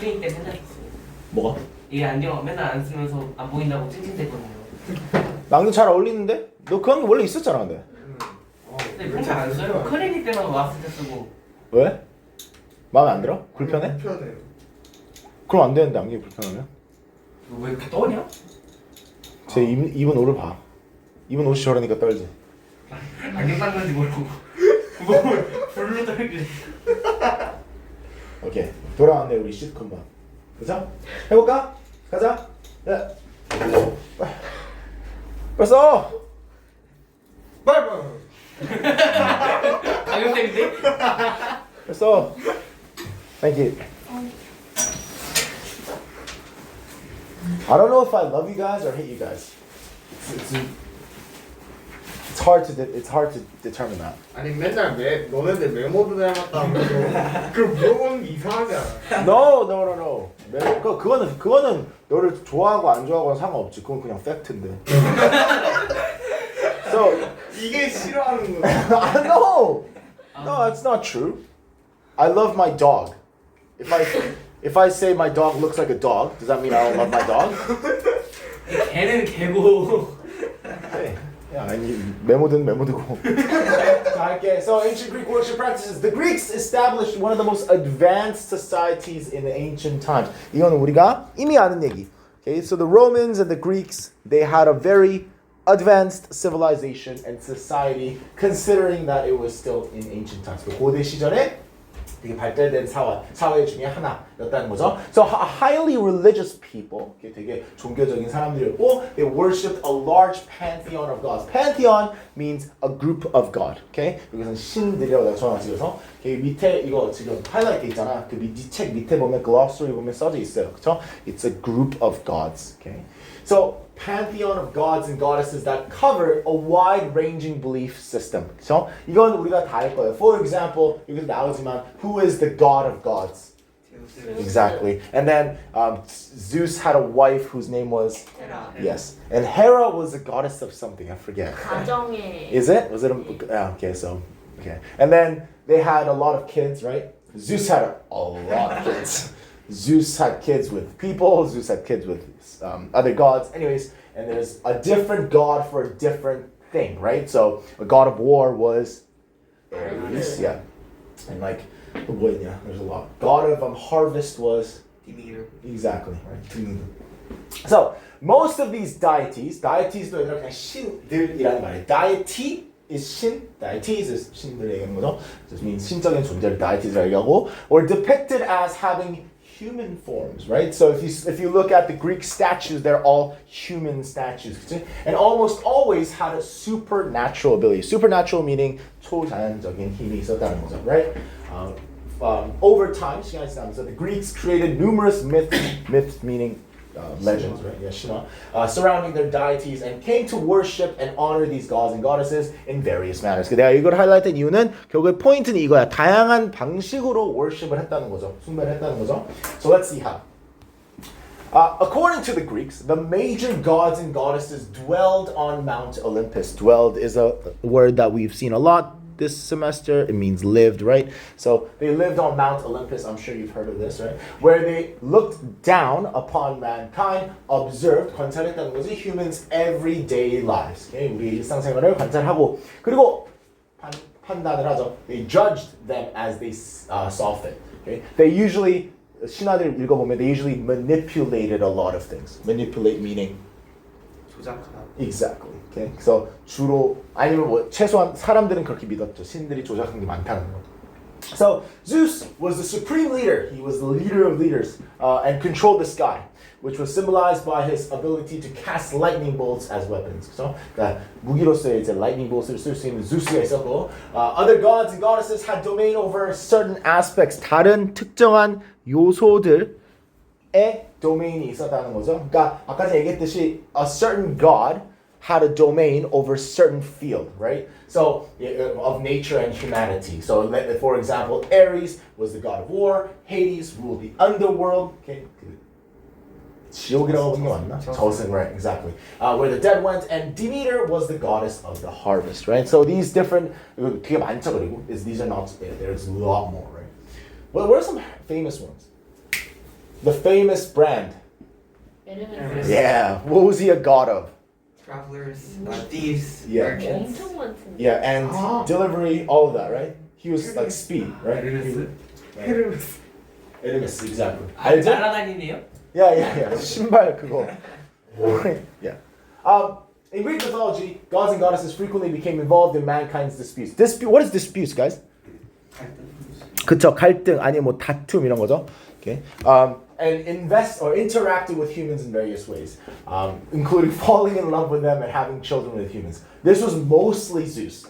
스크린 때 맨날 썼어요. 뭐가? 이게 안경 맨날 안 쓰면서 안 보인다고 찡찡대거든요. 나도 잘 어울리는데? 너 그건 원래 있었잖아 근데. 근데 평소 안 써요. 클리닉 때만 왔을 때 쓰고. 왜? 마음에 안 들어? 불편해? 불편해요. 그럼 안 되는데 안경이 불편하면? 너 왜 이렇게 떠냐? 제 입은 오를 봐. 입은 옷이 저러니까 떨지. 안경 딴 건지 모르고 뭐 불로 떨길래. 오케이 돌아왔네 우리 시트콤만. 그죠? 해볼까? 가자. 야. 벌써. 빨리. 안경 때문에? 벌써. Thank you. I don't know if I love you guys or hate you guys. It's hard to determine that. 아니 맨날 너네들 메모도 닮았다 하면서 그걸 물어보는 게 이상하지 않아? No. 그거는 너를 좋아하고 안 좋아하고는 상관없지. 그건 그냥 팩트인데. So 이게 싫어하는 거야. I know. No, it's not true. I love my dog. If I say my dog looks like a dog, does that mean I don't love my dog? 걔는 걔고. Hey, yeah, 아니 메모든 메모드고. 자, 할게. So ancient Greek worship practices. The Greeks established one of the most advanced societies in the ancient times. 이건 우리가 이미 아는 얘기. Okay, so the Romans and the Greeks, they had a very advanced civilization and society, considering that it was still in ancient times. 그 고대 시절에 되게 발달된 사회 중에 하나였다는 거죠. So highly religious people, 되게 종교적인 사람들이었고, they worshipped a large pantheon of gods. Pantheon means a group of God. Okay? 여기서는 신들이라고 내가 전화 찍어서 밑에 이거 지금 하이라이트 있잖아. 그 책 밑에 보면 glossary 보면 써져 있어요. 그렇죠? It's a group of gods. Okay? So pantheon of gods and goddesses that cover a wide-ranging belief system. 그렇죠? 이건 우리가 다 알 거예요. For example, 여기서 나오지만 who is the god of gods? Exactly. And then Zeus had a wife whose name was yes. And Hera was a goddess of something. I forget. 가정의 Is it? Was it a okay, so okay. And then they had a lot of kids, right? Zeus had a lot of kids. Zeus had kids with people. Zeus had kids with other gods. Anyways, and there's a different god for a different thing, right? So a god of war was Ares, yeah. And like, yeah, there's a lot. God of harvest was 디미르. exactly right. So most of these deities 아니라 그냥 신들이라는 말이에요. Deity is 신, deities is 신들 얘기하는 거죠. Just means 신적인 존재를 deities라고 얘기하고, or depicted as having human forms, right? So if you look at the Greek statues, they're all human statues, 그치? And almost always had a supernatural ability. Supernatural meaning 초자연적인 힘이 있었다는 거죠, right? Over time, 시간이 지나면서 the Greeks created numerous myths meaning legends, right? Yeah, 신화, surrounding their deities and came to worship and honor these gods and goddesses in various manners. 내가 이걸 하이라이트한 이유는 결국에 포인트는 이거야. 다양한 방식으로 worship을 했다는 거죠. 숭배를 했다는 거죠. So let's see how. According to the Greeks, the major gods and goddesses dwelled on Mount Olympus. Dwelled is a word that we've seen a lot this semester. It means lived, right? So they lived on Mount Olympus. I'm sure you've heard of this, right? Where they looked down upon mankind, observed, 관찰했다는 거지, humans' everyday lives. Okay? 우리 일상생활을 관찰하고, 그리고 판단을 하죠. They judged them as they saw fit. Okay? They usually, 신화들 읽어보면, they usually manipulated a lot of things. Manipulate meaning 조작하다. Exactly. Okay. So 주로 아니면 뭐 최소한 사람들은 그렇게 믿었죠. 신들이 조작한 게 많다는 거. So Zeus was the supreme leader. He was the leader of leaders and controlled the sky, which was symbolized by his ability to cast lightning bolts as weapons. 그렇죠? 그러니까 무기로서 이제 lightning bolts를 쓸 수 있는 Zeus가 있었고, other gods and goddesses had domain over certain aspects. 다른 특정한 요소들의 도메인이 있었다는 거죠. 그러니까 아까 전에 얘기했듯이 a certain god had a domain over certain field, right? So of nature and humanity. So for example, Ares was the god of war. Hades ruled the underworld. Okay. 지옥이라고 하는 게 맞나? 저승, right? Exactly. Where the dead went, and Demeter was the goddess of the harvest, right? So these different 되게 많죠, 그리고 these are not. There's a lot more, right? Well, what are some famous ones? The famous brand. 에르메스. Yeah. What was he a god of? Travelers, thieves, Yeah. merchants. 엄청 많던데. Yeah, and delivery, all of that, right? He was like speed, right? 에르메스. 헤르메스. Hermes, exactly. 아, 날아다니네요? Yeah. 신발 그거. Yeah. In Greek mythology, gods and goddesses frequently became involved in mankind's disputes. What is disputes, guys? 그쵸, 갈등 아니면 뭐 다툼 이런 거죠. Okay. And invest or interacted with humans in various ways, including falling in love with them and having children with humans. This was mostly Zeus,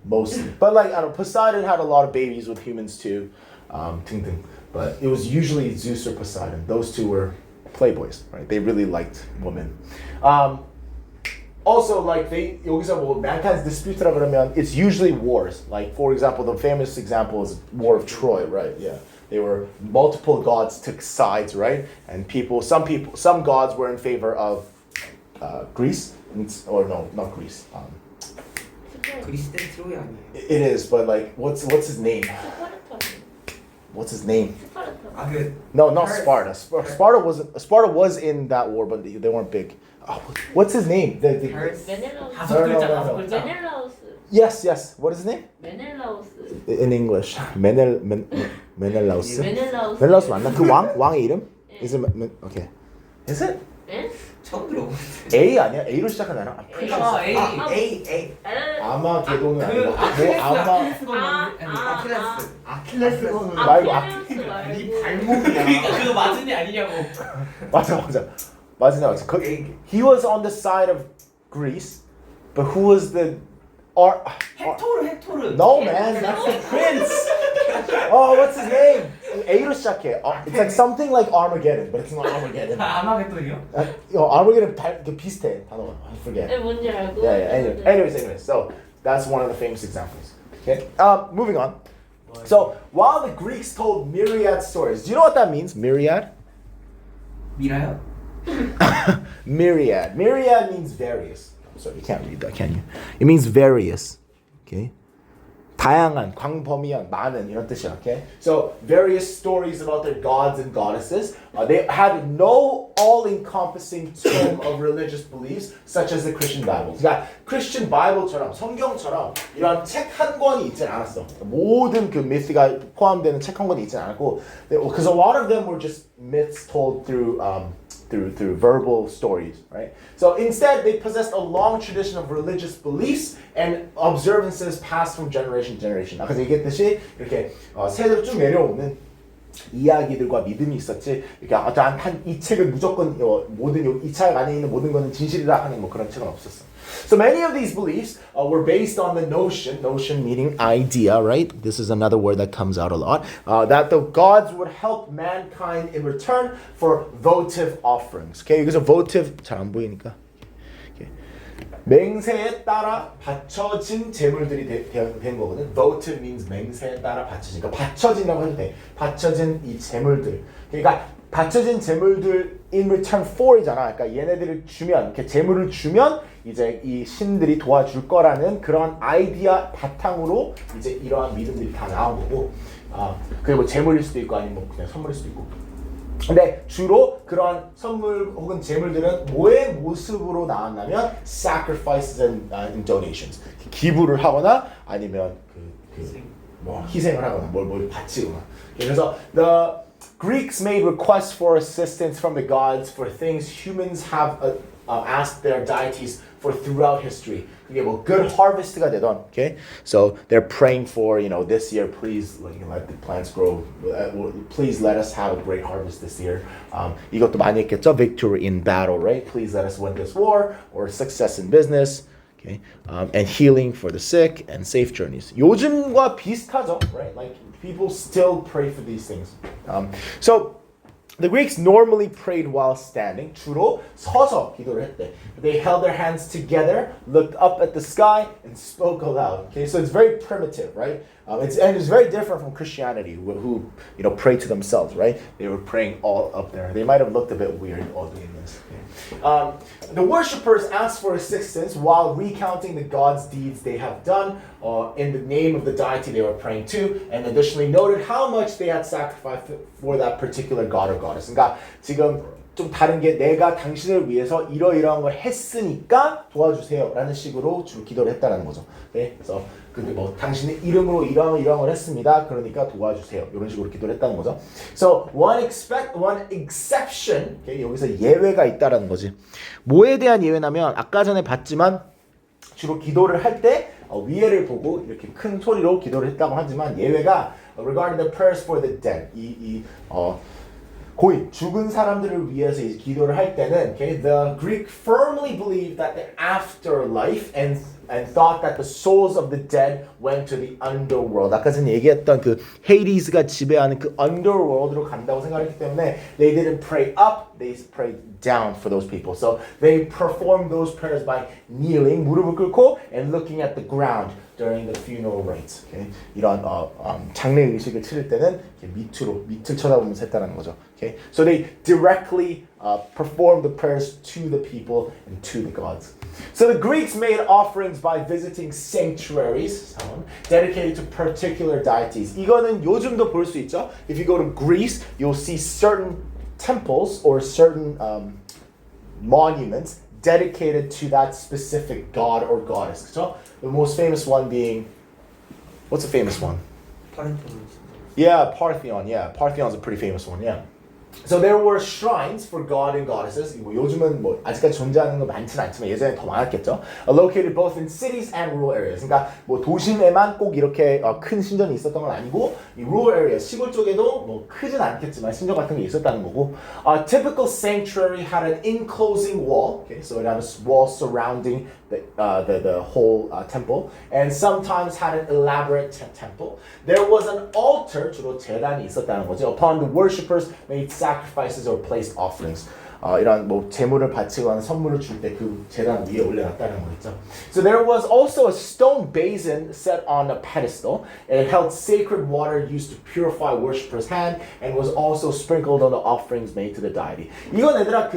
mostly. But like I don't know, Poseidon had a lot of babies with humans too, 등등. But it was usually Zeus or Poseidon. Those two were playboys, right? They really liked women. Also, like 여기서 뭐 mankind's dispute라 그러면 it's usually wars. Like for example, the famous example is War of Troy, right? Yeah. They were multiple gods took sides, right? And some gods were in favor of Greece, or no, not Greece. 그리스 때 트로이 아니에요? It is, but like, what's his name? 스파르타. What's his name? 스파르타. 아, 그 No, not Paris. Sparta was in that war, but they weren't big. Oh, what's his name? Paris? 메넬라우스. 다섯 No, 글자, no, 다섯 no. 글자. 메넬라우스. Yes. What is his name? 메넬라우스. In English, Menelaus. 메넬라우스. Menelaus 맞나? 그 왕의 이름? Is it okay? Is it? 에? 처음 들어. A 아니야? A로 시작하나요? 아, A. 아마 개도는 그 아니고 아킬레스, 아마 아킬레스 건은 아킬레스. 아킬레스 건은 말고 아킬레우스 네 말고. 발목이야. 그러니까 그거 맞으니 아니냐고. 맞아. He was on the side of Greece, but who was the 헥토르. No man, that's the prince. Oh, what's his name? A로 시작해. It's like something like Armageddon, but it's not Armageddon. 아마겟돈이요? Armageddon 그 비슷해 단어가. I forget. 에 뭔지 알고. Yeah. Anyways. So that's one of the famous examples. Okay. Moving on. So while the Greeks told myriad stories, do you know what that means? Myriad. 미라요? Myriad. Myriad means various. So you can't read that, can you? It means various. Okay. 다양한, 광범위한, 많은 이런 뜻이야. Okay. So various stories about their gods and goddesses. They had no all-encompassing tome of religious beliefs, such as the Christian Bible. 그러니까 Christian Bible처럼 성경처럼 이런 책 한 권이 있진 않았어. 모든 그 myth가 포함되는 책 한 권이 있진 않았고, because a lot of them were just myths told through verbal stories, right? So instead, they possessed a long tradition of religious beliefs and observances passed from generation to generation. 아까 얘기했듯이 이렇게 세대로 쭉 내려오는 이야기들과 믿음이 있었지. 이렇게 이 책은 무조건 모든 이 책 안에 있는 모든 것은 진실이라 하는 뭐 그런 책은 없었어. So many of these beliefs were based on the notion meaning idea, right? This is another word that comes out a lot, that the gods would help mankind in return for votive offerings. Okay, 여기서 votive 잘 안 보이니까. Okay. 맹세에 따라 바쳐진 제물들이 된 거거든. Votive means 맹세에 따라 바쳐진. 그러니까 바쳐진다고 해도 돼. 바쳐진 이 제물들. 그러니까 바쳐진 제물들 in return for이잖아. 그러니까 얘네들을 주면, 이렇게 제물을 주면 이제 이 신들이 도와줄 거라는 그런 아이디어 바탕으로 이제 이러한 믿음들이 다 나온 거고, 그게 뭐 제물일 수도 있고 아니면 뭐 그냥 선물일 수도 있고. 근데 주로 그런 선물 혹은 제물들은 뭐의 모습으로 나왔냐면 sacrifices and donations. 기부를 하거나 아니면 뭐 희생을 하거나 뭘 바치거나. 그래서 the Greeks made requests for assistance from the gods for things humans have asked their deities for throughout history. 그게 뭐 good harvest가 되던, okay? So they're praying for, this year, please let the plants grow. Please let us have a great harvest this year. 이것도 많이 했겠죠? Victory in battle, right? Please let us win this war, or success in business. Okay, and healing for the sick and safe journeys. 요즘과 비슷하죠, right? Like people still pray for these things. So the Greeks normally prayed while standing. 주로 서서 기도를 했대. They held their hands together, looked up at the sky, and spoke aloud. Okay, so it's very primitive, right? It's very different from Christianity, who pray to themselves, right? They were praying all up there. They might have looked a bit weird all doing this. Okay? The worshippers asked for assistance while recounting the God's deeds they have done in the name of the deity they were praying to, and additionally noted how much they had sacrificed for that particular god or goddess. 그러니까 지금 좀 다른 게 내가 당신을 위해서 이러이러한 걸 했으니까 도와주세요라는 식으로 주로 기도를 했다는 거죠. 네, 그래서 근데 뭐 당신의 이름으로 이러한 걸 했습니다. 그러니까 도와주세요. 이런 식으로 기도를 했다는 거죠. So one exception, okay, 여기서 예외가 있다라는 거지. 뭐에 대한 예외냐면 아까 전에 봤지만 주로 기도를 할 때 위에를 보고 이렇게 큰 소리로 기도를 했다고 하지만 예외가 regarding the prayers for the dead. 고인, 죽은 사람들을 위해서 이제 기도를 할 때는 okay, the Greek firmly believed that the afterlife and thought that the souls of the dead went to the underworld. 아까 전에 얘기했던 그 헤이디스가 지배하는 그 underworld로 간다고 생각했기 때문에 they didn't pray up, they prayed down for those people. So they performed those prayers by kneeling, 무릎을 꿇고 and looking at the ground during the funeral rites. Okay? 이런 장례 의식을 치를 때는 밑을 쳐다보면서 했다는 거죠. Okay? So they directly performed the prayers to the people and to the gods. So the Greeks made offerings by visiting sanctuaries dedicated to particular deities. 이거는 요즘도 볼 수 있죠. If you go to Greece, you'll see certain temples or certain monuments dedicated to that specific god or goddess. 그렇죠? The most famous one being, what's a famous one? Yeah, Parthenon. Yeah, Parthion's a pretty famous one. Yeah. So there were shrines for god and goddesses. 뭐 요즘은 뭐 아직까지 존재하는 거 많지는 않지만 예전에 더 많았겠죠. Located both in cities and rural areas. 그러니까 뭐 도심에만 꼭 이렇게 큰 신전이 있었던 건 아니고 이 rural areas 시골 쪽에도 뭐 크진 않겠지만 신전 같은 게 있었다는 거고. A typical sanctuary had an enclosing wall. Okay, so it had a wall surrounding the whole temple, and sometimes had an elaborate temple. There was an altar, 주로 제단이 있었다는 거죠. Upon the worshippers made sacrifices or placed offerings. 이런 뭐 제물을 바치거나 선물을 줄 때 그 제단 위에 올려놨다는 거겠죠. So there was also a stone basin set on a pedestal. It held sacred water used to purify worshippers' hand and was also sprinkled on the offerings made to the deity. 이건 얘들아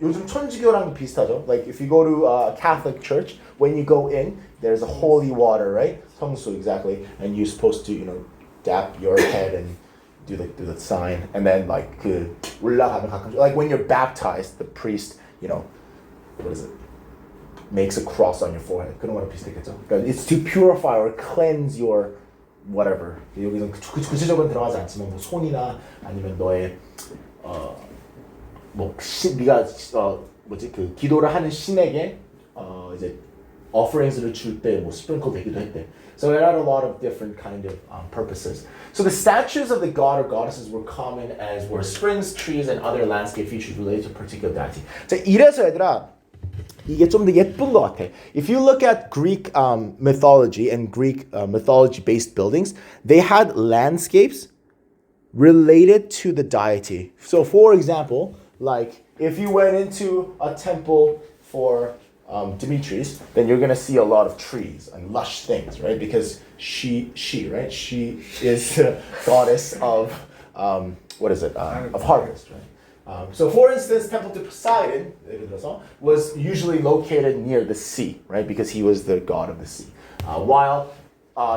요즘 천주교랑 비슷하죠. Like if you go to a Catholic church, when you go in, there's a holy water, right? 성수, exactly. And you're supposed to, dap your head and do the sign. And then like 그 올라가면 가끔 like when you're baptized, the priest, what is it? Makes a cross on your forehead. 그런 거랑 비슷했겠죠. 그러니까 it's to purify or cleanse your whatever. 여기서 구체적으로 들어가지 않지만 뭐 손이나 아니면 너의 네가 그 기도를 하는 신에게 이제 offerings를 줄 때 뭐 sprinkle 되기도 했대. So it had a lot of different kind of purposes. So the statues of the god or goddesses were common as were springs, trees, and other landscape features related to a particular deity. 자, 이래서 얘들아 이게 좀 더 예쁜 것 같아. If you look at Greek mythology and Greek mythology-based buildings, they had landscapes related to the deity. So for example, like if you went into a temple for Demetrius, then you're gonna see a lot of trees and lush things, right? Because she is the goddess of of harvest, right? So for instance, temple to Poseidon was usually located near the sea, right? Because he was the god of the sea. While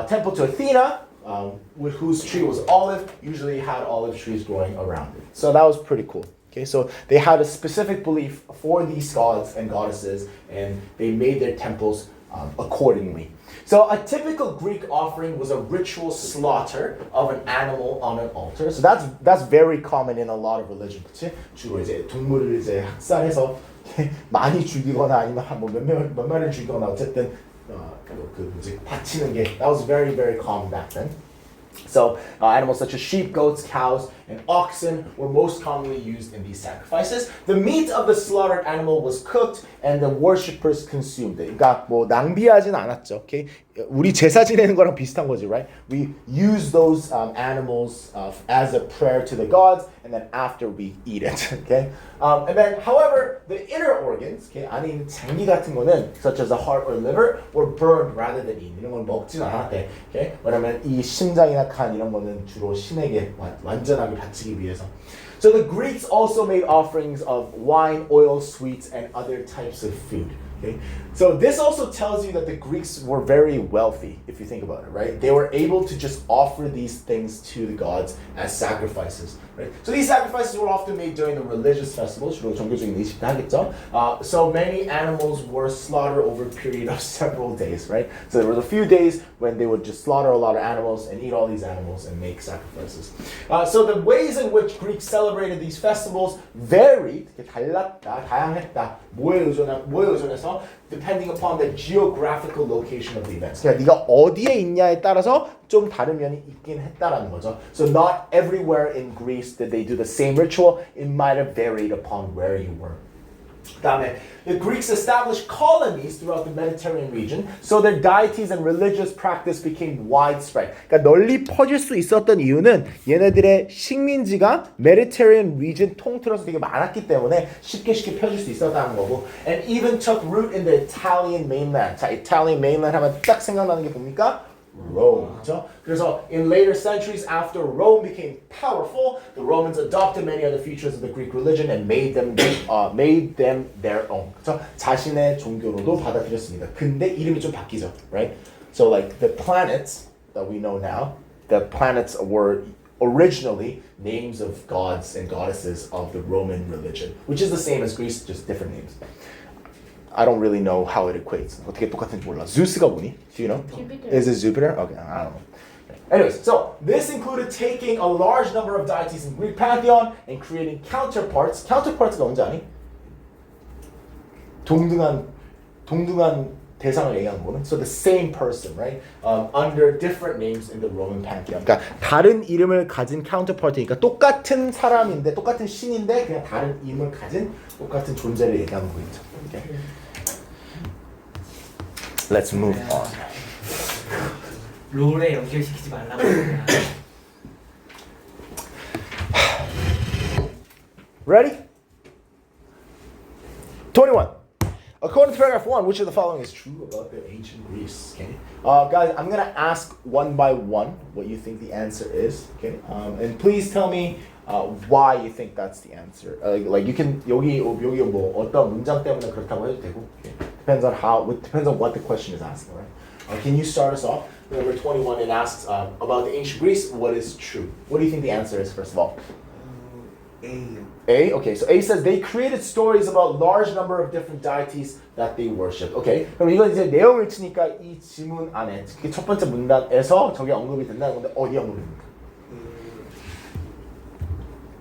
temple to Athena, whose tree was olive, usually had olive trees growing around it. So that was pretty cool. Okay, so they had a specific belief for these gods and goddesses, and they made their temples accordingly. So a typical Greek offering was a ritual slaughter of an animal on an altar. So that's very common in a lot of religions. 그치? 주로 이제 동물을 이제 학살해서 많이 죽이거나 아니면 몇 마리를 죽이거나 어쨌든 바치는 게 that was very very common back then. So animals such as sheep, goats, cows, and oxen were most commonly used in these sacrifices. The meat of the slaughtered animal was cooked and the worshippers consumed it. 그러니까 뭐 낭비하진 않았죠. Okay? 우리 제사 지내는 거랑 비슷한 거지, right? We use those animals as a prayer to the gods, and then after we eat it, okay? And then, however, the inner organs, okay, 안에 있는 장기 같은 거는, such as the heart or liver, were burned rather than eaten. 이런 걸 먹진 않았대, okay? 왜냐면 이 심장이나 간 이런 거는 주로 신에게 완전하게 바치기 위해서. So the Greeks also made offerings of wine, oil, sweets, and other types of food. Okay? So this also tells you that the Greeks were very wealthy, if you think about it, right? They were able to just offer these things to the gods as sacrifices, right? So these sacrifices were often made during the religious festivals, 주로 종교적인 의식 때 하겠죠. So many animals were slaughtered over a period of several days, right? So there were a few days when they would just slaughter a lot of animals and eat all these animals and make sacrifices. So the ways in which Greeks celebrated these festivals varied, 달랐다, 다양했다, 뭐에 의존해서 depending upon the geographical location of the events. 그러니까 네가 어디에 있냐에 따라서 좀 다른 면이 있긴 했다라는 거죠. So not everywhere in Greece did they do the same ritual. It might have varied upon where you were. 그다음에 the Greeks established colonies throughout the Mediterranean region, so their deities and religious practice became widespread. 그러니까 널리 퍼질 수 있었던 이유는 얘네들의 식민지가 Mediterranean region 통틀어서 되게 많았기 때문에 쉽게 펴질 수 있었다는 거고, and even took root in the Italian mainland. 자, Italian mainland 하면 딱 생각나는 게 뭡니까? Rome. 그렇죠? 그래서 in later centuries after Rome became powerful, the Romans adopted many other features of the Greek religion and made them their own. 그렇죠? 자신의 종교로도 받아들였습니다. 근데 이름이 좀 바뀌죠, right? So like the planets that we know now, the planets were originally names of gods and goddesses of the Roman religion, which is the same as Greece, just different names. I don't really know how it equates. 어떻게 똑같은지 몰라. Zeus가 뭐니? Do you know? Jupiter. Is it Jupiter? Okay, I don't know. Anyways, so this included taking a large number of deities in Greek pantheon and creating counterparts. counterparts가 뭔지 아니? 동등한 대상을 얘기하는 거는. So the same person, right? Under different names in the Roman pantheon. 그러니까 다른 이름을 가진 counterpart이니까 똑같은 사람인데, 똑같은 신인데 그냥 다른 이름을 가진 똑같은 존재를 얘기하는 거겠죠. Okay. Let's move on. 롤에 연결시키지 말라고 그러냐. Ready? 21. According to paragraph 1, which of the following is true about the ancient Greece? Okay. Guys, I'm going to ask one by one what you think the answer is. Okay. And please tell me why you think that's the answer. Like you can 여기 뭐 어떤 문장 때문에 그렇다고 해도 되고. Okay. Depends on what the question is asking, right? Can you start us off? Number 21, it asks about the ancient Greece. What is true? What do you think the answer is? First of all. A, okay, so A says they created stories about large number of different deities that they worshipped. Okay, 그럼 이건 이제 내용을 치니까 이 지문 안에 특히 첫 번째 문단에서 저게 언급이 된다는 건데 어디 언급입니까?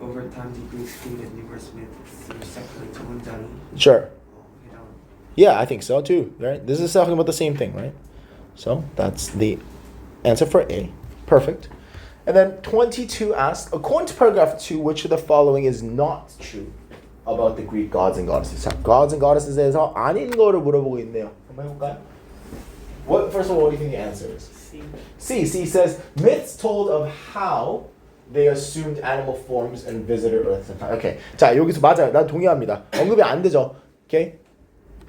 Over time, the Greeks created numerous myths that are separately to 문장이. Sure. Yeah, I think so too. Right? This is talking about the same thing, right? So that's the answer for A. Perfect. And then 22 asks, according to paragraph 2, which of the following is not true about the Greek gods and goddesses? 자, gods and goddesses에서 아닌 거를 물어보고 있네요. 한번 해볼까요? First of all, what do you think the answer is? C says, myths told of how they assumed animal forms and visited Earth. Okay. 자, 여기서 맞아요. 난 동의합니다. 언급이 안 되죠. Okay?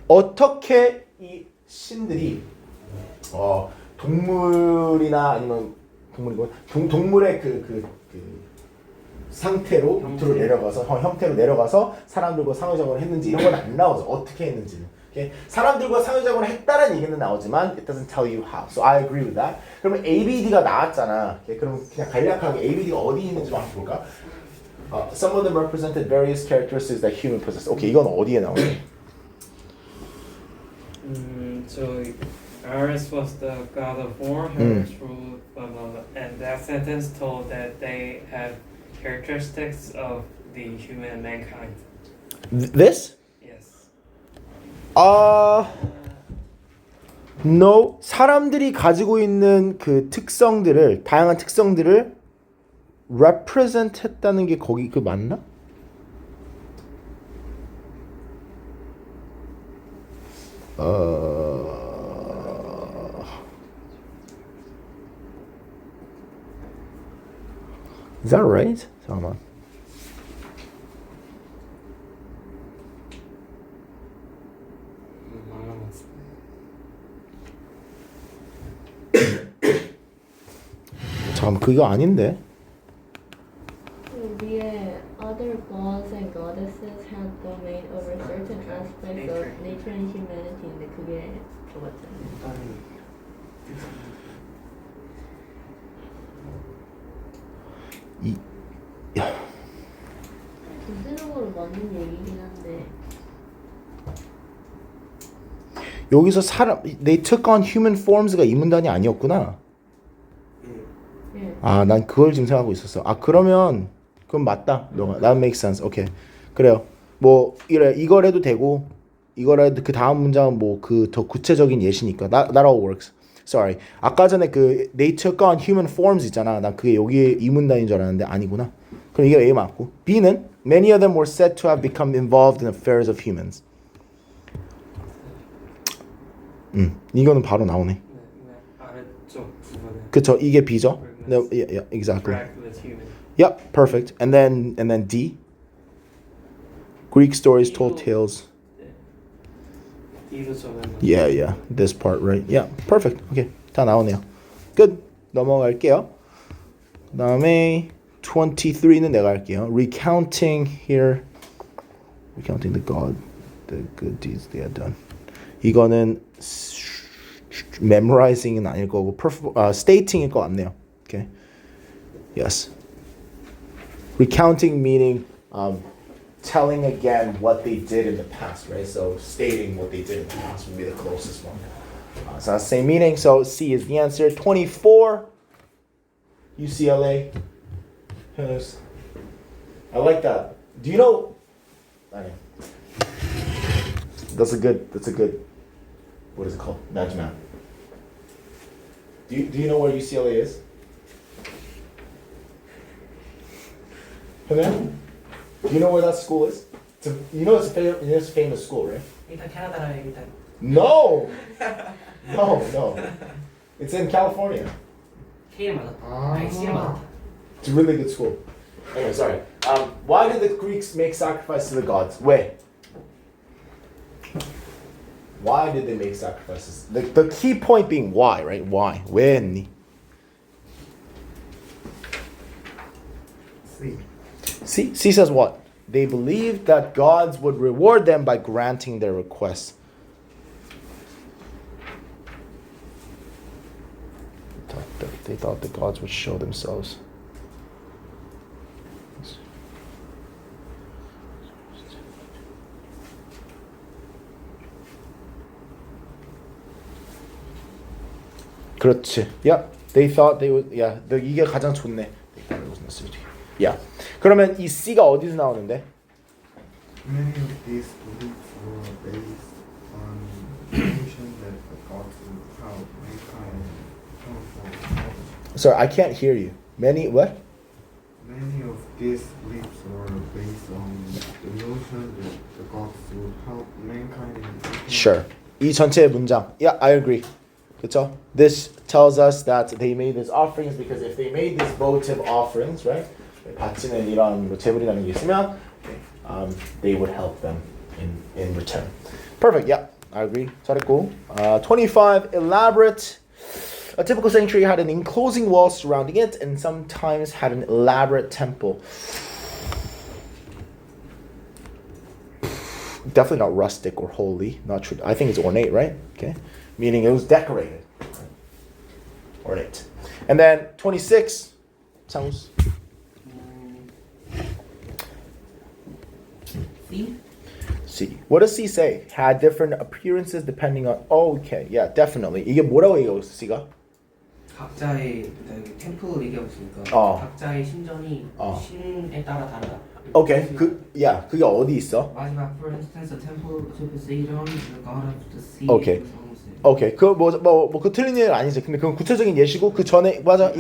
어떻게 이 신들이 동물이나 아니면 동물의 그 상태로 밑으로 내려가서 형태로 내려가서 사람들과 상호작용을 했는지 이런 건 안 나오죠. 어떻게 했는지는. Okay? 사람들과 상호작용을 했다는 얘기는 나오지만 it doesn't tell you how. So I agree with that. 그러면 ABD가 나왔잖아. Okay? 그럼 그냥 간략하게 ABD가 어디 있는지 좀 한번 볼까? Some of them represented various characteristics that human possess. Okay, 이건 어디에 나오니? So Ares was the god of war, Hermes ruled, blah, blah, blah. And that sentence told that they have characteristics of the human and mankind. This? Yes. No. 사람들이 가지고 있는 그 특성들을 다양한 특성들을 represent 했다는 게 거기 그 맞나? Is that right? 잠깐만. 잠깐만 그거 아닌데? 그 위에 other gods and goddesses have domain over certain aspects of nature and humanity인데 그게 그거잖아요. 일단은 전체적으로 맞는 얘기긴 한데 여기서 사람 they took on human forms가 이 문단이 아니었구나. 예. 아, 난 그걸 지금 생각하고 있었어. 아, 그러면 그럼 맞다. 너가 that makes sense. 오케이. 그래요. 뭐 이래 이걸 해도 되고 이걸 해도 그 다음 문장은 뭐 그 더 구체적인 예시니까 that all works. Sorry. 아까 전에 그 they took on human forms 있잖아. 난 그게 여기 이 문단인 줄 알았는데 아니구나. 그럼 이게 A 맞고. B는 many of them were said to have become involved in affairs of humans. 이거는 바로 나오네. 네, 아래쪽 부분에 그쵸? 이게 B죠? 네, yeah, exactly. interact with human. Yep, perfect. And then D. Greek stories told tales. D도 저는 Yeah. This part, right? Yeah, perfect. Okay, 다 나오네요. Good. 넘어갈게요. 그다음에 23는 내가 할게요. Recounting here. Recounting the good deeds they had done. 이거는 memorizing은 아닐 거고 stating일 것 같네요. Okay. Yes. Recounting meaning telling again what they did in the past, right? So stating what they did in the past would be the closest one. So that's the same meaning. So C is the answer. 24. UCLA. Yes. I like that. Do you know? That's a good. What is it called? Najma. Do you know where UCLA is? Henry? Do you know where that school is? It's a famous school, right? 일단 캐나다라 일단 No! No. It's in California. K는 맞았다. 아. 아니 C는 맞았다. It's a really good school. Anyway, sorry. Why did the Greeks make sacrifices to the gods? Why did they make sacrifices? The key point being why, right? Why? 왜 했니? C says what? They believed that gods would reward them by granting their requests. They thought the gods would show themselves. 그렇지. Yeah. They thought they would. Yeah. 이게 가장 좋네. They thought it was necessary. Yeah. 그러면 이 C가 어디서 나오는데? Many of these beliefs were based on the notion that the gods would help mankind come. Sorry, I can't hear you. Many what? Many of these beliefs were based on the notion that the gods would help mankind in Sure. 이 전체 문장. Yeah, I agree. 그렇죠? This tells us that they made these offerings because if they made these votive offerings, right? 바치는 이런 뭐 제물이라는 게 있으면 they would help them in return. Perfect. Yeah, I agree. 잘했고. 25. Elaborate. A typical sanctuary had an enclosing wall surrounding it and sometimes had an elaborate temple. Definitely not rustic or holy. Not true. I think it's ornate, right? Okay. Meaning it was decorated. Ornate. And then 26. Sounds. C? C. What does C say? Had different appearances depending on. Oh, okay. Yeah, definitely. 이게 뭐라고 얘기하고 있어, C가? 각자의 템플 얘기하고 있으니까 각자의 신전이 신에 따라 다르다. Okay. 그게 어디 있어? 마지막 for instance a temple to Poseidon, the god of the sea. Okay. 오케이. 그 틀린 일 아니지. 근데 그건 구체적인 예시고 그 전에 맞아.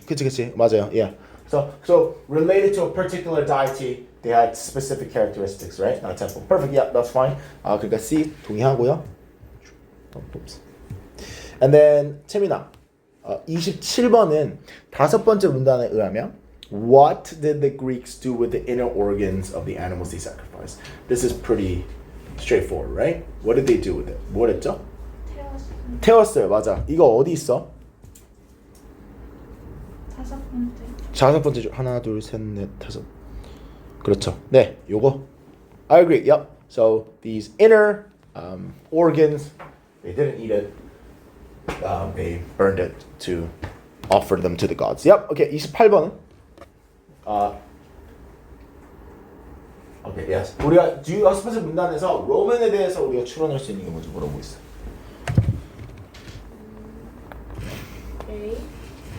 그치 맞아요. Yeah. So related to a particular deity, they had specific characteristics, right? Not a temple. Perfect. Yeah, that's fine. 그러니까 C 동의하고요. Oops. And then 채민아, 27번은 다섯 번째 문단에 의하면 What did the Greeks do with the inner organs of the animals they sacrificed? This is pretty straightforward, right? What did they do with it? 뭘 했죠? 태웠어요. 맞아. 이거 어디 있어? 다섯 번째 줄. 하나, 둘, 셋, 넷, 다섯. 그렇죠. 네, 요거. I agree. Yep. So these inner organs, they didn't eat it. They burned it to offer them to the gods. Yep. Okay. 28번은 Okay. Yes. 우리가 여섯 번째 문단에서 로맨에 대해서 우리가 추론할 수 있는 게 뭔지 물어보고 있어.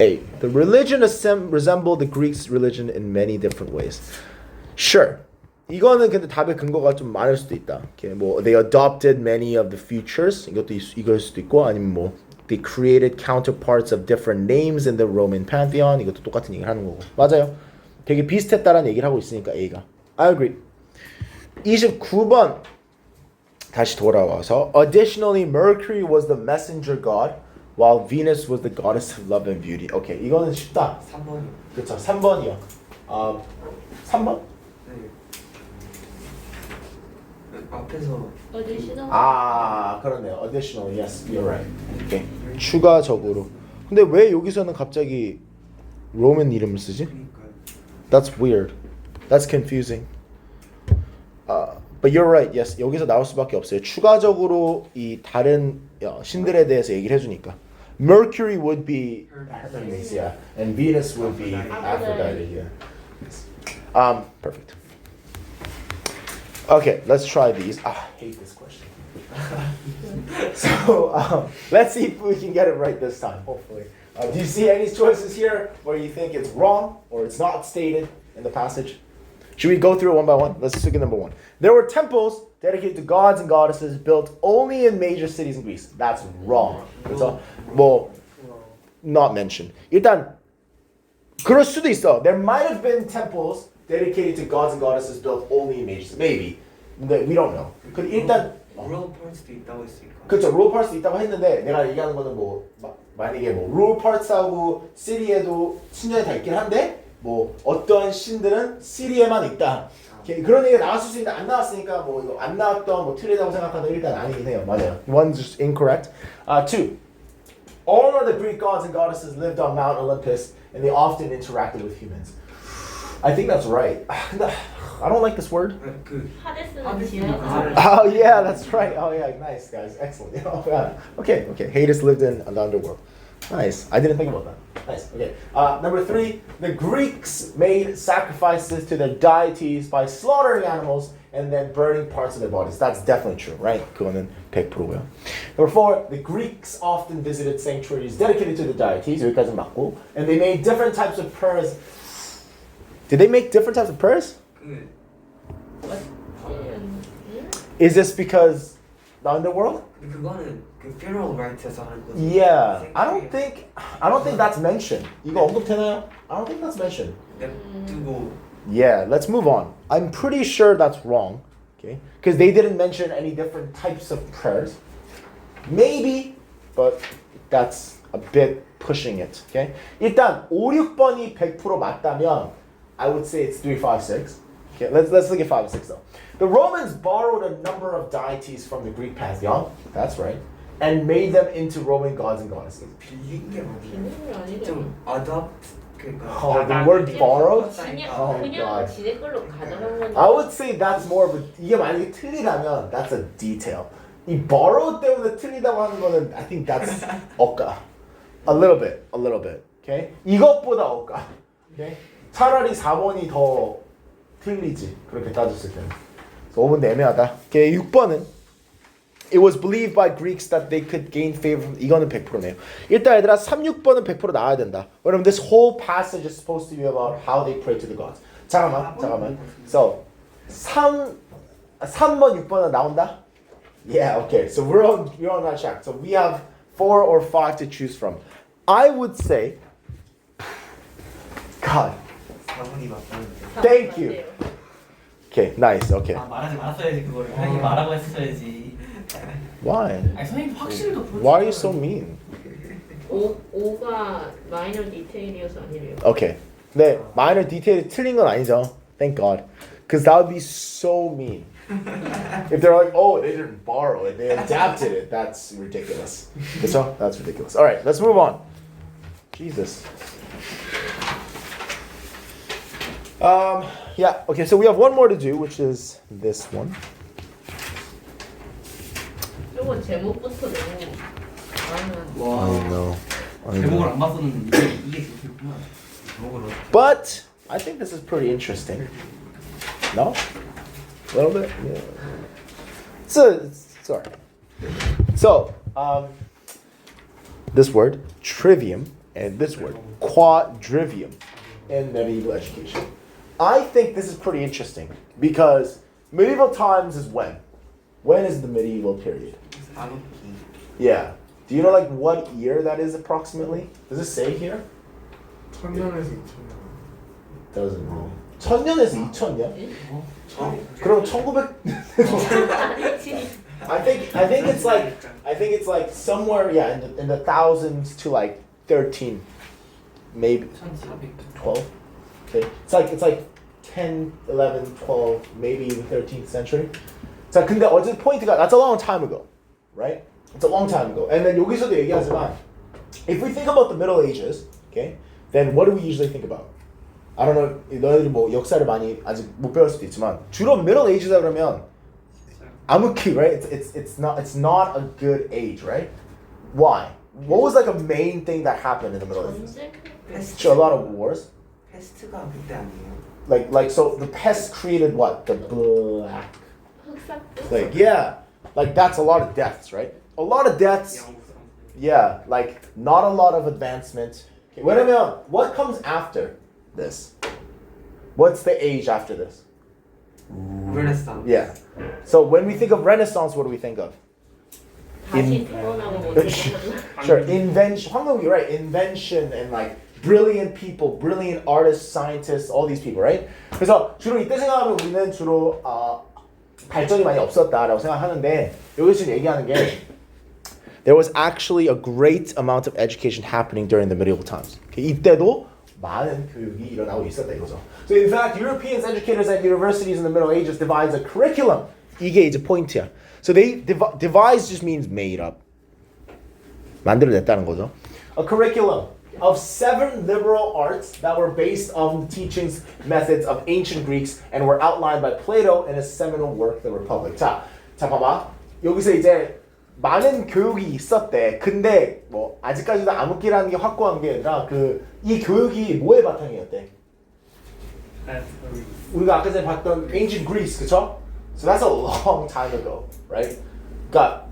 A. The religion resembled the Greeks' religion in many different ways. Sure. 이거는 근데 답의 근거가 좀 많을 수도 있다. Okay, 뭐 they adopted many of the features. 이걸 수도 있고 아니면 뭐 they created counterparts of different names in the Roman pantheon. 이것도 똑같은 얘기를 하는 거고. 맞아요. 되게 비슷했다라는 얘기를 하고 있으니까 A가. I agree. 29번 다시 돌아와서 Additionally, Mercury was the messenger god. While Venus was the goddess of love and beauty. Okay, 이거는 쉽다. 3번이요. 그렇죠. 3번이요. 3번? 네. 앞에서 어디시죠? 그렇네요. Additional, yes, you're right. Okay. 추가적으로. 근데 왜 여기서는 갑자기 로맨 이름을 쓰지? 그러니까요. That's weird. That's confusing. But you're right. Yes, 여기서 나올 수밖에 없어요. 추가적으로 이 다른 신들에 대해서 얘기를 해주니까. Mercury would be Hermes, yeah, and Venus would be Aphrodite, yeah. Perfect. Okay, let's try these. I hate this question. So let's see if we can get it right this time. Hopefully. Do you see any choices here where you think it's wrong or it's not stated in the passage? Should we go through it one by one? Let's look at number one. There were temples dedicated to gods and goddesses built only in major cities in Greece. That's wrong. 그래서 뭐 not mentioned. 일단 그럴 수도 있어. There might have been temples dedicated to gods and goddesses built only in major cities. Maybe. 근데 we don't know. 근데 일단 rural parts도 있다고 했으니까. 그렇죠. rural parts 있다고 했는데 내가 얘기하는 거는 뭐 만약에 뭐 rural parts하고 city에도 신전이 다 있긴 한데 뭐 어떤 신들은 시리에만 있다. 그런 얘기가 나왔을 수 있는데 안 나왔으니까 뭐 이거 안 나왔던 뭐 틀리다고 생각하는 일단 아니긴 해요. 맞아요. One's just incorrect. Two. All of the Greek gods and goddesses lived on Mount Olympus and they often interacted with humans. I think that's right. 근데 I don't like this word. 그 하데스는 지하에서 Oh yeah, that's right. Oh yeah, nice guys, excellent. Oh, yeah. Okay. Hades lived in the underworld. Nice. I didn't think about that. Nice. Okay. Number three, the Greeks made sacrifices to their deities by slaughtering animals and then burning parts of their bodies. That's definitely true, right? 그거는 100%고요. Number four, the Greeks often visited sanctuaries dedicated to the deities. 여기까지 맞고. And they made different types of prayers. Did they make different types of prayers? 그 Is this because the underworld? 그거는 그 funeral right에서 하는 거죠. Yeah, I don't think that's mentioned. 이거 언급되나요? I don't think that's mentioned. 두고 Yeah, let's move on. I'm pretty sure that's wrong. Okay, because they didn't mention any different types of prayers. Maybe, but that's a bit pushing it. Okay, 일단 5, 6번이 100% 맞다면 I would say it's 3, 5, 6. Okay, let's look at 5 and 6 though. The Romans borrowed a number of deities from the Greek pantheon. That's right. And made them into Roman gods and goddesses. 빌린 게 맞나요? 비밀이 아니래. 좀 adopt 그러니까 Oh, the word borrowed? Oh, 그냥 God. 지네 걸로 가져간 건데. I would say that's more of a 이게 만약에 틀리다면 that's a detail. 이 borrow 때문에 틀리다고 하는 거는 I think that's 억까. A little bit. Okay? 이것보다 억까. Okay? 차라리 4번이 더 틀리지. 그렇게 따졌을 때는. 그래서 5번도 애매하다. Okay, 6번은 It was believed by Greeks that they could gain favor from 이거는 100%네요. 일단 얘들아 3, 6번은 100% 나와야 된다. 왜냐면 this whole passage is supposed to be about how they pray to the gods. 잠깐만. So 3번, 6번은 나온다? Yeah, okay. So we're on that track. So we have 4 or 5 to choose from. I would say God, 가문이 맞다는데. Thank you. Okay, nice. Okay. 아 말하지 말았어야지 그거를. 선생님 말하고 했어야지. Why? 아니 선생님 확실히 더 Why are you so mean? 5가 마이너 디테일이어서 아니래요. Okay. 네, minor detail이 틀린 건 아니죠. Thank God. Because that would be so mean. If they're like, oh, they didn't borrow it, they adapted it. That's ridiculous. 그렇죠? That's ridiculous. All right, let's move on. Jesus. Yeah. Okay. So we have one more to do, which is this one. 이거 제목부터 너무 많아. I know. 제목을 안 봤었는데 이게 좋구나. 제목을 But I think this is pretty interesting. No? A little bit? Yeah. It's all right. So, this word, trivium, and this word, quadrivium, in medieval education. I think this is pretty interesting because medieval times is when? When is the medieval period? 사극기. Yeah. Do you know like what year that is approximately? Does it say here? 1000년에서 2000년. Doesn't know. 1000년에서 2000년? 그럼 1900 아니지. I think it's like somewhere in the thousands to like 13 maybe 12. Okay. It's like 10, 11, 12, maybe even 13th century. 자, 근데 어제 포인트가 that's a long time ago. Right? It's a long time ago. And then 여기서도 얘기하지만 if we think about the Middle Ages, okay? Then what do we usually think about? I don't know. 너희들이 뭐 역사를 많이 아직 못 배울 수도 있지만 주로 Middle Ages다 그러면 암흑기, right? It's not a good age, right? Why? What was like a main thing that happened in the Middle Ages? Sure, a lot of wars. 패스트가 그때 아니에요? Like so the pest created what? The black. Like yeah, like that's a lot of deaths, right? A lot of deaths. Yeah, like not a lot of advancement. Okay, wait a minute. What comes after this? What's the age after this? Renaissance. Yeah. So when we think of Renaissance, what do we think of? 다시 태어나고 뭐 Sure, invention. 황금기, right? Invention and like brilliant people, brilliant artists, scientists, all these people, right? 그래서 주로 이때 생각하면 우리는 주로 발전이 많이 없었다라고 생각하는데 여기서 지금 얘기하는 게 there was actually a great amount of education happening during the medieval times. 이때도 많은 교육이 일어나고 있었다 이거죠. So in fact, Europeans educators at universities in the Middle Ages devised a curriculum. 이게 이제 포인트야. So they devised just means made up. 만들어냈다는 거죠. A curriculum of 7 liberal arts that were based on the teachings methods of ancient Greeks and were outlined by Plato in a seminal work, The Republic. 자 봐봐. 여기서 이제 많은 교육이 있었대. 근데 뭐 아직까지도 암흑기라는 게 확고한 게 아니라 이 교육이 뭐의 바탕이었대? 우리가 아까 전에 봤던 ancient Greece, 그쵸? So that's a long time ago, right? 그러니까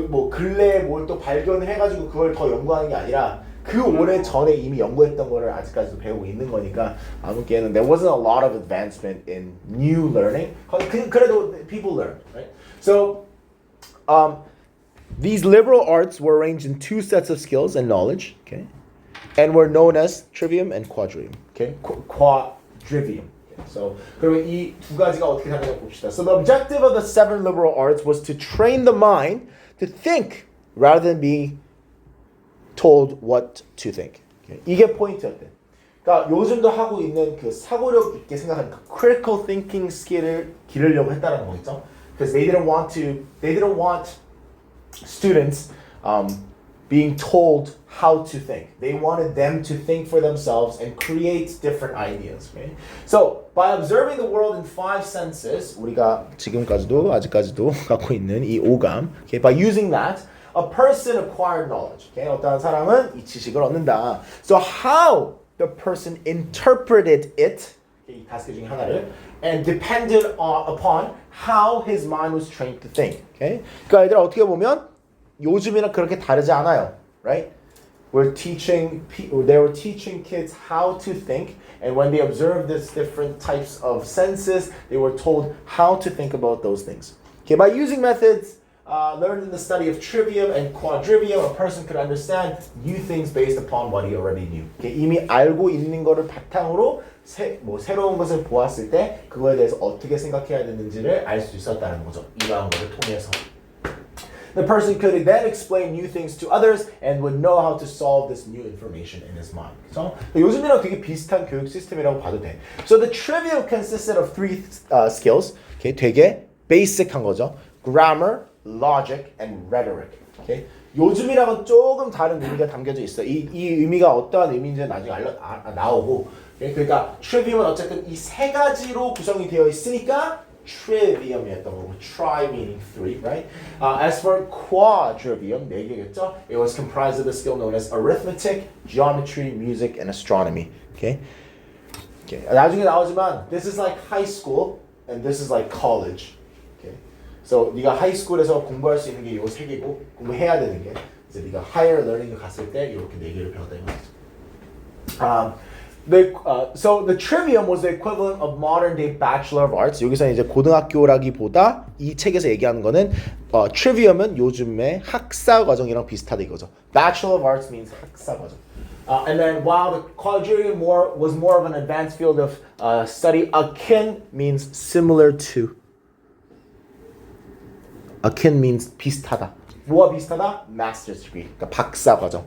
뭐 근래에 뭘 또 발견해가지고 그걸 더 연구하는 게 아니라 그 오래 전에 이미 연구했던 거를 아직까지도 배우고 있는 거니까 암흑기에는 there wasn't a lot of advancement in new learning. 그래도 people learned, right? So these liberal arts were arranged in 2 sets of skills and knowledge, okay, and were known as trivium and quadrivium, okay, quadrivium. So 그러면 이 두 가지가 어떻게 다른가 봅시다. So the objective of the 7 liberal arts was to train the mind to think rather than be told what to think. Okay. 이게 포인트였대. 그러니까 요즘도 하고 있는 그 사고력 있게 생각하는 그 critical thinking skill을 기르려고 했다는 거겠죠. Because they didn't want students being told how to think. They wanted them to think for themselves and create different ideas. Okay? So by observing the world in 5 senses, 우리가 지금까지도 아직까지도 갖고 있는 이 오감, okay? By using that, a person acquired knowledge. Okay? 어떤 사람은 이 지식을 얻는다. So how the person interpreted it, 이 5개 중에 하나를, and depended upon how his mind was trained to think. Okay? 그러니까 얘들아 어떻게 보면 요즘이랑 그렇게 다르지 않아요, right? They were teaching kids how to think, and when they observed these different types of senses, they were told how to think about those things. Okay, by using methods learned in the study of trivium and quadrivium, a person could understand new things based upon what he already knew. 이미 알고 있는 거를 바탕으로 새로운 것을 보았을 때 그거에 대해서 어떻게 생각해야 되는지를 알 수 있었다는 거죠. 이러한 것을 통해서. The person could then explain new things to others and would know how to solve this new information in his mind. 그렇죠? 요즘이랑 되게 비슷한 교육 시스템이라고 봐도 돼. So the trivium consisted of three skills. Okay, 되게 basic한 거죠. Grammar, logic, and rhetoric. Okay? 요즘이랑은 조금 다른 의미가 담겨져 있어. 이 의미가 어떠한 의미인지는 나중에 나오고. Okay? 그러니까 trivium은 어쨌든 이 세 가지로 구성이 되어 있으니까 trivium이었던 거고, tri meaning three, right? As for quadrivium, 네 개겠죠? It was comprised of the skill known as arithmetic, geometry, music, and astronomy. Okay? Okay. 나중에 나오지만 this is like high school and this is like college. Okay? So 네가 하이스쿨에서 공부할 수 있는 게 요 세 개고 공부해야 되는 게 이제 네가 higher learning을 갔을 때 이렇게 네 개를 배웠다 이거죠. So the trivium was the equivalent of modern day Bachelor of Arts. 여기서 이제 고등학교라기보다 이 책에서 얘기하는 거는 trivium은 요즘의 학사 과정이랑 비슷하다 이거죠. Bachelor of Arts means 학사 과정. And then while the quadrivium was more of an advanced field of study, akin means similar to. Akin means 비슷하다. 뭐와 비슷하다? Master's degree. 그러니까 박사 과정.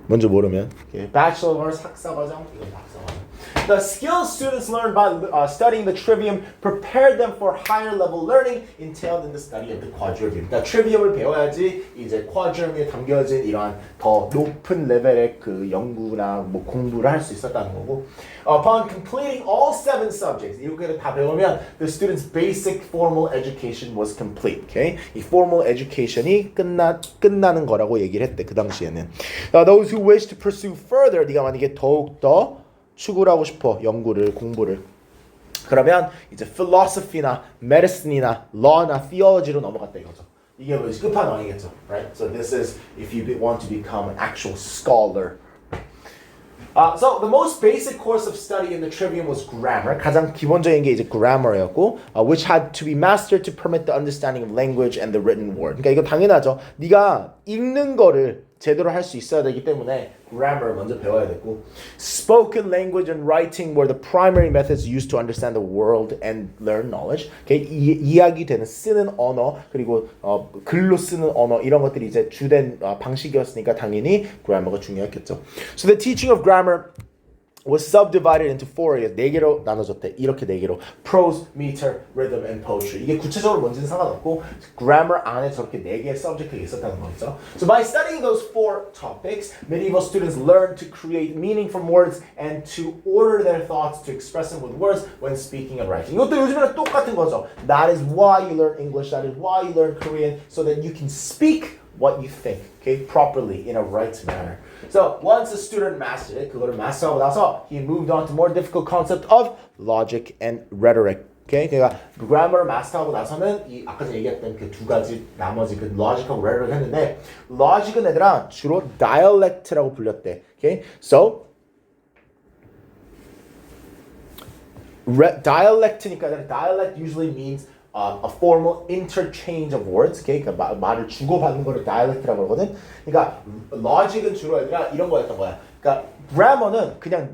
먼저 모르면 Bachelor of Arts 학사 과정, 이건 박사 과정. The skills students learned by studying the trivium prepared them for higher level learning entailed in the study of the quadrivium. 그러니까 trivium을 배워야지 이제 quadrivium에 담겨진 이러한 더 높은 레벨의 그 연구나 뭐 공부를 할 수 있었다는 거고. Upon completing all 7 subjects, 이렇게 다 배우면 the student's basic formal education was complete. Okay? 이 formal education이 끝나는 거라고 얘기를 했대 그 당시에는. Those who wish to pursue further, 네가 만약에 더욱 더 추구를 하고 싶어 공부를 그러면 이제 philosophy나 medicine이나 law나 theology로 넘어갔다 이거죠. 이게 뭐 끝판왕이겠죠, right? So this is if you want to become an actual scholar. So the most basic course of study in the trivium was grammar. 가장 기본적인 게 이제 grammar였고, which had to be mastered to permit the understanding of language and the written word. 그러니까 이거 당연하죠. 네가 읽는 거를 제대로 할 수 있어야 되기 때문에 grammar 먼저 배워야 되고, spoken language and writing were the primary methods used to understand the world and learn knowledge. Okay? 이야기되는 쓰는 언어 그리고 글로 쓰는 언어 이런 것들이 이제 주된 방식이었으니까 당연히 grammar가 중요했겠죠. So the teaching of grammar was subdivided into 4 areas. 4개로 나눠졌대. 이렇게 4개로. Prose, meter, rhythm, and poetry. 이게 구체적으로 뭔지는 상관없고 grammar 안에 저렇게 4개의 subject가 있었다는 거죠. So by studying those 4 topics, medieval students learned to create meaning from words and to order their thoughts to express them with words when speaking and writing. 이것도 요즘에는 똑같은 거죠. That is why you learn English. That is why you learn Korean, so that you can speak what you think, okay, properly in a right manner. So once a student mastered it, 그거를 마스터하고 나서 he moved on to more difficult concept of logic and rhetoric. Okay, 그러니까 grammar 마스터하고 나서는 이 아까 전에 얘기했던 그 두 가지 나머지 그 logic하고 rhetoric 했는데 logic은 얘들아 주로 dialect라고 불렸대. Okay, so dialect니까 dialect usually means a formal interchange of words. Okay? 그러니까 말을 주고받는 거를 dialect라고 하거든. 그러니까 logic은 주로 얘들아 이런 거였던 거야. 그러니까 grammar는 그냥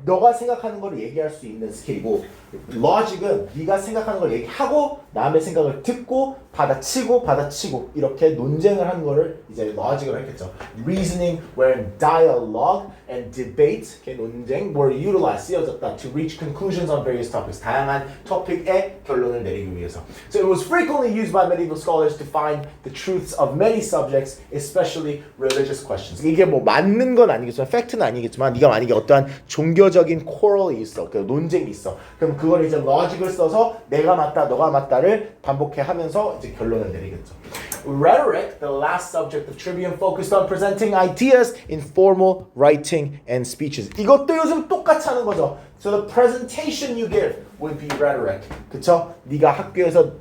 너가 생각하는 걸 얘기할 수 있는 스킬이고 logic은 네가 생각하는 걸 얘기하고 남의 생각을 듣고 받아치고 이렇게 논쟁을 하는 거를 이제 logic으로 했겠죠. Reasoning, wherein dialogue and debate, okay, 논쟁, were utilized, 쓰여졌다 to reach conclusions on various topics. 다양한 토픽에 결론을 내리기 위해서. So it was frequently used by medieval scholars to find the truths of many subjects, especially religious questions. 이게 뭐 맞는 건 아니겠지만, 팩트는 아니겠지만, 네가 만약에 어떠한 종교적인 quarrel이 있어, 그 논쟁이 있어. 그럼 그걸 이제 logic을 써서 내가 맞다, 너가 맞다를 반복해 하면서 이제 결론을 내리겠죠. Rhetoric, the last subject of trivium, focused on presenting ideas in formal writing and speeches. 이것도 요즘 똑같이 하는 거죠. So the presentation you give would be rhetoric. 그쵸? 네가 학교에서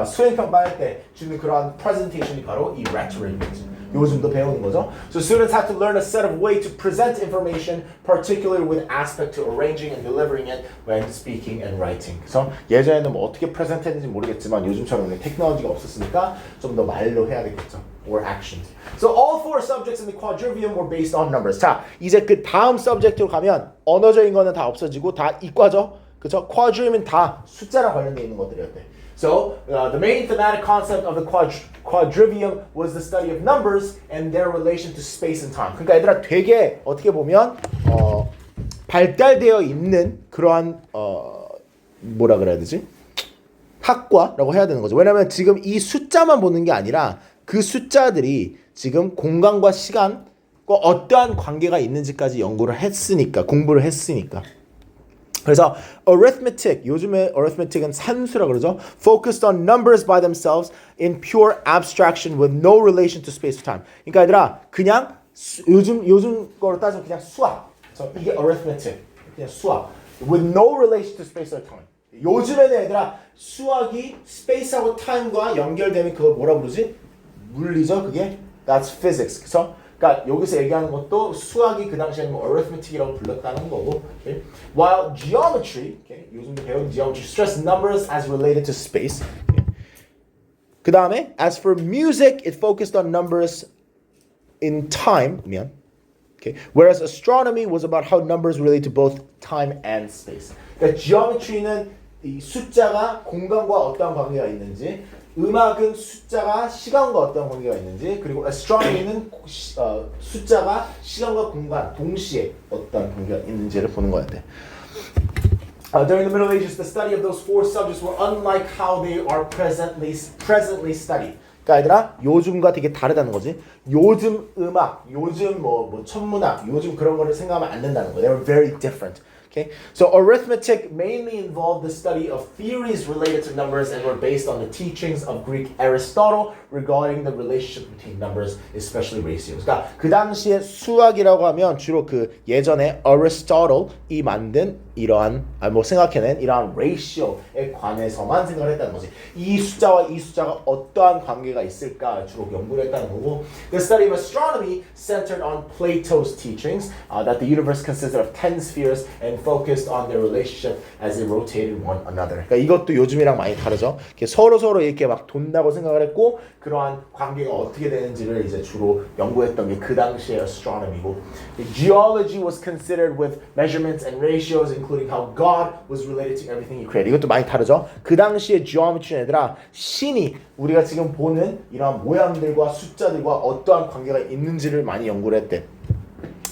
수행평가할 때 주는 그런 presentation이 바로 이 rhetoric이지. 요즘도 배우는 거죠. So students have to learn a set of way to present information, particularly with aspect to arranging and delivering it when speaking and writing. 그래서 예전에는 뭐 어떻게 프레젠트 했는지 모르겠지만 요즘처럼 테크놀로지가 없었으니까 좀 더 말로 해야 되겠죠. Or actions. So all four subjects in the quadrivium were based on numbers. 자, 이제 그 다음 subject로 가면 언어적인 거는 다 없어지고 다 이과죠. 그죠? quadrivium은 다 숫자랑 관련돼 있는 것들이었대. So the main thematic concept of the quadrivium was the study of numbers and their relation to space and time. 그러니까 얘들아 되게 어떻게 보면 발달되어 있는 그러한 뭐라 그래야 되지? 학과라고 해야 되는 거죠. 왜냐면 지금 이 숫자만 보는 게 아니라 그 숫자들이 지금 공간과 시간과 어떠한 관계가 있는지까지 연구를 했으니까, 공부를 했으니까. 그래서 arithmetic, 요즘에 arithmetic은 산수라 그러죠. Focused on numbers by themselves in pure abstraction with no relation to space or time. 그러니까 얘들아 그냥 요즘 거로 따지면 그냥 수학. 그래서 이게 arithmetic, 그냥 수학. With no relation to space or time. 요즘에는 얘들아 수학이 space하고 time과 연결되면 그걸 뭐라 부르지? 물리죠, 그게. That's physics. 그래서 그러니까 여기서 얘기하는 것도 수학이 그 당시에는 뭐 arithmetic이라고 불렀다는 거고. Okay? While geometry, okay, 요즘도 배운 geometry, stress numbers as related to space. Okay? 그 다음에 as for music, it focused on numbers in time. Okay? Whereas astronomy was about how numbers relate to both time and space. 그러니까 geometry는 이 숫자가 공간과 어떤 관계가 있는지, 음악은 숫자가 시간과 어떤 관계가 있는지, 그리고 astronomy는 숫자가 시간과 공간 동시에 어떤 관계가 있는지를 보는 거였대. During the Middle Ages, the study of those four subjects were unlike how they are presently studied. 그러니까 얘들아 요즘과 되게 다르다는 거지. 요즘 음악, 요즘 뭐 천문학, 요즘 그런 거를 생각하면 안 된다는 거. They were very different. Okay, so arithmetic mainly involved the study of theories related to numbers and were based on the teachings of Greek Aristotle regarding the relationship between numbers, especially ratios. 그러니까 그 당시에 수학이라고 하면 주로 그 예전에 Aristotle이 만든 이러한 생각해낸 이러한 ratio에 관해서만 생각을 했다는 거지. 이 숫자와 이 숫자가 어떠한 관계가 있을까 주로 연구를 했다는 거고. The study of astronomy centered on Plato's teachings that the universe consisted of 10 spheres and focused on their relationship as they rotated one another. 그러니까 이것도 요즘이랑 많이 다르죠. 서로 이렇게 막 돈다고 생각을 했고 그러한 관계가 어떻게 되는지를 이제 주로 연구했던 게 그 당시의 astronomy고. Geology was considered with measurements and ratios, including how God was related to everything He created. 이것도 많이 다르죠. 그 당시의 geometry는 얘들아 신이 우리가 지금 보는 이러한 모양들과 숫자들과 어떠한 관계가 있는지를 많이 연구를 했대.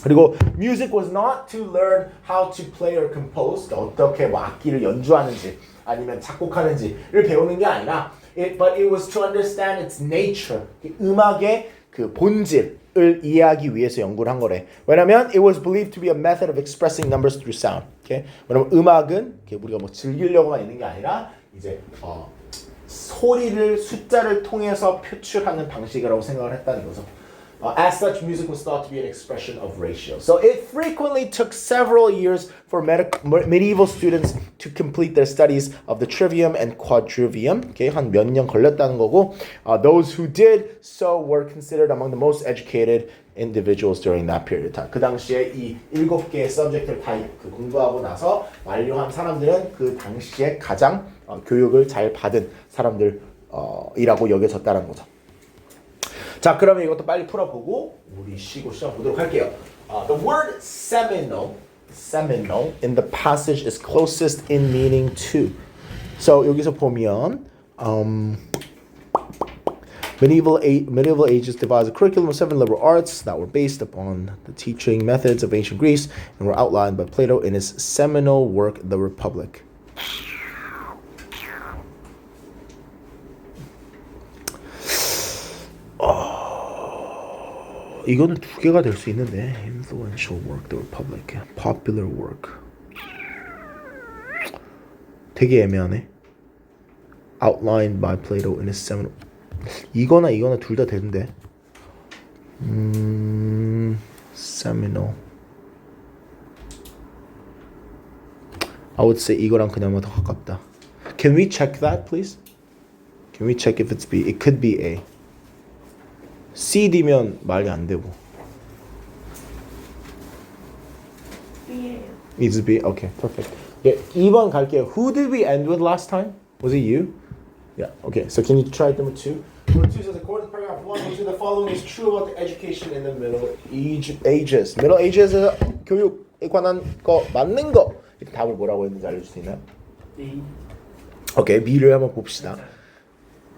그리고 music was not to learn how to play or compose, 어떻게 뭐 악기를 연주하는지 아니면 작곡하는지를 배우는 게 아니라 but it was to understand its nature, 음악의 그 본질을 이해하기 위해서 연구를 한 거래. 왜냐면 it was believed to be a method of expressing numbers through sound. Okay? 왜냐면 음악은 우리가 뭐 즐기려고만 있는 게 아니라 이제 소리를 숫자를 통해서 표출하는 방식이라고 생각을 했다는 거죠. As such, music was thought to be an expression of ratio. So it frequently took several years for medieval students to complete their studies of the trivium and quadrivium. Okay, 한 몇 년 걸렸다는 거고. Those who did so were considered among the most educated individuals during that period of time. 그 당시에 이 7개의 subject를 다 공부하고 나서 완료한 사람들은 그 당시에 가장 교육을 잘 받은 사람들이라고 여겨졌다는 거죠. 자, 그러면 이것도 빨리 풀어보고 우리 쉬고 시작 보도록 할게요. The word seminal in the passage is closest in meaning to. So 여기서 보면 medieval ages devised a curriculum of 7 liberal arts that were based upon the teaching methods of ancient Greece and were outlined by Plato in his seminal work, The Republic. 이거는 두 개가 될 수 있는데 influential work, the republic, popular work. 되게 애매하네. Outlined by Plato in his seminal. 이거나 둘 다 되는데. Seminal. I would say 이거랑 그나마 더 가깝다. Can we check that, please? Can we check if it's B? It could be A. CD면 말이 안 되고. B예요. Is B? Okay, perfect. Okay, 2번 갈게요. Who did we end with last time? Was it you? Yeah. Okay. So can you try number 2? Number 2 says according to paragraph 1, which of the following is true about the education in the Middle Ages? Middle Ages에서 교육에 관한 거 맞는 거. 이렇게 답을 뭐라고 했는지 알려줄 수 있나요? B. 오케이, B를 한번 봅시다.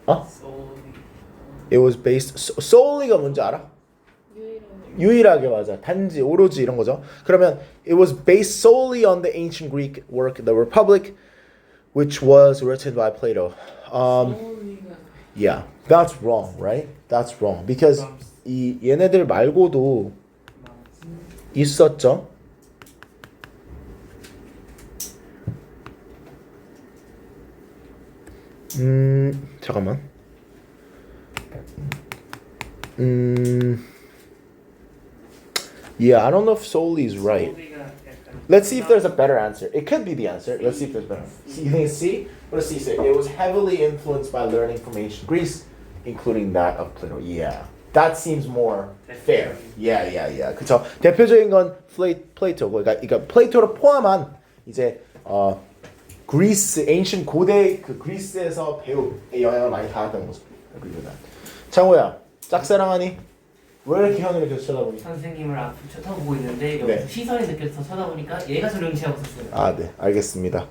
어? solely. It was based solely가 뭔지 알아? 유일하게 맞아. 단지 오로지 이런 거죠. 그러면 it was based solely on the ancient Greek work The Republic, which was written by Plato. Yeah, that's wrong, right? That's wrong because 이 얘네들 말고도 있었죠. 잠깐만. Yeah, I don't know if solely is right. Let's see if there's a better answer. It could be the answer. Let's see if there's better. You think it's C? What does C say? It was heavily influenced by learning from ancient Greece, including that of Plato. Yeah, that seems more fair. Yeah. 그쵸? 대표적인 건 플레이토고, 그러니까 플레이토를 포함한 이제 그리스, ancient 고대 그 그리스에서 배움에 영향을 많이 받았다는 모습. Agree with that. 창호야, 짝사랑하니? 왜 이렇게 현우를 계속 쳐다보니? 선생님을 앞으로 쳐다보고 있는데 여기서 네. 시선이 느껴져서 쳐다보니까 얘가 저를 응시하고 있었어요. 아, 네, 알겠습니다.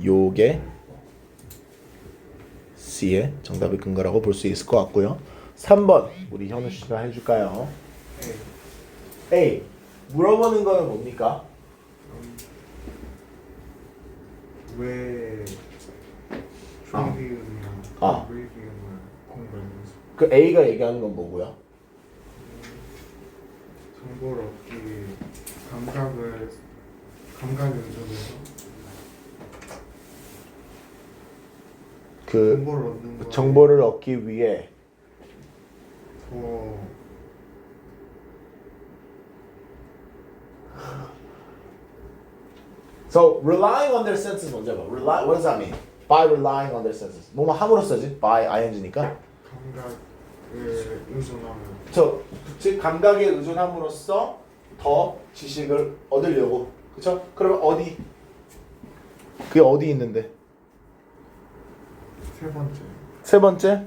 요게 C의 정답이 큰 거라고 볼 수 있을 것 같고요. 3번 우리 현우 씨가 해줄까요? A. 물어보는 거는 뭡니까? 왜 트리비움이랑 아. 트리비움을 공부하면서 그 A가 얘기하는 건 뭐고요? 정보를 얻기 위해 감각 연습에서 그 정보를 얻는 거 정보를 얻기 위해 더 So relying on their senses 먼저 봐. What does that mean? By relying on their senses. 뭐뭐 함으로써지? By ing니까. 감각을 의존하면 즉 감각에 의존함으로써 더 지식을 얻으려고. 그렇죠? 그러면 어디? 그게 어디 있는데? 세 번째 세 번째.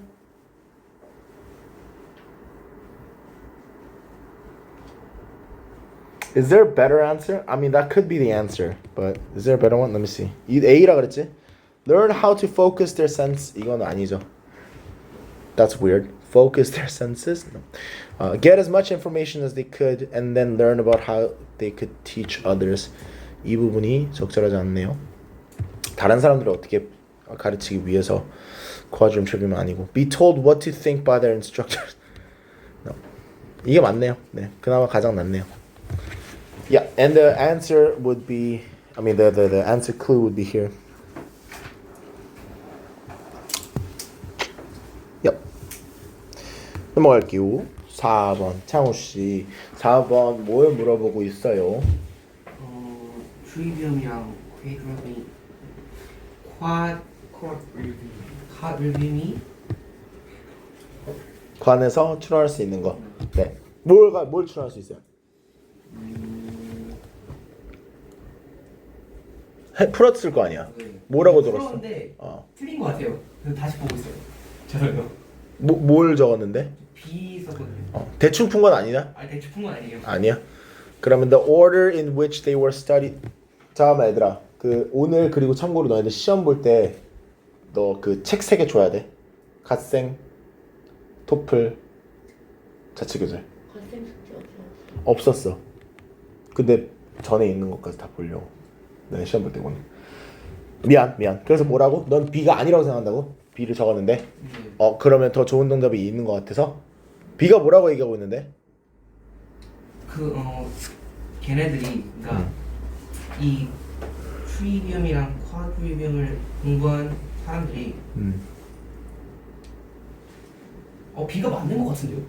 Is there a better answer? I mean, that could be the answer, but is there a better one? Let me see. 이 A라 그랬지? Learn how to focus their sense. 이건 아니죠. That's weird. Focus their senses. No. Get as much information as they could, and then learn about how they could teach others. 이 부분이 적절하지 않네요. 다른 사람들을 어떻게 가르치기 위해서 quadroon trivium 아니고. Be told what to think by their instructors. No. 이게 맞네요. 네, 그나마 가장 낫네요. Yeah, and the answer would be, I mean, the answer clue would be here. Yep. 넘어갈게요. 4번 창우 씨. 4번 뭘 물어보고 있어요? 트리비움이랑 퀘드러미 쿼드리비움이 관에서 추론할 수 있는 거. 네. 뭘 추론할 수 있어요? 풀었을 거 아니야. 뭐라고 적었어? 풀었는데 틀린 것 같아요. 그래서 다시 보고 있어요. 저요. 뭘 적었는데? B 썼거든요. 대충 푼 건 아니냐? 아니 대충 푼건 아니에요. 아니야. 그러면 the order in which they were studied. 잠깐만 얘들아. 그 오늘 그리고 참고로 너희들 시험 볼 때 너 그 책 3개 줘야 돼. 갓생, 토플, 자치교재. 갓생 숙제 없어요. 없었어. 근데 전에 있는 것까지 다 보려고. 내가 시험 볼 때 오늘. 미안. 그래서 뭐라고? 넌 B가 아니라고 생각한다고? B를 적었는데. 그러면 더 좋은 정답이 있는 것 같아서. B가 뭐라고 얘기하고 있는데? 걔네들이 그러니까 이 트리비움이랑 쿼드리비움을 공부한 사람들이 B가 맞는 것 같은데요?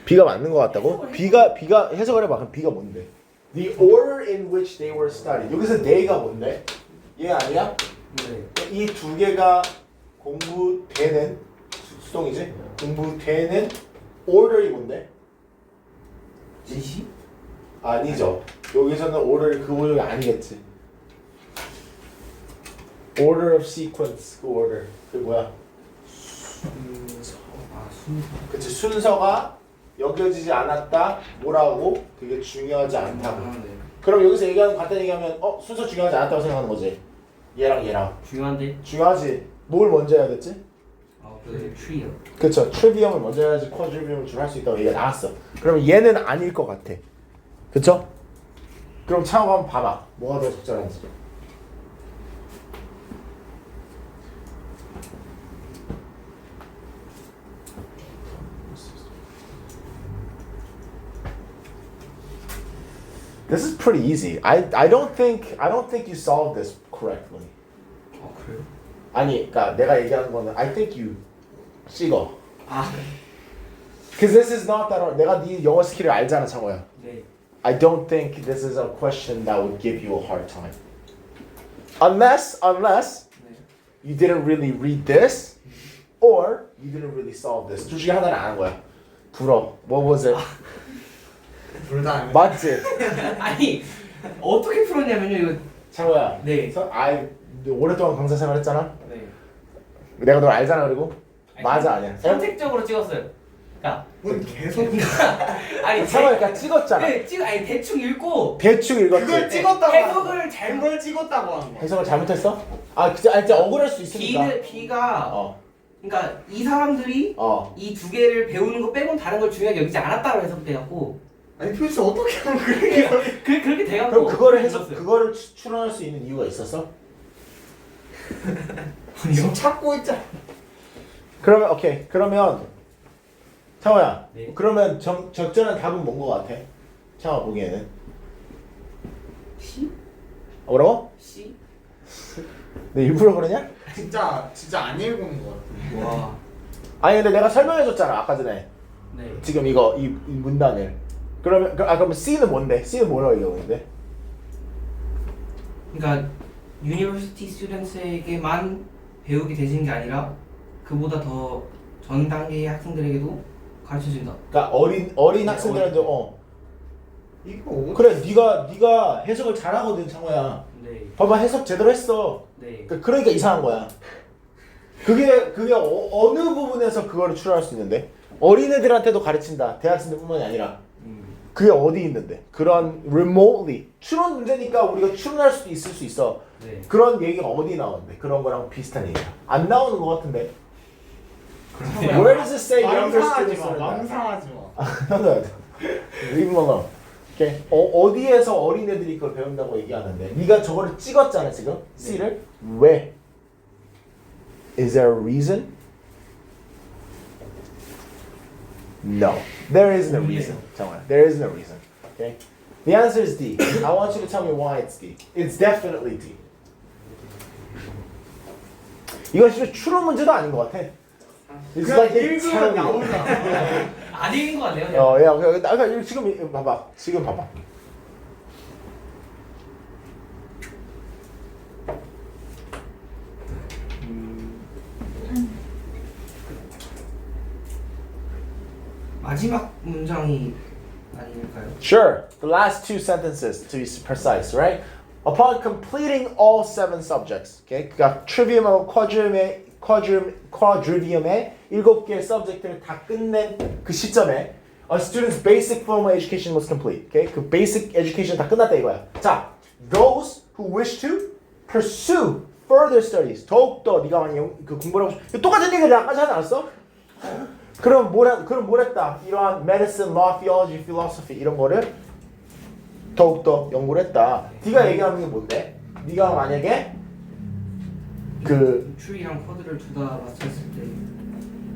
B가 맞는 것 같다고? B가 해석을 해봐. 그럼 B가 뭔데? The order in which they were studied. 여기서 they가 뭔데? 얘 아니야? 네. 이 두 개가 공부되는 수동이지? 공부되는 order이 뭔데? 지시? 아니죠. 여기서는 order 그 order이 아니겠지. order of sequence 그 order 그 뭐야? 순서. 그치 순서가 여겨지지 않았다 뭐라고? 그게 중요하지 않다고. 네. 그럼 여기서 얘기하는 간단히 얘기하면 순서 중요하지 않았다고 생각하는 거지. 얘랑 얘랑 중요한데? 중요하지. 뭘 먼저 해야겠지? 그 트리어. 그쵸. 트리비엄을 먼저 해야지 쿼드리비엄을 줄 할 수 있다고 얘기가 나왔어. 그럼 얘는 아닐 것 같아. 그쵸? 그럼 창호가 한번 봐봐. 뭐가 더 적절한지. This is pretty easy. I don't think you solved this correctly. 그래요? 아니, 그러니까 내가 얘기하는 거는 I think you 찍어. 아, Because this is not that hard. 내가 네 영어 스킬을 알잖아, 창호야. 네. I don't think this is a question that would give you a hard time. Unless 네. you didn't really read this or you didn't really solve this. 둘 중에 하나는 안 한 거야. 불어. What was it? 둘다 맞지? 아니 어떻게 풀었냐면요 이거. 창호야. 네. 오랫동안 강사 생활했잖아. 네. 내가 널 알잖아 그리고. 맞아 아니야. 선택적으로 찍었어요. 그러니까 뭔 계속 아니 창호야 그러니까 찍었잖아. 네, 아니 대충 읽고 대충 읽었지. 그걸 찍었다고 하는 해석을 거야. 잘못 그걸 찍었다고 하는 거야. 해석을 잘못했어? 아 진짜 억울할 수 있으니까. B가 어. 그러니까 이 사람들이 이 두 개를 배우는 거 빼곤 다른 걸 중요하게 여기지 않았다고 해석돼갖고 아니 도대체 어떻게 하면 그렇게 그렇게 돼갖고 그럼 그거를 해서 읽었어요. 그거를 추론할 수 있는 이유가 있었어? 지금 찾고 있잖아. 그러면 오케이. 그러면 창호야. 네. 그러면 적절한 답은 뭔 거 같아? 창호 보기에는. C? 뭐라고? C? 내 일부러 그러냐? 진짜 안 읽은 거 같아. 와. 아니 근데 내가 설명해줬잖아 아까 전에. 네. 지금 이거 이 문단을. 그러면 C는 뭔데? C는 뭐라고 얘기하는데? 그러니까 유니버시티 스튜던트에게만 배우게 되시는 게 아니라 그보다 더 전 단계의 학생들에게도 가르쳐준다. 그러니까 어린 학생들한테 이거 그래 네가 해석을 잘하거든 창호야. 네. 봐봐 해석 제대로 했어. 네. 그러니까 이상한 거야. 그게 어느 부분에서 그거를 추론할 수 있는데 어린애들한테도 가르친다. 대학생들뿐만이 아니라 그게 어디 있는데 그런 remotely 추론 문제니까 우리가 추론할 수도 있을 수 있어. 네. 그런 얘기가 어디 나오는데 그런 거랑 비슷한 얘기야. 안 나오는 거 같은데. 그러네요. Where does it say younger 망상하지 students 마. learn that? 망상하지 마. No. Leave them alone. Okay. 어디에서 어린애들이 그걸 배운다고 얘기하는데 네가 저거를 찍었잖아 지금 C를 왜? Is there a reason? No, there isn't a reason. 정말, there isn't a reason. Okay. The answer is D. I want you to tell me why it's D. It's definitely D. 이거 진짜 추론 문제도 아닌 것 같아. It's 그냥 like 읽으면 telling you. 나오잖아. 안 읽은 거 같네요. 야, 지금 봐봐. 지금 봐봐. 마지막 문장이 아닐까요? Sure. The last two sentences to be precise, right? Upon completing all 7 subjects, okay? 그러니까 trivium하고 quadrivium의 7개의 subject를 다 끝낸 그 시점에 a student's basic formal education was complete, okay? 그 basic education 다 끝났다 이거야. 자, those who wish to pursue further studies, 더욱더 네가 많이 그 공부를 하고 싶어. 똑같은 얘기를 아까 하지 않았어? 그럼 뭘 했다? 이러한 medicine, law, theology, philosophy 이런 거를 더욱더 연구를 했다. 네가 얘기하는 게 뭔데? 네가 만약에 그 트리랑 코드를 둘 다 맞췄을 때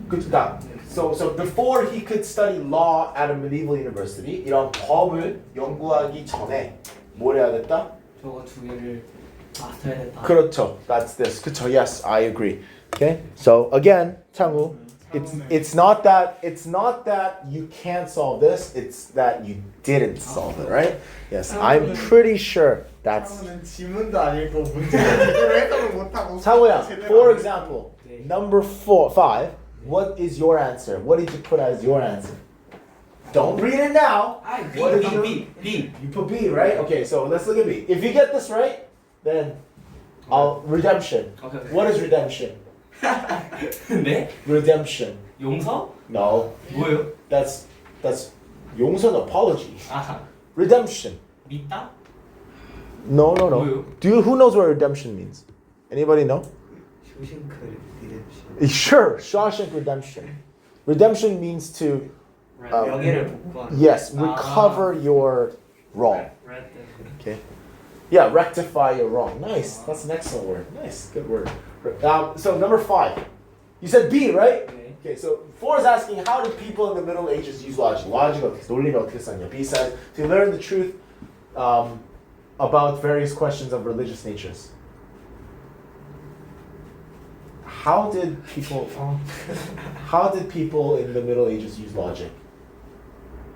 그러니까 so before he could study law at a medieval university 이런 법을 연구하기 전에 뭘 해야 됐다? 저거 두 개를 마스터해야 됐다. 그렇죠. That's this. 그렇죠. Yes, I agree. Okay. So again, 창우. it's not that you can't solve this. It's that you didn't solve it, right? Yes, I'm pretty sure that's. 상우는 지문도 안 읽고 문제 제대로 해석을 못하고 상우야, 제대로 for 안 example, number 5. What is your answer? What did you put as your answer? Don't read it now. What is your- B. You put B, right? Okay, so let's look at B. If you get this right, then redemption. 오케이. What is redemption? 네? Redemption. 용서? No, 뭐예요? that's 용서는 apology. 아, Redemption. 믿다? No. 뭐예요? Who knows what redemption means? Anybody know? 쇼싱크 리뎀션. Sure, Shawshank Redemption. Redemption means to 명예를 복구하는. yes, recover your wrong. Read Okay. Yeah, rectify your wrong. Nice. That's an excellent word. Nice, good word. So number 5. You said B, right? 네. Okay, so 4 is asking how did people in the Middle Ages use logic? Logic 어떻게 논리를 어떻게 썼냐? B says to learn the truth about various questions of religious natures. How did people in the Middle Ages use logic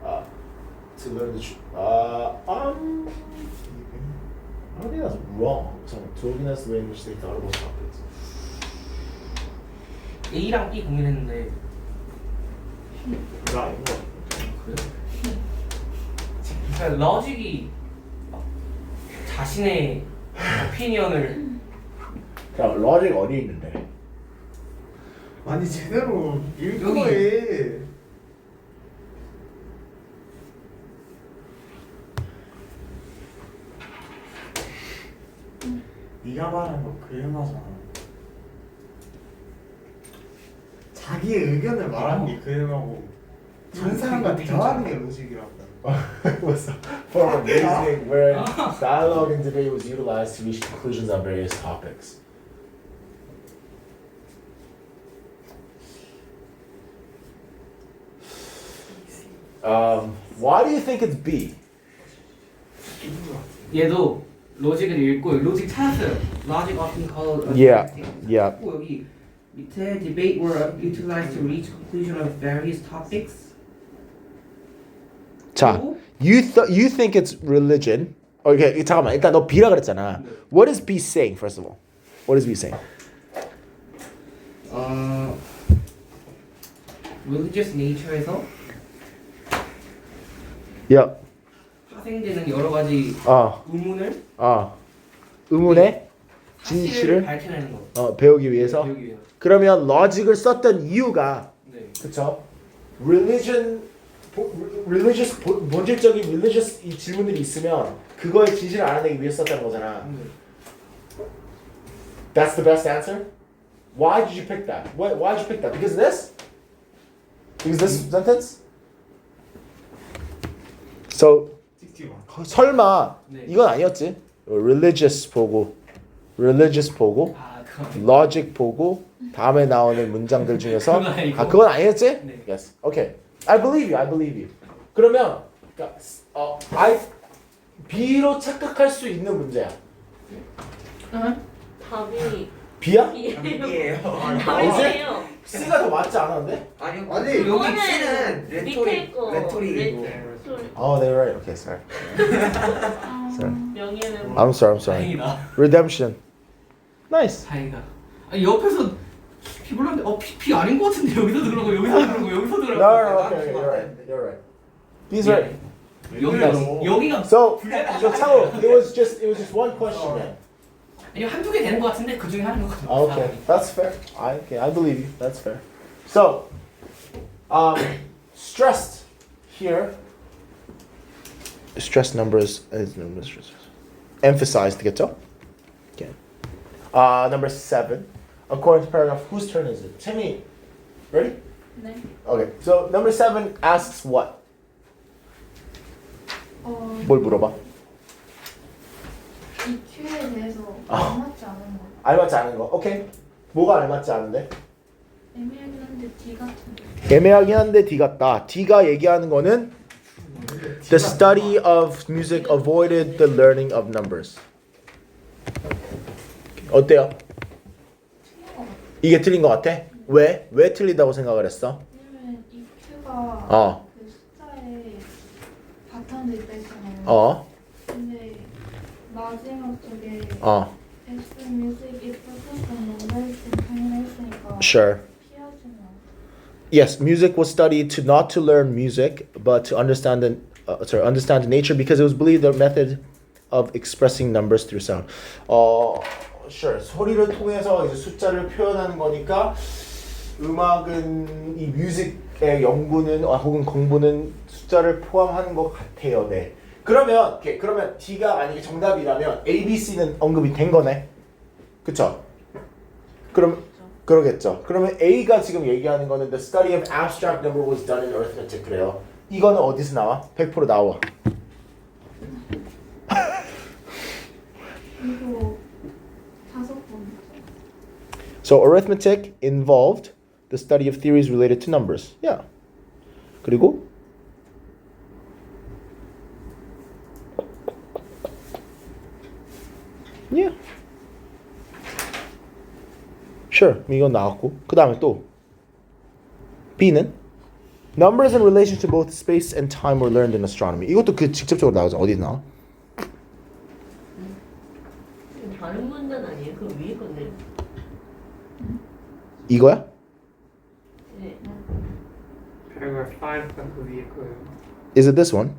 to learn the truth? I don't think that's wrong. So to organize the way in which they thought about topics. A랑 B 고민했는데 Right. 그래요? 그러니까 러직이 자신의 오피니언을 야, logic 어디 있는데? 아니 제대로 읽고 여기. 해. 네가 말한 거 그래마잖아. 자기의 의견을 말하는 게 그림하고 다른 사람과 대화하는 게 로직이라고. was a form of reasoning where dialogue and debate was utilized to reach conclusions on various topics. Why do you think it's B? 얘도 로직을 읽고 로직 찾았어요. Logic often called Yeah, yeah. 또 여기 밑에 debate were utilized to reach conclusion of various topics. 자, you think it's religion? Okay, 잠깐만. 일단 너 B라 그랬잖아. What is B saying first of all? What is B saying? religious nature에서 Yep. 파생되는 여러 가지 아, 의문을 의문의 사실을 진실을 밝혀내는 거. 배우기 위해서. 배우기 위해서. 그러면 logic을 썼던 이유가 네. 그쵸? religious 본질적인 religious 이 질문들이 있으면 그거의 진실을 알아내기 위해서 썼다는 거잖아. That's the best answer? Why did you pick that? Why did you pick that? Because of this? Because this sentence? So 설마 네. 이건 아니었지? religious 보고 아, 그건 logic 보고 다음에 나오는 문장들 중에서 그건 아니고. 그건 아니었지? 네. Yes. Okay. I believe you. 그러면 B로 착각할 수 있는 문제야. 답이 B야? B예요. 아니에요. 답이에요. C가 더 맞지 않았는데? 아니요. 아니, 여기 이거는 C는 밑에 레토릭 거 레토릭이고. 소리. Oh, they're right. Okay, sorry. 명예는 I'm sorry. 다행이다. Redemption. Nice. 다행이다. 아니 옆에서 피 불렀는데 피 아닌 것 같은데 여기서도 그러고 여기서도 그러고 여기서도 그러고. No, okay, you're right. He's right. 여기가 So 창호, it was just one question. Man. 아니 한두 개 되는 것 같은데 그 중에 하는 것 같아. Okay, that's fair. I believe you. That's fair. So, stressed here. Stress numbers emphasized. 되겠죠? Okay. Number 7. According to paragraph, whose turn is it? Timmy. Ready? 네. Okay. So number 7 asks what? 뭘 물어봐? EQ에 대해서 아. 알맞지 않은 거. 알맞지 않은 거. 오케이. 뭐가 알맞지 않은데? 애매하긴 한데 D 같은데. 애매하긴 한데 D 같다. D가 얘기하는 거는 the study of music avoided the learning of numbers. 어때요? 이게 틀린 것 같아? 왜 틀리다고 생각을 했어? 왜냐면 이 큐가 어. 그 숫자에 바탕돼 있다 했잖아요. 어. 근데 마지막 쪽에 S music is focused on numbers and 했으니까 Sure. 피하지는 않아. Yes, music was studied to not to learn music, but to understand understand nature because it was believed the method of expressing numbers through sound. Sure. 소리를 통해서 이제 숫자를 표현하는 거니까 음악은 이 뮤직의 연구는 혹은 공부는 숫자를 포함하는 것 같아요. 네. 그러면 D가 만약에 정답이라면 A, B, C는 언급이 된 거네. 그쵸? 그럼 그러겠죠. 그러면 A가 지금 얘기하는 거는 the study of abstract number was done in arithmetic 그래요. 이거는 어디서 나와? 100% 나와. 이거 5번. So arithmetic involved the study of theories related to numbers. Yeah. 그리고 Yeah. Sure. 이건 나왔고. 그 다음에 또 B는 numbers in relation to both space and time were learned in astronomy. 이것도 그 직접적으로 나오죠. 어디 나와? 다른 문제는 아니에요? 그 위에 건데. 이거야? 네. Paragraph 5가 그 위에 거예요. Is it this one?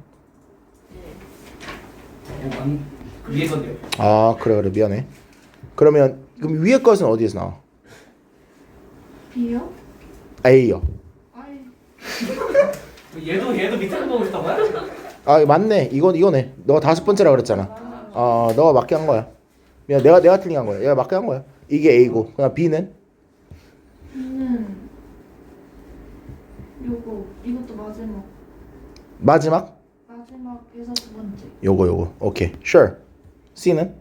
그 위에 건데요. 아 그래 미안해. 그러면 그럼 위에 것은 어디에서 나와? B요? A요. 아이 얘도 밑에 거 보고 싶단 말이야. 아 맞네. 이거네. 너가 5번째라 그랬잖아. 너가 맞게 한 거야. 미안 내가 틀린 한 거야. 얘가 맞게 한 거야. 이게 A고. 그럼 B는 B는 이것도 마지막에서 두 번째. 요거. 오케이. Sure. C는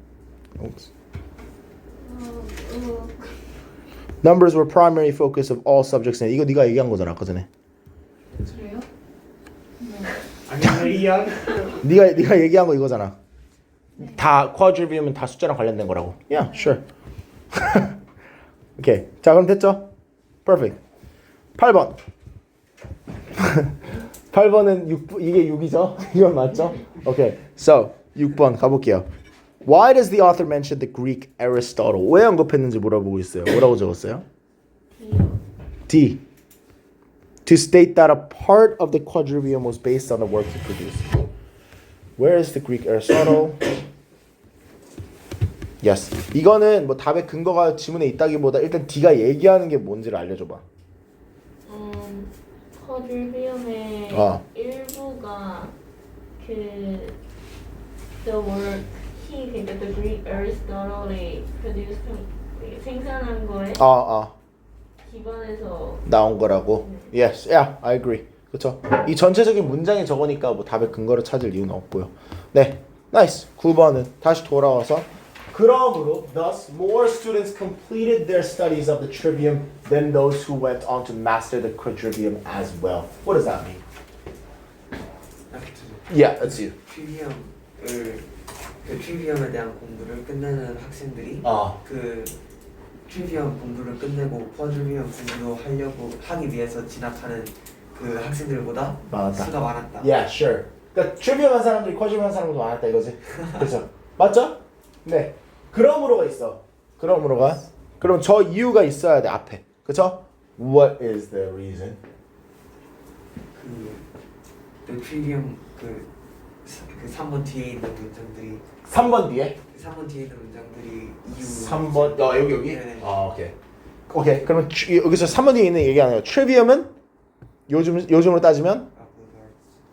Numbers were primary focus of all subjects. 이거 네가 얘기한 거잖아 아까 전에. 그래요? 아니 이양 네가 얘기한 거 이거잖아. 다 quadrivium은 다 숫자랑 관련된 거라고. Yeah, sure. 오케이. 자, 그럼 됐죠? Perfect. 8번. 8번은 6 이게 6이죠? 이건 맞죠? 오케이. So, 6번 가볼게요. Why does the author mention the Greek Aristotle? 왜 언급했는지 물어보고 있어요. 뭐라고 적었어요? D. To state that a part of the quadrivium was based on the work he produced. Where is the Greek Aristotle? Yes. 이거는 뭐 답의 근거가 지문에 있다기보다 일단 D가 얘기하는 게 뭔지를 알려줘봐. 쿼드리비움의 일부가 그 the work 그러니까 the Greek Aristotle이 produced 생산한 거에 기반해서 나온 거라고. Yes, yeah, I agree. 그렇죠. 이 전체적인 문장이 저거니까 뭐 답의 근거를 찾을 이유는 없고요. 네, nice. 9번은 다시 돌아와서 그러므로 thus more students completed their studies of the trivium than those who went on to master the quadrivium as well. What does that mean? Yeah, that's you. 트리비엄에 대한 공부를 끝내는 학생들이 그 트리비엄 공부를 끝내고 쿼드리비엄 공부도 하기 위해서 진학하는 그 학생들보다 많았다. 수가 많았다. Yeah, sure. 그러니까 트리비엄한 사람들이 쿼드리비엄한 사람보다 많았다 이거지. 그렇죠. 맞죠? 네. 그러므로가 있어. 그러므로가. 그럼 저 이유가 있어야 돼 앞에. 그렇죠? What is the reason? 그 트리비엄 그 3번 뒤에 있는 문장들이 3번 뒤에? 3번 뒤에 있는 문장들이 이유 3번 여기? 네. 오케이. 그러면 여기서 3번 뒤에 있는 얘기 아니에요. 트리비엄은 요즘으로 따지면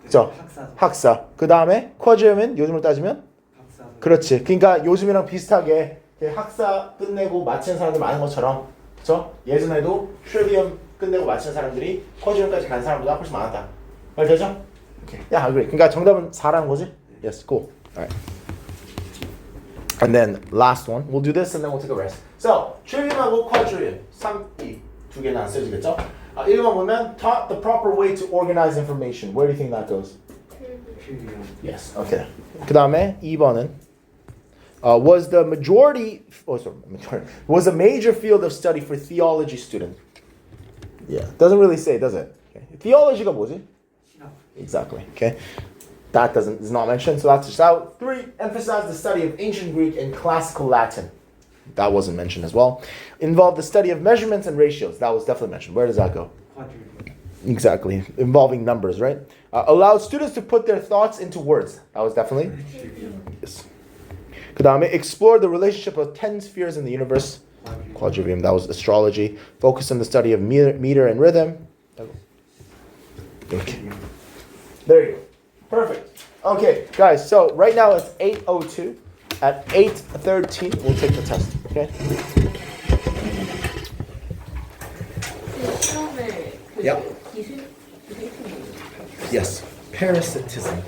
그죠? 학사. 그 다음에 쿼드리비엄은 요즘으로 따지면 학사. 그렇지. 그러니까 요즘이랑 비슷하게 학사 끝내고 마치는 사람들 많은 것처럼 그렇죠? 예전에도 트리비엄 끝내고 마치는 사람들이 쿼드리비엄까지 간 사람보다 훨씬 많았다. 말 되죠? 오케이. 야, 그래. 그러니까 정답은 4라는 거지? Yes, cool. Alright. And then last one. We'll do this and then we'll take a rest. So, trivium하고 quadrivium 3, 2 개는 안 써지겠죠? 1번 보면 taught the proper way to organize information. Where do you think that goes? 트리비엄. Yes. Okay. 그 다음에 2번은 was the majority was a major field of study for theology students. Yeah, doesn't really say, does it? Okay. Theology가 뭐지? 신학. Exactly. Okay. That is not mentioned, so that's just out. 3. Emphasize the study of ancient Greek and classical Latin. That wasn't mentioned as well. Involve the study of measurements and ratios. That was definitely mentioned. Where does that go? quadrivium. Exactly. Involving numbers, right? Allow students to put their thoughts into words. That was definitely. Yes. 그 다음에 explore the relationship of 10 spheres in the universe. Quadrivium. That was astrology. Focus on the study of meter and rhythm. Okay. There you go. Perfect. Okay, guys. So right now it's 8:02. At 8:13, we'll take the test. Okay. 그 시험에 그 Yep. 기술 Yes. Parasitism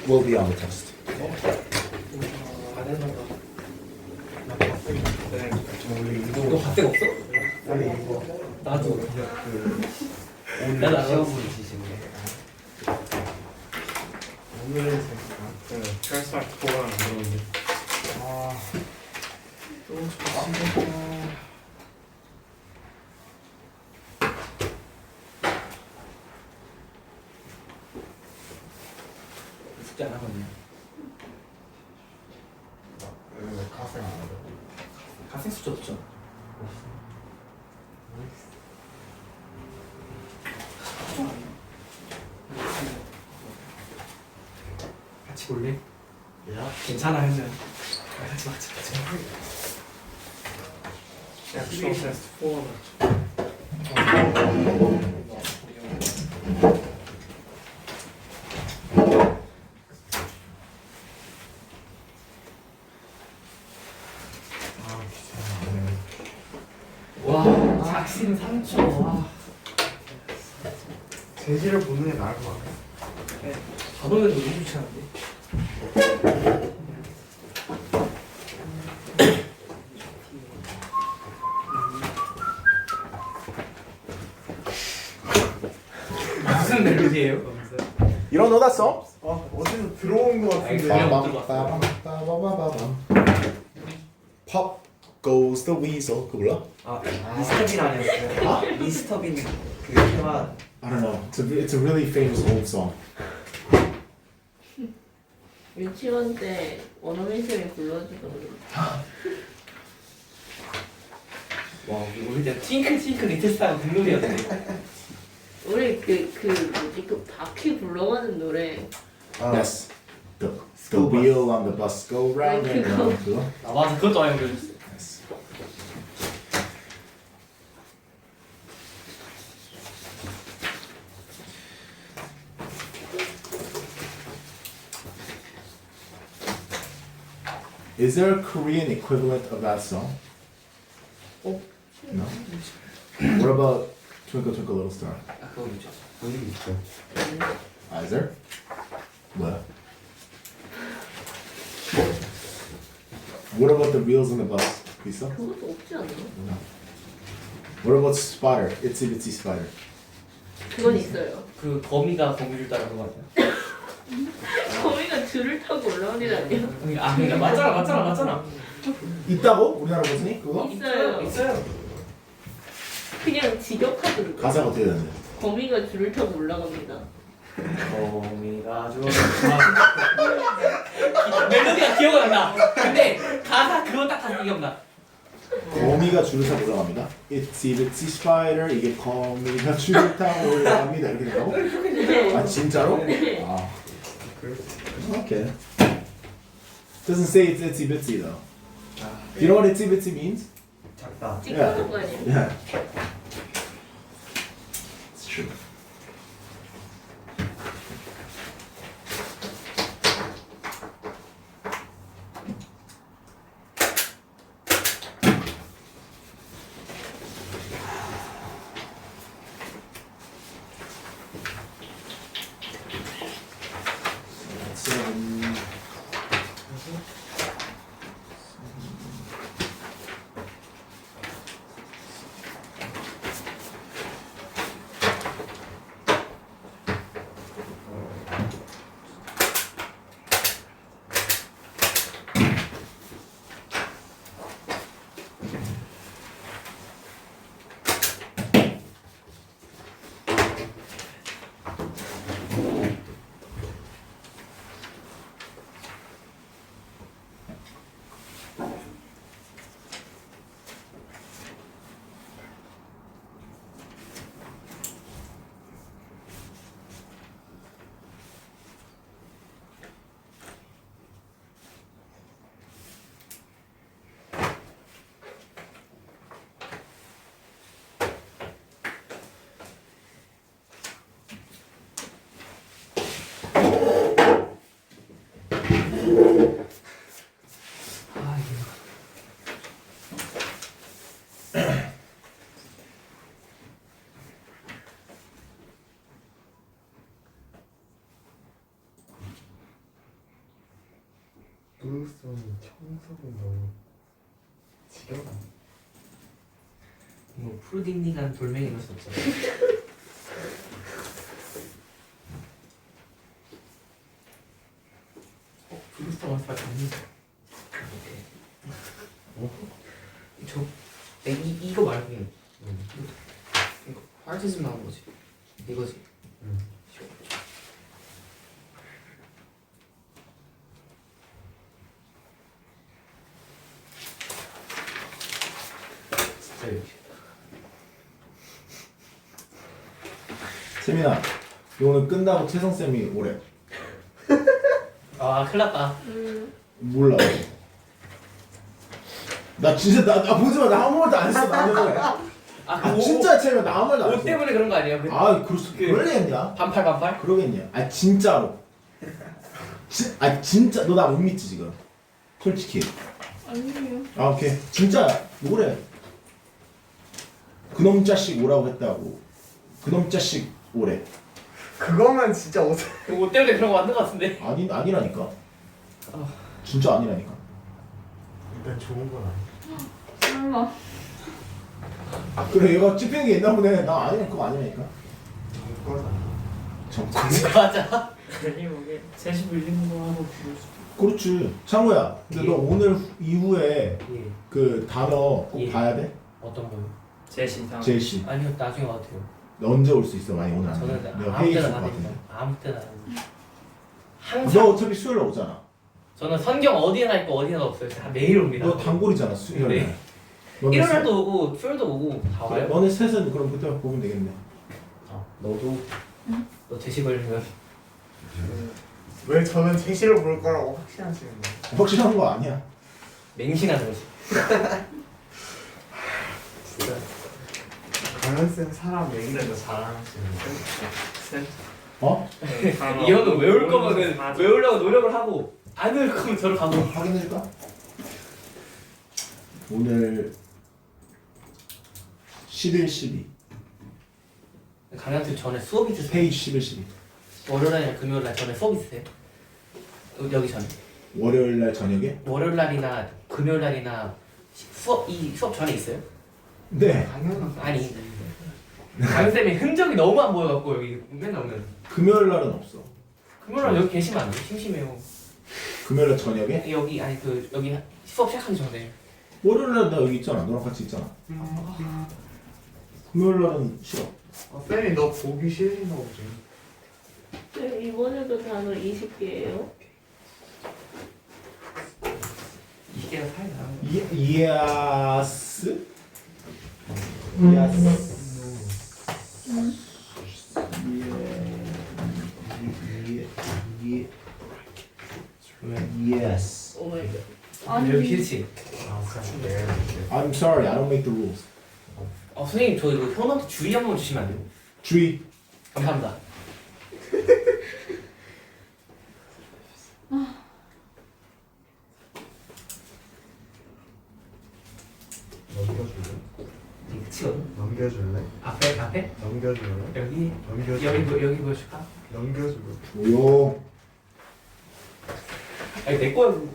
will be on the test. 안 해서 너 학생 없어? 나도. 나도 시험 보는 지시네. 오늘의 Parasite 4가 안 들어오는데. 숙제 안 하거든요. 왜 카페 안 하죠? 학생 숙제 없죠? 같이 볼래? 야, 괜찮아 했는. 같이. Actual test 4 맞죠? 와, 작심 3초. 와. 제시를 보는 게 나을 것 같아. 단어에도 너무 좋지 않은데? 무슨 멜로디예요? You don't know that song? 어디서 들어온 것 같은데. 그냥 못 들어봤어. Pop goes the weasel. 그거 몰라? 아 미스터 빈 아니었어요? 미스터 빈 그 테마 I don't know. It's a really famous old song. 유치원 때 원어민 쌤이 불러주던 와, 우리 때 팅클 리틀 스타 국룰이었는데. 우리 그 뭐지 그 바퀴 굴러가는 노래 Yes. The wheel on the bus go round and round. 그거? 아, 맞아. 그것도 알고 있었어. Yes. Is there a Korean equivalent of that song? Oh. No. What about Twinkle Twinkle Little Star? 아, 그거 있죠. Is there? What? What about the wheels on the bus? 있어? 그것도 없지 않나? No. What about Spider? Itsy Bitsy Spider. 그건 있어요. 그 거미가 거미줄 따라 그거 아니야? 거미가 줄을 타고 올라오는 일 아니야? 아, 그러니까 맞잖아. 있다고? 우리나라 버전이? 그거? 있어요. 그냥 직역하던데. 가사가 어떻게 되는데? 거미가 줄을 타고 올라갑니다. 거미가 좀 멜로디가 기억이 안 나. 근데 가사 그거 딱 다시 기억나. 거미가 줄을 타고 올라갑니다. Itsy Bitsy Spider. 이게 거미가 줄을 타고 올라갑니다. 이렇게 된다고? 아 진짜로? 아. Okay. Doesn't say it's Itsy Bitsy though. Do you know what Itsy Bitsy means? 작다. 찍혀놓은 거 아니에요? Yeah. It's true. 블루송이 청소는 너무 지겨워. 뭐 푸르딩딩한 돌멩이 이럴 수 없잖아. 블루스타 마스터 아니죠? 이거 말고 이거 화이트즈만 하는 거지. 이거지. 진짜 이렇게. 세민아, 오늘 끝나고 채성쌤이 오래. 아, 큰일 났다. 몰라. 나 진짜 나 보지 마. 나 아무 말도 안 했어. 나는. 아 진짜 채민아 나 아무 말도 안 옷 했어. 때문에 그런 거 아니에요? 아 그러겠냐? 반팔? 그러겠냐? 아 진짜로. 아 진짜 너 나 못 믿지 지금? 솔직히. 아니에요. 아 오케이. 진짜 뭐래? 그놈 자식 오라고 했다고. 그놈 자식 오래. 그거만 진짜 어색. 옷 때문에 그런 거 만든 거 같은데. 아니라니까. 진짜 아니라니까. 일단 좋은 건 아니야. 설마. 아 그래 얘가 찝히는 게 있나 보네. 나 아니라 그거 아니라니까. 거잖아. 정권. 맞아. 괜히 뭐게 셋이 밀리는 거 하고 부를 수. 그렇지. 창호야. 근데 예. 너 오늘 이후에 예. 그 단어 꼭 예. 봐야 돼? 어떤 거요? 제시 다음. 제시. 아니요, 나중에 와도 돼요. 너 언제 올 수 있어? 많이 오늘 안 돼. 저는 내가 아무 회의 때나 있을 것 다닙니다. 같은데. 아무 때나. 항상. 너 어차피 수요일 날 오잖아. 저는 선경 어디에나 있고 어디에나 없어요. 다 매일 옵니다. 너 단골이잖아 수요일 날. 네. 너네 일요일도 오고 수요일도 오고 다 셋- 와요. 너네 셋은 그럼 그때 보면 되겠네. 너도 너 제시 걸리면 왜 저는 제시를 볼 거라고 확신하시는 거예요? 확실한 거 아니야. 맹신하는 거지. 진짜 강현쌤 사람 얘기를 잘하시는 거예요? 어? 이 형은 외울 거면은 외우려고 노력을 하고 안 외울 거면 저를 가고. 확인해줄까? 오늘 11, 12 강연팀 전에 수업 있으세요? 페이지 11, 12 월요일날 금요일날 전에 수업 있으세요? 여기 전에 월요일 날 저녁에? 월요일날이나 금요일날이나 수업 전에 있어요? 네. 당연히 아니 강쌤이 흔적이 너무 안 보여갖고 여기 맨날 오면 금요일 날은 없어. 금요일날 여기 계시면 안 돼요? 심심해요. 금요일 날 저녁에? 여기 아니 그 여기 수업 시작하기 전에 월요일 날 나 여기 있잖아. 너랑 같이 있잖아. 금요일 날은 싫어. 쌤이 너 보기 싫으나 보지. 네, 이번에도 단어 20개예요. 20개가 사이 나는 거. 예스? 예스. Yes. 오 마이 갓. 아니. 여기 싫지? I'm sorry. I don't make the rules. 선생님 저 이거 현우한테 주의 한 번 주시면 안 돼요? 주의. 감사합니다. 넘겨줄래? 이게 치거든? 넘겨줄래? 앞에? 넘겨줄래? 여기 넘겨줄래? 여기 보여줄까? 넘겨줄래? 조용. 아니 내 거야 그거.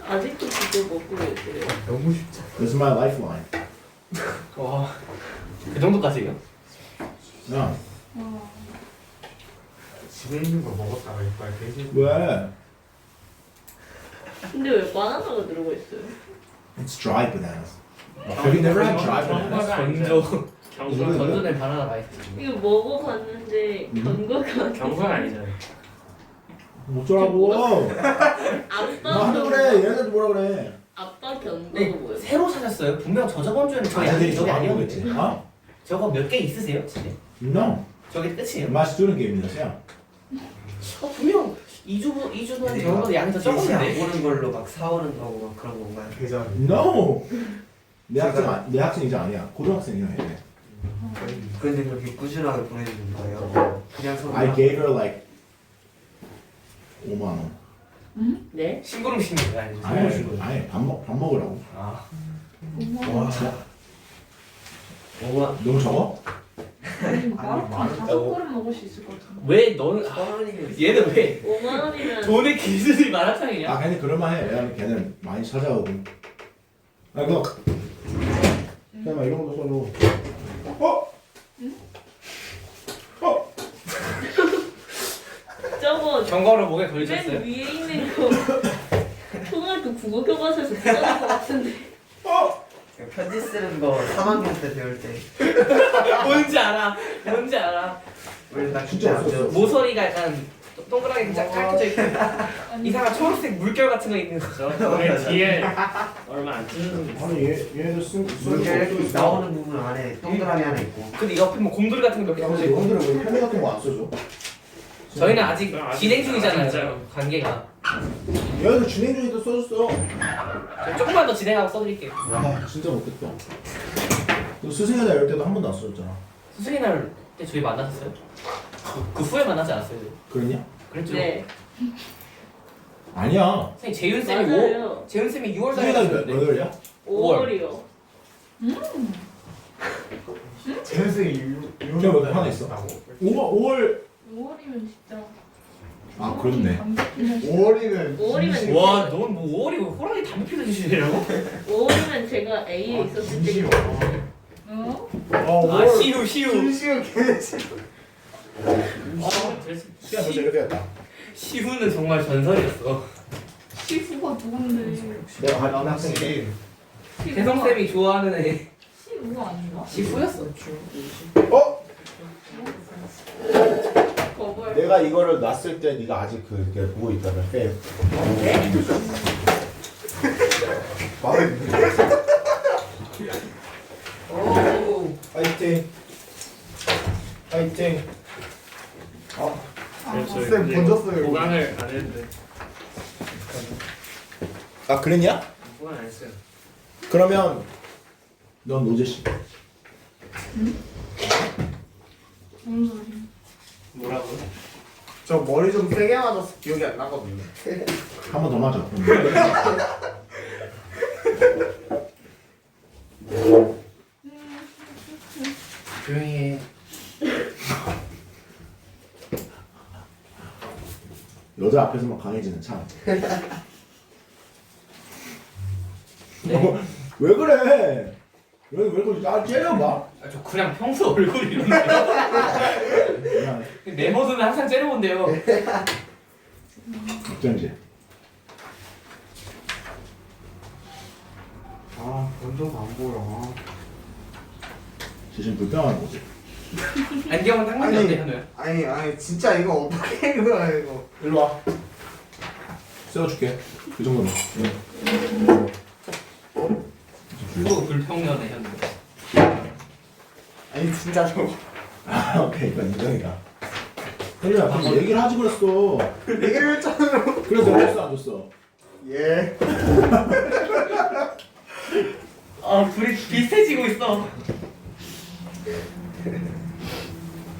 아직도 그거 먹고 계세요? 너무 쉽지. This is my lifeline. 와, 그 정도까지요? 야, 집에 있는 거 먹었다가 이빨 돼지. 왜? 근데 왜 바나나가 들어가 있어요? It's dry bananas. Have you never had dry bananas? 건조. 경선 건조된 바나나 맛있어. 이거 먹어봤는데 견과가 아니에요. 경선 아니잖아요. 어쩌라고? 아빠 뭐 하는 그래? 얘네들 뭐라 그래? 아빠 견과가 네, 뭐예요? 새로 사셨어요? 분명 저번 주에는 저희 아저들이 아니 저거 저기 안 아니었는데. 먹겠지? 어? 저거 몇 개 있으세요 집에? No. 저게 끝이에요? My student gave me this. Yeah. 분명 2주 동안 저보다 양이 더 제시 안 적었는데. 보는 걸로 막 사오는 거고 막 그런 건가요? 계좌. No. 내 학생 이제 아니야. 고등학생이야 얘. 그런데 그렇게 꾸준하게 보내주는 거예요. 그냥 서로 I gave her like 5만 원. 네? 심부름 시키는 거 아니죠? 아니 밥 먹으라고. 아. 와. 너무 적어? 그러니까 다섯 그릇 먹을 수 있을 것 같은데. 왜 너는 얘는 왜 5만 원이면 돈의 기준이 마라탕이냐? 아 걔는 그럴만해. 왜냐면 걔는 많이 찾아오고. 아 그거. 잠깐만 이런 것도 써줘. 저거 경과로 목에 맨 걸쳤어요. 위에 있는 거 초등학교 국어 교과서에서 배웠을 것 같은데. 편지 쓰는 거 3학년 때 배울 때. 뭔지 알아. 뭔지 알아. 원래 나 진짜 진짜 안 없었어. 배웠어. 모서리가 약간 동그랗게 쫙 깎여져 있고 이상한 초록색 물결 같은 거 있는 거죠. 오늘 뒤에 얼마 안 쓰는 거 아니 얘네들 쓴 물결 나오는 부분 안에 동그라미 하나 있고. 근데 옆에 뭐 곰돌이 같은 거 몇 개 근데 꽂혀 있고. 형들은 왜 편지 같은 거 안 써줘? 저희는 아직 아직- 진행 중이잖아요. 진짜로. 관계가. 얘네들 진행 중에도 써줬어. 저 조금만 더 진행하고 써드릴게요. 와 진짜 못됐다. 너 스승의 날 열 때도 한 번도 안 써줬잖아. 수승의 날 때 저희 만났어요? 그 후에 만나지 않았어요? 그랬냐? 그랬죠. 네. 아니야. 선생님 재윤 쌤이 맞아요. 재윤 쌤이 6월 스승의 달에 날몇 갔는데 월이야? 5월이요. 쟤네들이 걔 왜 하나 있어? 5월 5월이면 진짜. 아 그렇네. 5월이면 5월이면 와, 넌 뭐 5월이 호랑이 담배 피는 주시려고? 5월이면 제가 A에 있었을 때기 때문에. 어? 아, 시우. 김시우 개시. 시간 벌써 이렇게 됐다. 시우는 정말 전설이었어. 시수가 누군데? 내가 가진 학생이 혜성 쌤이 좋아하는 애 시우 아닌가? 시우였어. 어? 거벌. 내가 이거를 놨을 때 네가 아직 그게 보고 있다면 페일. 말을 오. 파이팅. 파이팅. 쌤 던졌어요. 보강을 안 했는데 아 그랬냐? 보강 안 했어요. 그러면 넌 노제 씨. 뭔 소리? 뭐라고? 저 머리 좀 세게 맞아서 기억이 안 나거든요. 한 번 더 맞아. 조용히 해. 여자 앞에서만 강해지는 참. 네. 왜 그래? 왜 그래? 나 째려봐. 아, 저 그냥 평소 얼굴이 이런데. 미안해. 내 모습은 항상 째려본대요. 어쩐지. 아 던져서 안 보여. 지금 불편한 거지. 안경은 딱 맞지 않네, 현우야? 아니 진짜 이거 어떻게 해 거야 이거. 일로 와. 세워줄게. 그 정도면. 그거 불평면에 현우. 아니 진짜 저거. 아, 오케이. 이건 인정이다. 혜리야, 방금 얘기를 하지 그랬어. 얘기를 했잖아요. 그래서 내가 줬어, 안 줬어? 예. 아, 둘이 비슷해지고 있어.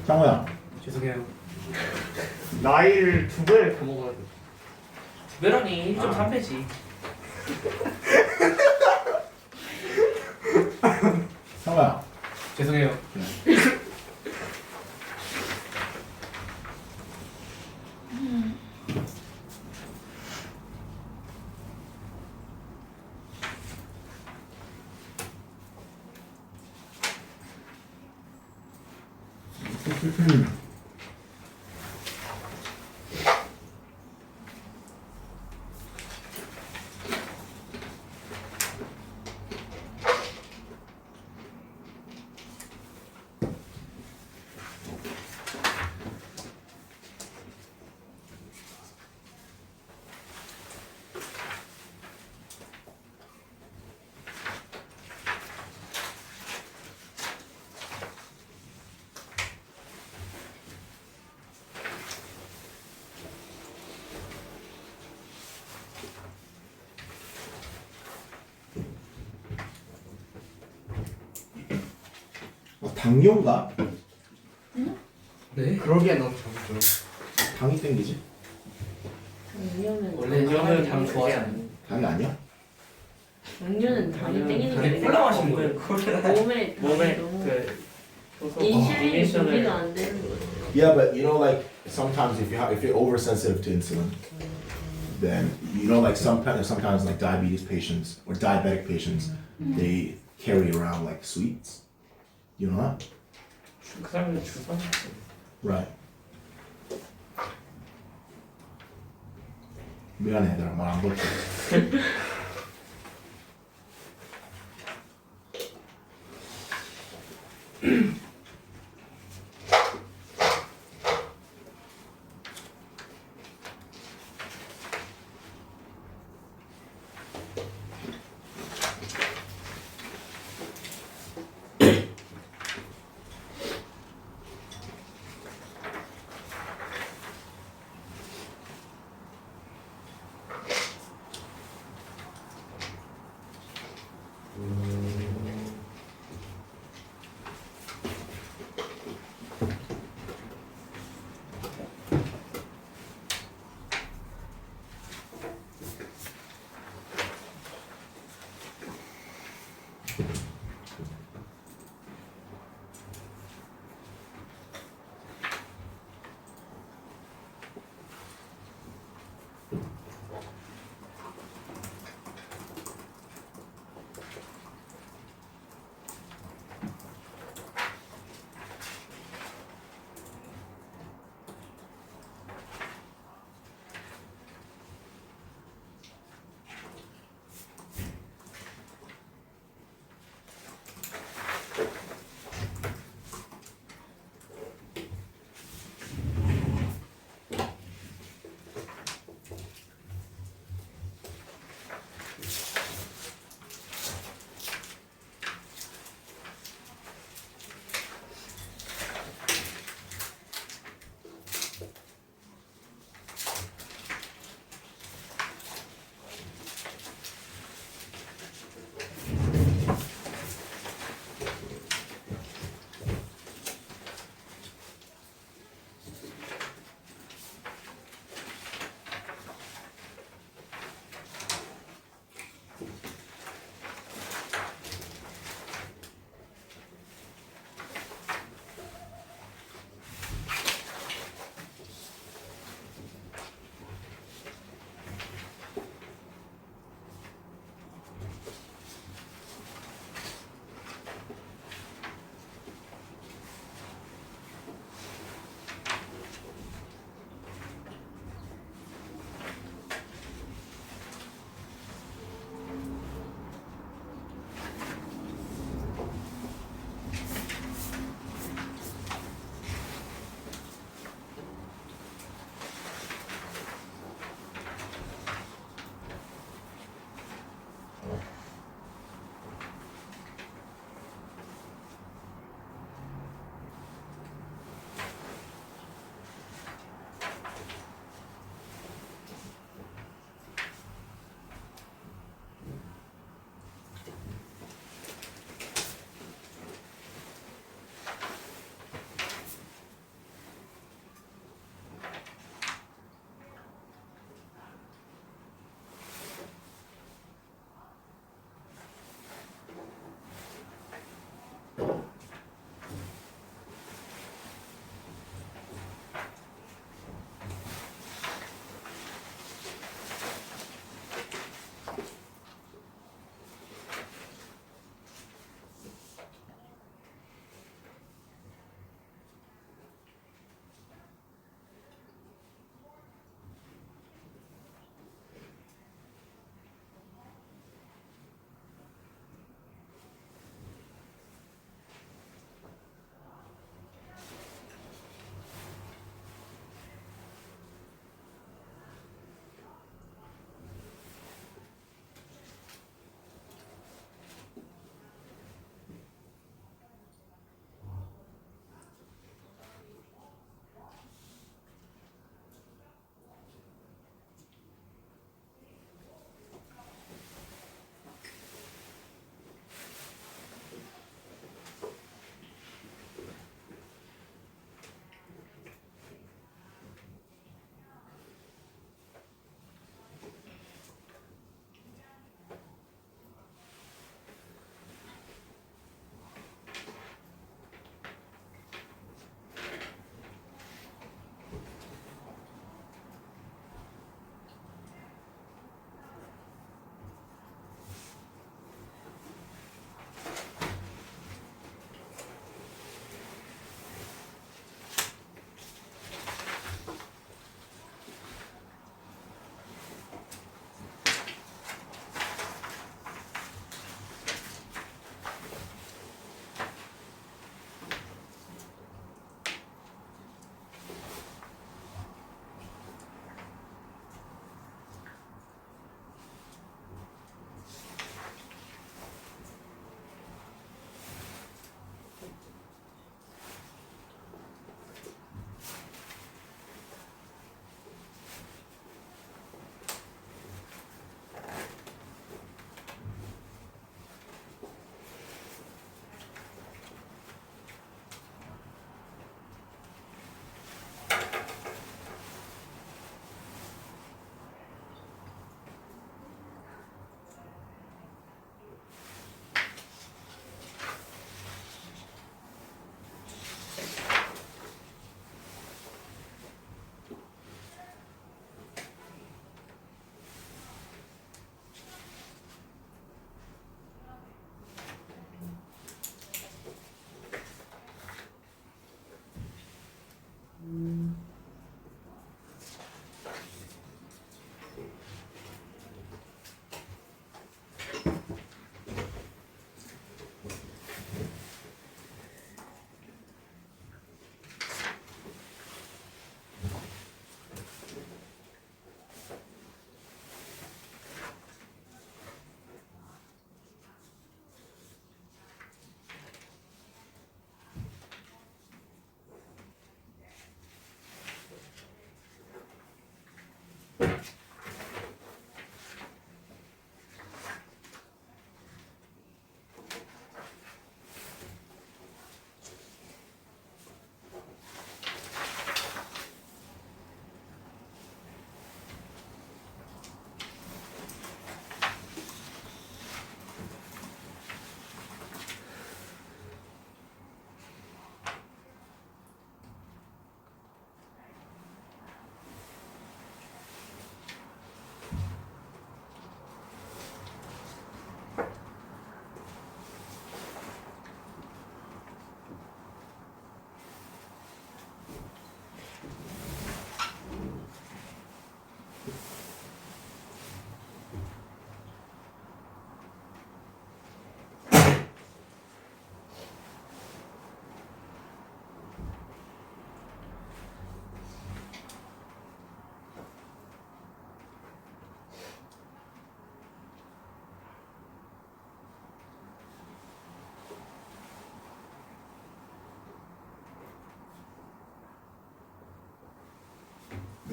장호야. 죄송해요. 나이를 2배 더 먹어야 돼. 메론이 1.3배지. 장호야. 죄송해요. 당뇨인가? 네. 그러기엔 너무 적죠. 당이 땡기지? 당뇨는 원래 당뇨는 당 그게 좋아하지 아니에요. 당이 아니야? 당뇨는 당이 땡기는 게 당연히 아니라 콜라 마신 거예요. 몸에 몸에 당이 너무 그 효소 인슐린이 분비가 이미션을 안 되는 거예요. Yeah, but you know, like sometimes if you're oversensitive to insulin, then you know, like sometimes like diabetes patients or diabetic patients, they carry around like sweets. You know that? 그 사람들 주사 Right. 미안해 얘들아 말 안 걸게.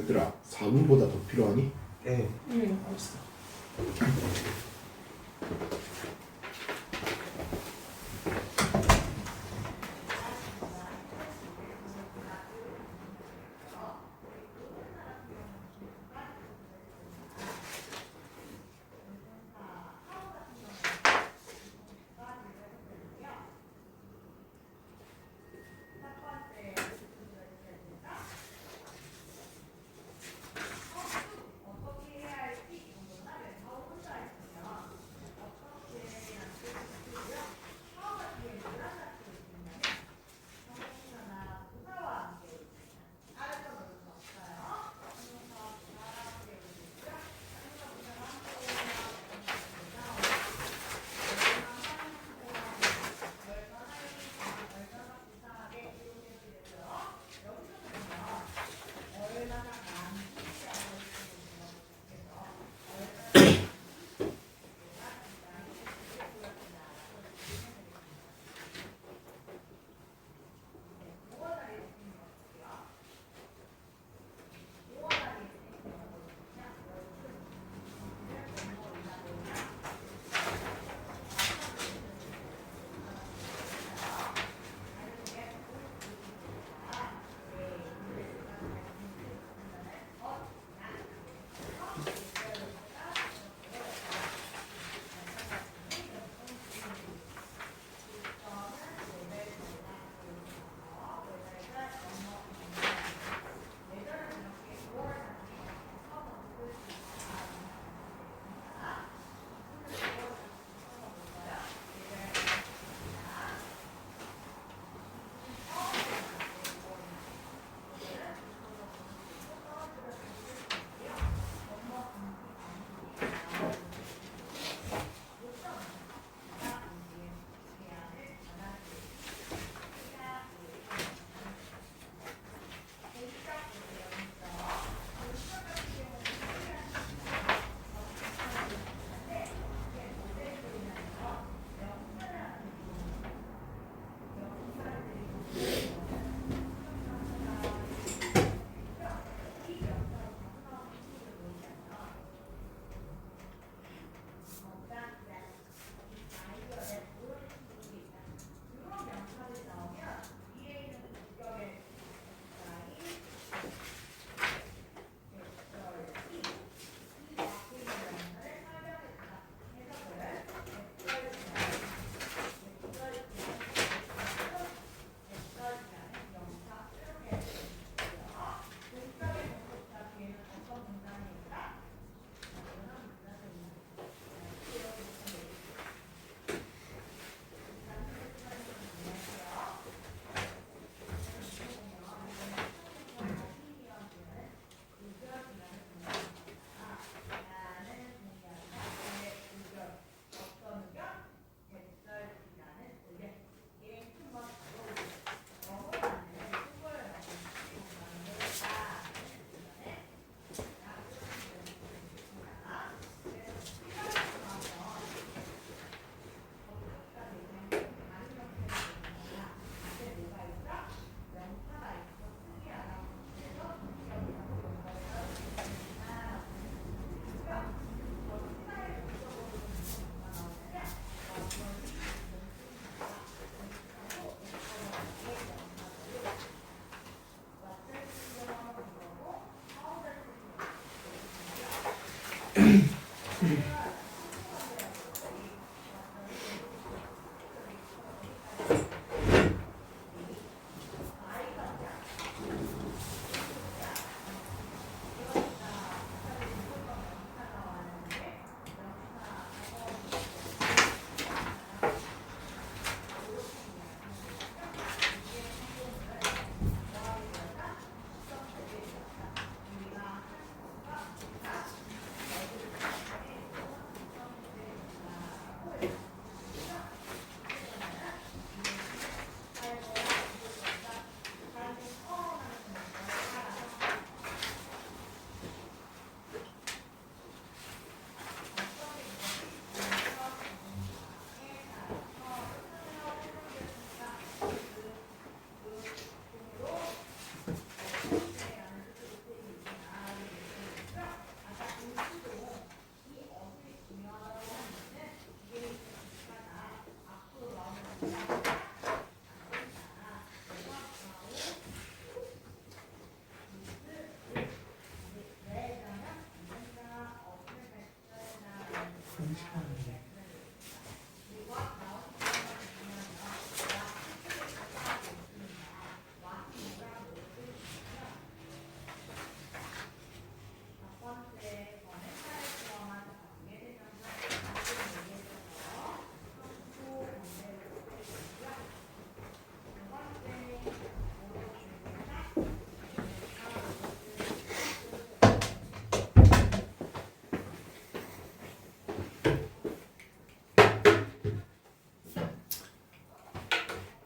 얘들아 4분보다 더 필요하니? 네. 알았어.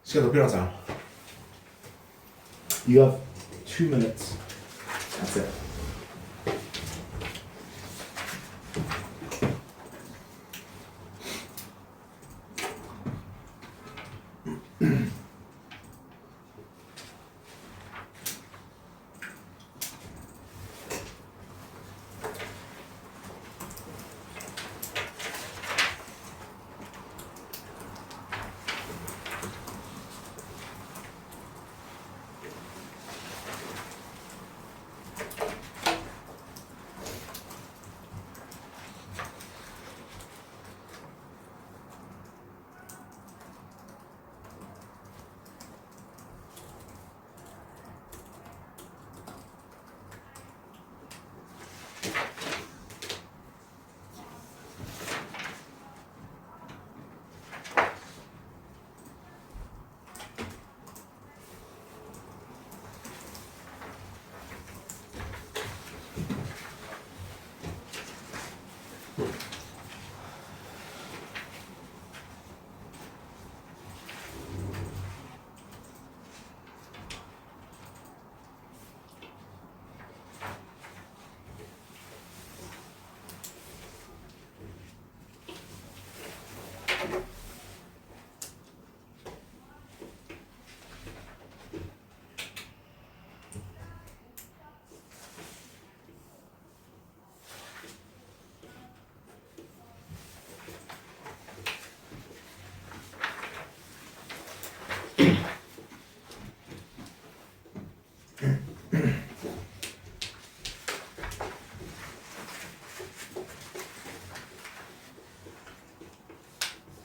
시간 더 필요한 사람. You have 2 minutes. That's it.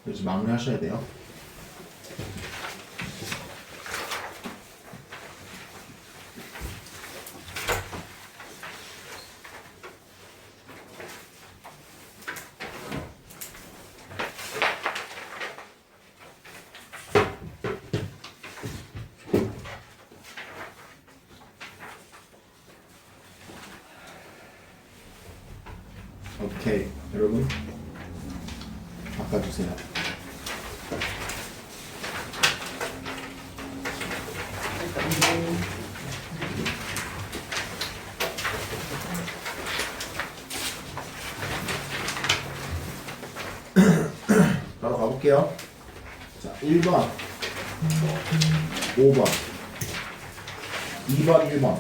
이제 마무리하셔야 돼요. 오케이, 여러분 바꿔주세요. 바로 가볼게요. 자, 1번, 5번, 2번, 1번,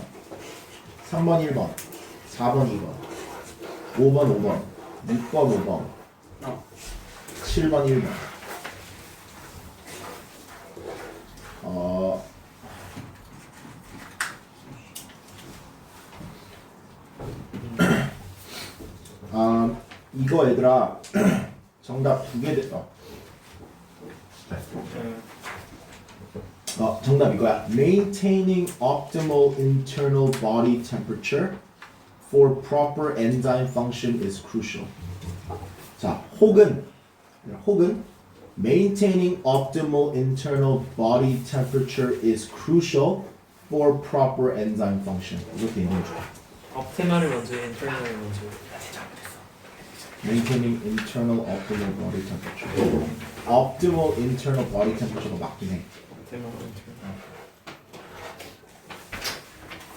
3번, 1번, 4번, 2번, 5번, 5번, 6번, 5번, 7번, 1번. 이거 얘들아 정답 2개 됐다. 정답 이거야. Maintaining optimal internal body temperature for proper enzyme function is crucial. 자, 혹은 Maintaining optimal internal body temperature is crucial for proper enzyme function. 이렇게 읽는 중. 업테마를 먼저 해, 인터널을 먼저 해. Maintaining internal optimal body temperature. Optimal internal body temperature가 맞긴 해.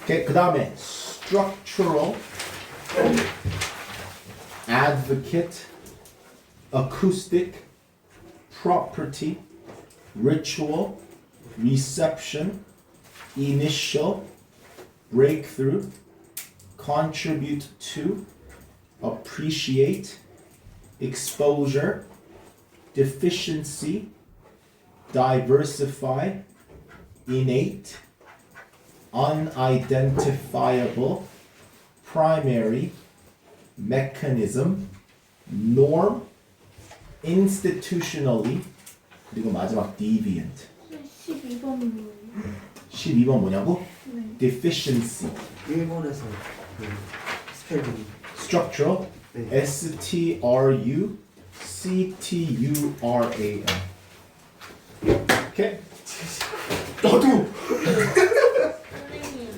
오케이, 그 다음에 structural, advocate, acoustic, property, ritual, reception, initial, breakthrough, contribute to, appreciate, exposure, deficiency, diversify, innate, unidentifiable, primary, mechanism, norm, institutionally, 그리고 마지막 deviant. 12번 12번 뭐냐고? 네. deficiency. 일본에서 그 스펠링 structural, 네. structural. 오케이? 나도.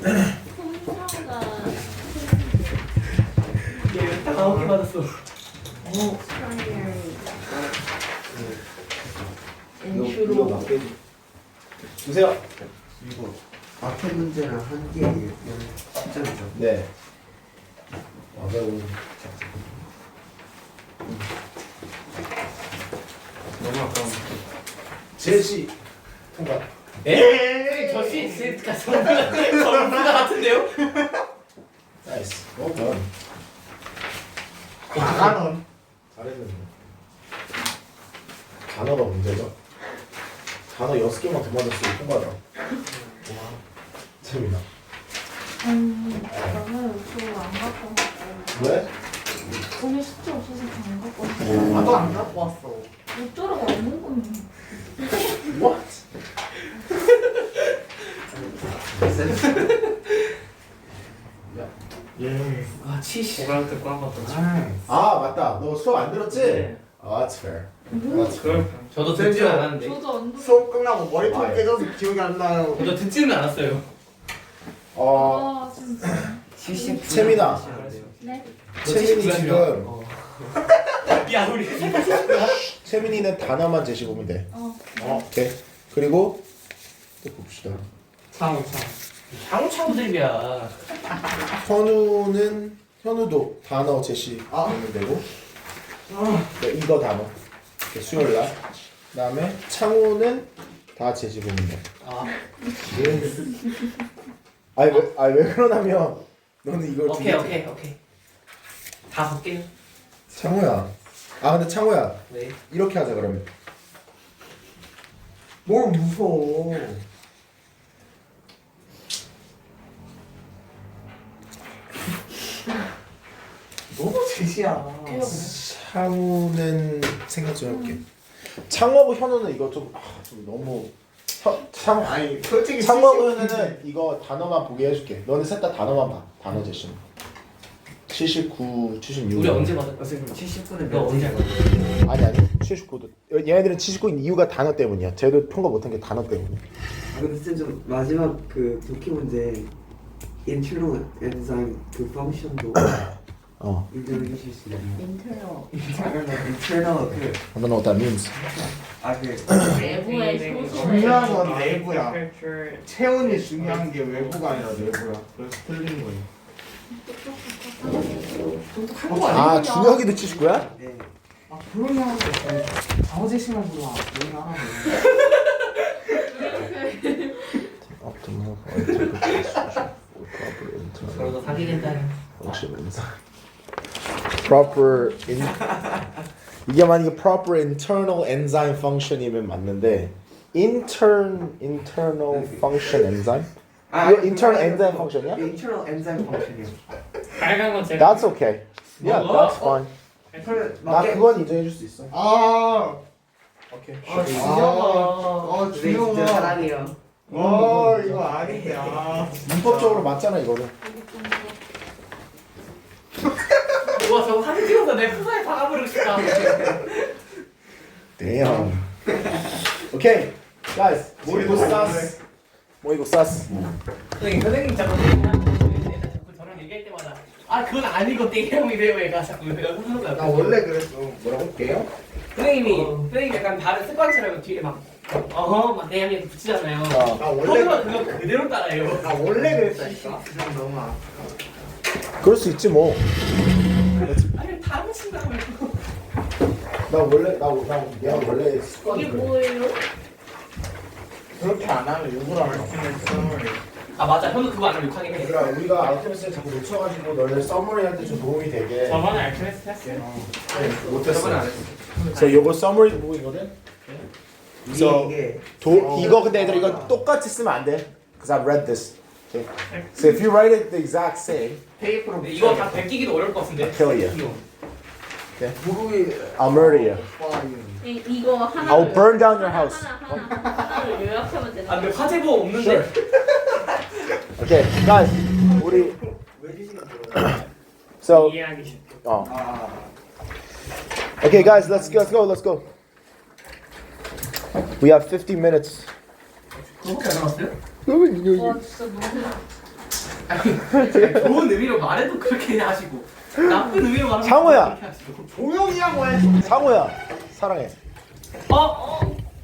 선생님 컴퓨터가 얘 당황하게 받았어. primary 그 and true 주세요. 이거 앞에 문제랑 한 개의 10점이죠. 네. 어려운. 너무 아까운. 제시 통과. 에이 저씨 진짜 전부가 같은데요? 나이스. 원. 나가는. 잘했는데. 단어가 문제죠. 단어 6개만 더 맞았으면 통과다. 와. 재미나. 나는 그거 안 갖고 왔어. 왜? 오늘 숙제 없어서 안 갖고 왔어. 나도 안 갖고 왔어. 어쩌라고 안 먹었네. What? 예. 아 70. 고등학교 때 한번 더 쳐. 아 맞다. 너 수업 안 들었지? 네. 아, that's fair. That's fair. 그걸 저도 듣지는 않았는데. 저도 안 수업 끝나고 머리통 아, 예. 깨져서 기억이 안 나요. 저도 듣지는 않았어요. 아 진짜. 70. 채민아. 네. 채민이 지금 야 우리 채민이는 단어만 제시 보면 돼. 어. 오케이. 그리고 또 봅시다. 창. 장차우들이야. 현우도 단어 제시 보면 되고. 네, 이거 단어. 이렇게 수요일 날. 그다음에 창우는 다 제시 보면 돼. 아 왜 그러냐면 너는 이걸 오케이 두 오케이 오케이. 다 볼게요. 창우야. 근데 창우야. 네. 이렇게 하자 그러면. 뭘 무서워. 너무 제시야. 창우는 생각 좀 해볼게. 창우하고 현우는 이거 좀 너무 아니 솔직히 창우하고 현우는 이거 단어만 보게 해줄게. 너는 셋 다 단어만 봐. 단어 제시. 79, 76. 우리 언제 받았? 선생님 70분은 너 몇 언제 점이에요? 아니 79도. 얘네들은 79인 이유가 단어 때문이야. 쟤도 통과 못한 게 단어 때문에. 근데 쌤좀 마지막 그 독해 문제 internal enzyme 그 펑션도 인정해 주실 수 있나요? internal 그 I don't know what that means. 내부의 중요한 소수. 건 내부야. Temperature. 체온이 중요한 게 외부가 아니라 내부야. 그래서 틀린 거예요. 준혁이도 79야? 네. 조용히 하고 아무 제시만 불러. 조용히 하라고. Optimal proper internal 그러다 사귀겠다. function enzyme. Proper 이게 만약에 proper internal enzyme function이면 맞는데 internal function enzyme? 이거 internal enzyme function이야? internal enzyme 펑션이요. 빨간 건 제가. That's okay. Yeah, that's fine. 나 그건 인정해줄 수 있어. 오케이. 진짜 사랑해요. 이거 아니야. 문법적으로 맞잖아 이거는. 와 저거 사진 찍어서 내 프사에 박아버리고 싶다. Damn. Okay, guys. 모이고 싸스. 모이고 싸스. 선생님 자꾸 저랑 얘기할 때마다 아 그건 아니고 땡형이래요 얘가 자꾸 내가 혼자 나 원래 그랬어. 뭐라고 할게요? 선생님이 약간 다른 습관처럼 뒤에 막 막 땡형이 이렇게 붙이잖아요. 나 원래 선생님은 그거 그대로 따라해요. 나 원래 그랬다니까. 그냥 너무 아파. 그럴 수 있지 뭐. 아니 다른 친구랑 말고. 나 원래 내가 원래 습관이 이게 그래. 뭐예요? 그렇게 안 하면 욕을 하면 아 맞아 현우 그거 안 하면 욕하긴 해. 얘들아 우리가 알케미스를 자꾸 놓쳐가지고 너네 서머리 할 때 좀 도움이 되게 저번에 알케미스트 했어요. 못했어. 그래서 요거 서머리 부분이거든. 그래서 이게 이거 근데 얘들아 이거 똑같이 쓰면 안 돼. Cause I read this. Okay. So if you write it the exact same, 테이프로 근데 이거 다 베끼기도 어려울 것 같은데. I'll kill you. 무릎이 I'll murder you. 이거 하나. I'll burn down your house. 하나를 요약하면 되는 아 근데 거야. 화재보험 없는데. Sure. Okay, guys. 우리 왜 주시는 거예요? so 이해하기 쉽게. Okay, guys, let's go. We have 50 minutes. 그거밖에 안 남았어요? 와 진짜 너무. 좋은 의미로 말해도 그렇게 하시고 나쁜 의미로 말하면 상호야. 그렇게 하시고. 조용히 하고 해. 상호야, 사랑해.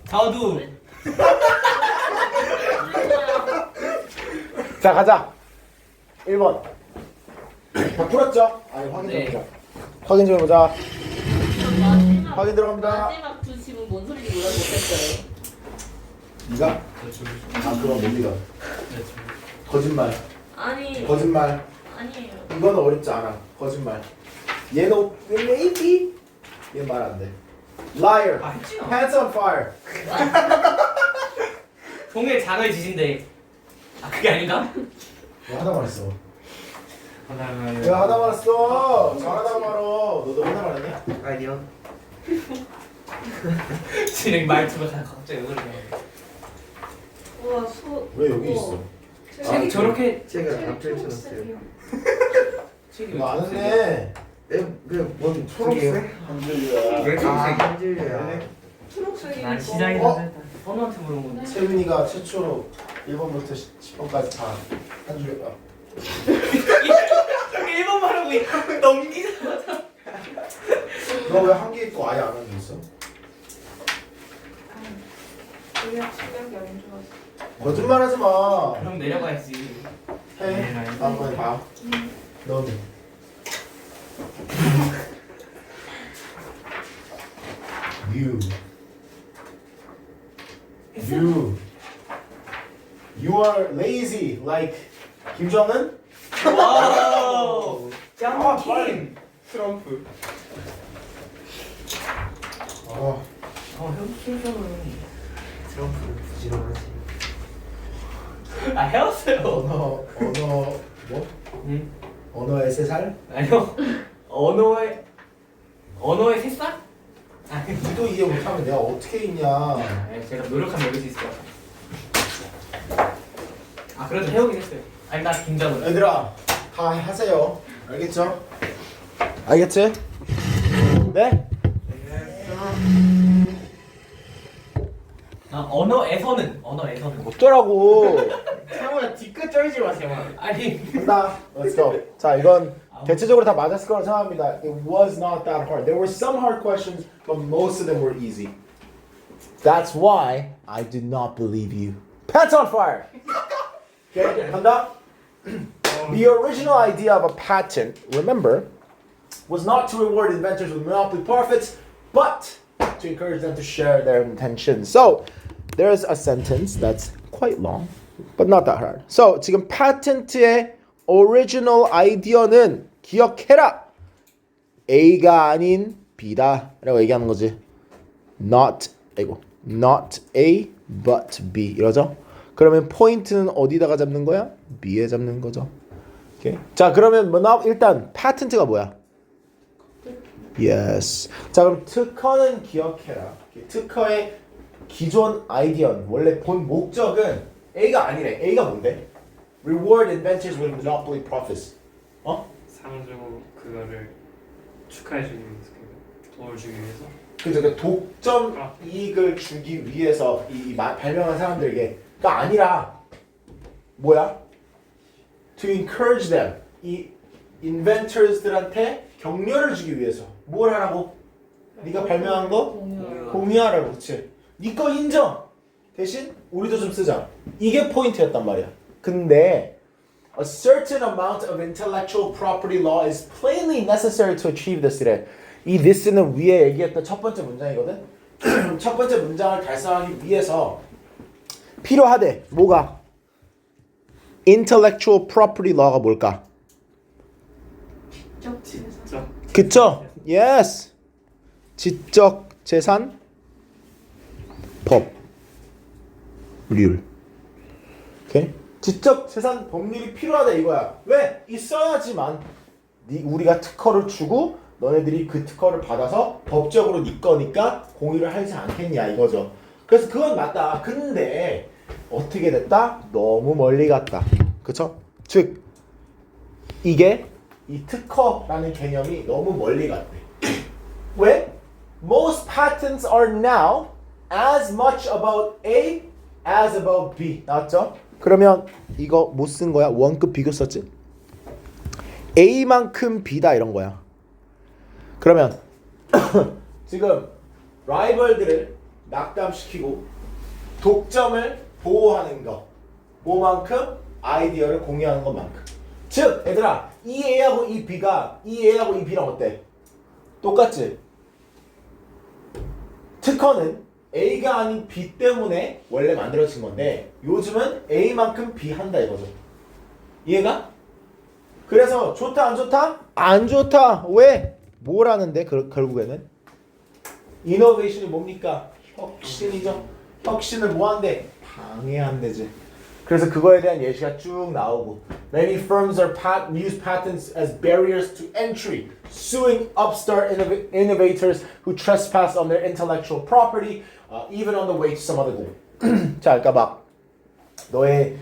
저도 자 가자. 1번. 다 풀었죠? 아니 확인 좀 네. 해보자. 확인 좀 해보자. 마지막 확인 들어갑니다. 마지막 두 집은 뭔 소리인지 몰라 못했어요. 네가? 아 그건 못 믿어. 거짓말. 아니 거짓말. 아니에요. 이건 어렵지 않아. 거짓말. 얘는 maybe. 얘 말 안 돼. Liar. 아 했지요. Hands on fire. 동해 장을 지신대. 아 그게 아닌가? 왜 하다 말했어? 하나가 왜 하다 말했어? 잘하다 말어. 너도 하다 말했냐? 아니요. 진행 말투가 갑자기 왜 그러냐. 우와 소. 왜 여기 있어? 책이 저렇게 제가 다 펼쳐놨어요. 책이 이거 아는데. 그뭔 초록색? 한줄이야. 왜 아, 초록색? 한 줄이야. 초록색이니까. 난 시장에 어? 사서 선우한테 물어본 건데. 채윤이가 최초로 1번부터 10번까지 다 한 줄이야. 1번 말하고 넘기자마자. 너 왜 한 개 있고 아예 안 한 게 있어? 실력이 안 좋아서. 거짓말하지 마. 그럼 내려가야지. 해. 다음번에 봐. 너는. You are lazy like 김정은? 와우. 아, 빨리. 트럼프. 어. 형 실수는. 트럼프는 부지런하지. 아 헤어스요. 언어 뭐? 응? 언어의 3살? 아니요. 언어의 새싹? 아니 니도 이해 못하면 내가 어떻게 읽냐? 제가 노력하면 읽을 수 있을 것 같아. 아 그래도 해오긴 했어요. 아니 나 김정은. 얘들아 다 하세요. 알겠죠? 알겠지? 네? 아 언어에서는. 어쩌라고? 창호야 뒤끝 쩔지 마 제발. 아니 한다. Let's go. 자 이건 대체적으로 다 맞았을 거라고 생각합니다. It was not that hard. There were some hard questions, but most of them were easy. That's why I did not believe you. Pants on fire. Okay, 간다. The original idea of a patent, remember, was not to reward inventors with monopoly profits, but to encourage them to share their intentions. So, there's a sentence that's quite long, but not that hard. So, 지금 patent의 original idea는 기억해라. A가 아닌 B다 라고 얘기하는 거지. Not A, but B 이러죠? 그러면 포인트는 어디다가 잡는 거야? B에 잡는 거죠. 오케이. 자 그러면 일단 파텐트가 뭐야? Yes. 자 그럼 특허는 기억해라. 특허의 기존 아이디어는 원래 본 목적은 A가 아니래. A가 뭔데? Reward inventors with monopoly profits. 상주 그거를 축하해주기 위해서 도움을 주기 위해서. 그죠? 독점 이익을 주기 위해서 이 발명한 사람들에게가 아니라 뭐야? To encourage them. 이 inventors들한테 격려를 주기 위해서. 뭘 하라고? 네가 발명한 거 공유하라고. 그렇지? 네 거 인정. 대신 우리도 좀 쓰자. 이게 포인트였단 말이야. 근데 a certain amount of intellectual property law is plainly necessary to achieve this. 이래. 이 this는 위에 얘기했던 첫 번째 문장이거든. 첫 번째 문장을 달성하기 위해서 필요하대. 뭐가? intellectual property law가 뭘까? 진짜. 그쵸? Yes. 지적 재산 법률. 오케이? 지적 재산 법률이 필요하다 이거야. 왜? 있어야지만 우리가 특허를 주고 너네들이 그 특허를 받아서 법적으로 네 거니까 공유를 하지 않겠냐 이거죠. 그래서 그건 맞다. 근데 어떻게 됐다? 너무 멀리 갔다. 그쵸? 즉 이게 이 특허라는 개념이 너무 멀리 갔대. 왜? Most patents are now as much about A as about B. 나왔죠? 그러면 이거 못 쓴 거야? 원급 비교 썼지? A만큼 B다 이런 거야. 그러면 지금 라이벌들을 낙담시키고 독점을 보호하는 거 뭐만큼? 아이디어를 공유하는 것만큼. 즉, 얘들아, 이 A하고 이 B가 이 A하고 이 B랑 어때? 똑같지? 특허는 A가 아닌 B 때문에 원래 만들어진 건데 요즘은 A만큼 B 한다 이거죠. 이해가? 그래서 좋다 안 좋다? 안 좋다. 왜? 뭐라는데 결국에는? 이노베이션이 뭡니까? 혁신이죠. 혁신을 뭐한대? 방해한대지. 그래서 그거에 대한 예시가 쭉 나오고 Many firms use patents as barriers to entry, suing upstart innovators who trespass on their intellectual property, even on the way to some other goal. 자, 그러니까 막 너의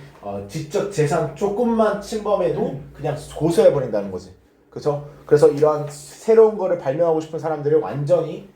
지적 재산 조금만 침범해도 그냥 고소해버린다는 거지. 그렇죠? 그래서 이러한 새로운 거를 발명하고 싶은 사람들을 완전히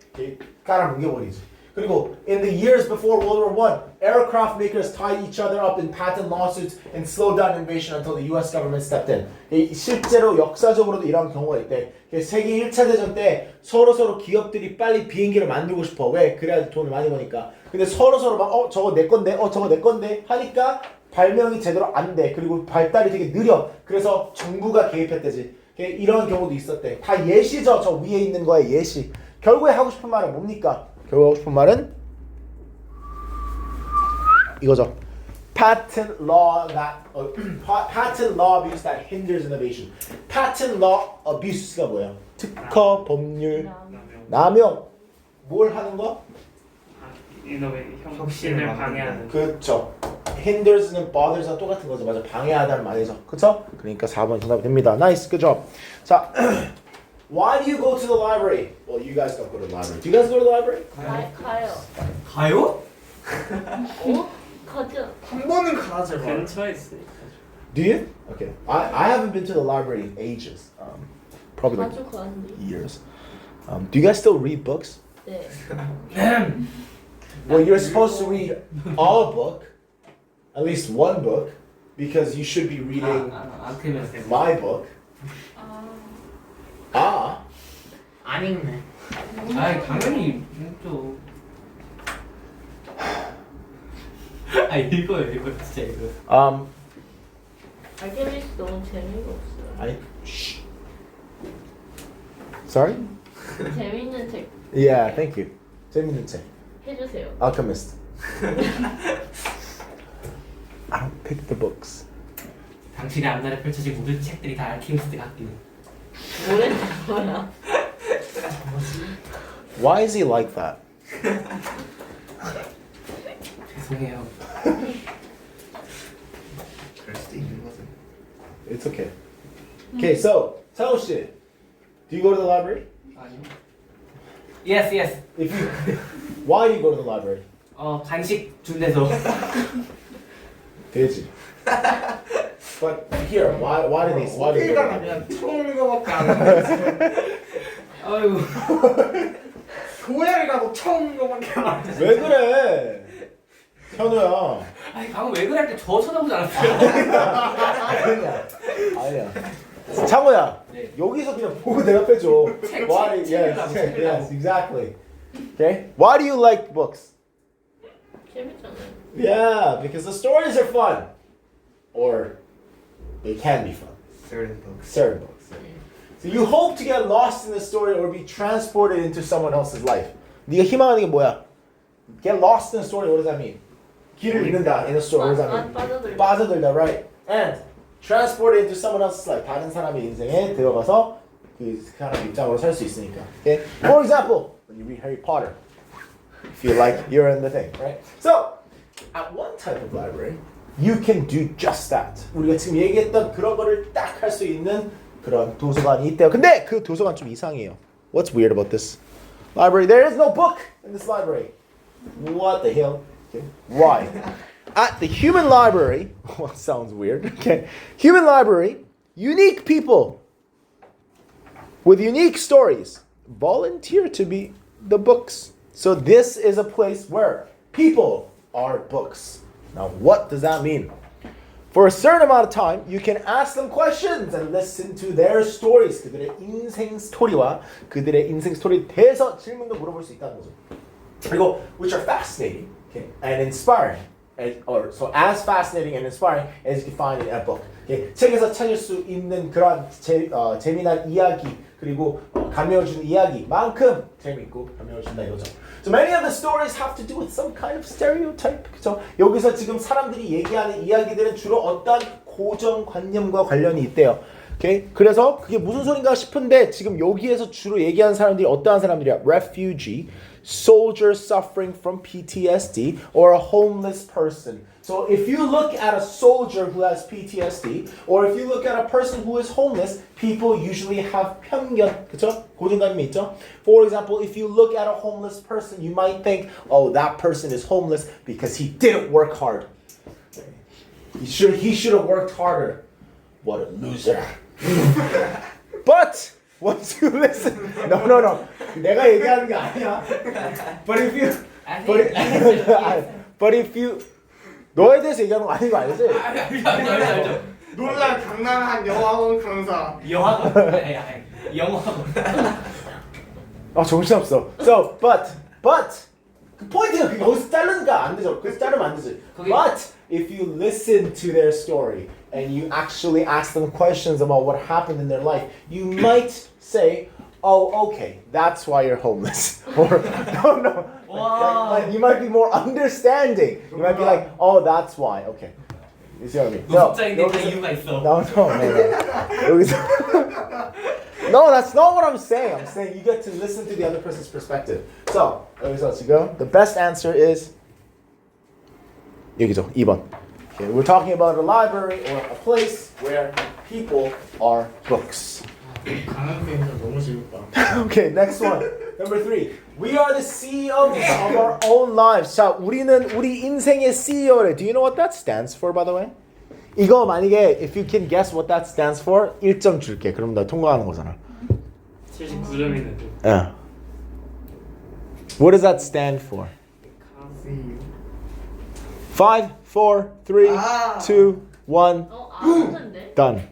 깔아뭉개버리지. 그리고 in the years before World War I, aircraft makers tied each other up in patent lawsuits and slowed down innovation until the U.S. government stepped in. 실제로 역사적으로도 이런 경우가 있대. 세계 1차 대전 때 서로 기업들이 빨리 비행기를 만들고 싶어. 왜? 그래야 돈을 많이 버니까. 근데 서로 막 저거 내 건데, 저거 내 건데 하니까 발명이 제대로 안 돼. 그리고 발달이 되게 느려. 그래서 정부가 개입했대지. 이런 경우도 있었대. 다 예시죠. 저 위에 있는 거에 예시. 결국에 하고 싶은 말은 뭡니까? 결국 하고 싶은 말은 이거죠. Patent law abuse that hinders innovation. Patent law abuse가 뭐야? 특허, 법률, 남용. 뭘 하는 거? 혁신을 방해하는. 그렇죠. hinders는 bothers랑 똑같은 거죠. 맞아. 방해하다는 말이죠. 그렇죠? 그러니까 4번 정답이 됩니다. Nice, good job. 자, why do you go to the library? Well, you guys don't go to the library. Do you guys go to the library? 가요. 가요? 가죠. 한 번은 가지 마. 근처에 있으니까. Do you? Okay. I haven't been to the library in ages. Probably like 자주 가는데. years. Do you guys still read books? 네. Well, you're supposed to read a book, at least one book, because you should be reading 그러면 돼. my book. 아, 안 읽네. 아, 당연히 또. 아, 읽어요, 진짜 읽어요. 알케미스트 너무 재미가 없어요. I. Shh. Sorry? 재밌는 책 Yeah, thank you. 재밌는 책. 해주세요. Alchemist. I don't pick the books. 당신의 앞날에 펼쳐진 모든 책들이 다 알키미스트 같기는. 뭐야? Why is he like that? 죄송해요. 그럴 수도 있는 거죠. It's okay. Okay, so Tao 씨, do you go to the library? 아니요. Yes. If you, why do you go to the library? 간식 준대서. 돼지. But here, why do they? Why do they? 소리가 그냥 처음 거밖에 안 해. 아이고. 교회를 가도 처음 거밖에 안 해. 왜 그래? 현우야. 아니, 방금 왜 그래 할 때 저 쳐다보지 않았어요? 아니야. 창호야. 네. 여기서 그냥 보고 대답해줘. Why? Yes, exactly. Okay. Why do you like books? 재밌잖아요. Yeah, because the stories are fun, or they can be fun. Certain books. Certain books. So you hope to get lost in the story or be transported into someone else's life. 네가 희망하는 게 뭐야? Get lost in the story. What does that mean? 길을 잃는다 in a story. What does that mean? 빠져들다, right? And transported into someone else's life. 다른 사람의 인생에 들어가서 그 사람 입장으로 살 수 있으니까. Okay? For example, when you read Harry Potter, you feel like you're in the thing, right? So, at one type of library, you can do just that. 우리가 지금 얘기했던 그런 거를 딱 할 수 있는 그런 도서관이 있대요. 근데 그 도서관 좀 이상해요. What's weird about this library? There is no book in this library. What the hell? Okay. Why? At the human library, well, sounds weird. Okay. Human library, unique people with unique stories volunteer to be the books. So this is a place where people are books. Now, what does that mean? For a certain amount of time, you can ask them questions and listen to their stories. 그들의 인생 스토리와 그들의 인생 스토리에 대해서 질문도 물어볼 수 있다는 거죠. 그리고 which are fascinating, okay, and inspiring. so as fascinating and inspiring as you can find in a book. Okay? 책에서 찾을 수 있는 그런 재미난 이야기 그리고 감명주는 이야기만큼 재밌고 감명준다 이거죠. So many of the stories have to do with some kind of stereotype. 그렇죠? 여기서 지금 사람들이 얘기하는 이야기들은 주로 어떤 고정관념과 관련이 있대요. Okay? 그래서 그게 무슨 소린가 싶은데 지금 여기에서 주로 얘기하는 사람들이 어떠한 사람들이야? Refugee, soldier suffering from PTSD, or a homeless person. So if you look at a soldier who has PTSD, or if you look at a person who is homeless, people usually have 편견, 그쵸? 고정관념이 있죠? For example, if you look at a homeless person, you might think, oh, that person is homeless because he didn't work hard. He should have worked harder. What a loser. But once you listen, no. 내가 얘기하는 게 아니야. But if you 너에 대해서 얘기하는 거 아닌 거 알지? 알죠. 놀랄 강남한 영화원 강사. 영화학원. 아 정신없어. So but 그 포인트가 그게 여기서 자르니까 안 되죠. 그래서 자르면 안 되지. But if you listen to their story and you actually ask them questions about what happened in their life, you might say, oh, okay, that's why you're homeless. Or no. Like, you might be more understanding. You might be like, oh, that's why. Okay. You see what I mean? 노숙자인데 다 이유가 있어. No. 여기서 No, that's not what I'm saying. I'm saying you get to listen to the other person's perspective. So, 여기서 지금 the best answer is 여기죠. 2번. Okay, we're talking about a library or a place where people are books. 강남쌤 너무 재밌다. Okay, next one. Number 3. We are the CEOs of our own lives. 자, 우리는 우리 인생의 CEO래. Do you know what that stands for, by the way? 이거 만약에 if you can guess what that stands for, 1점 줄게. 그럼 나 통과하는 거잖아. 79점이네. Yeah. What does that stand for? 5, 4, 3, 2, 1. 아는데? Done.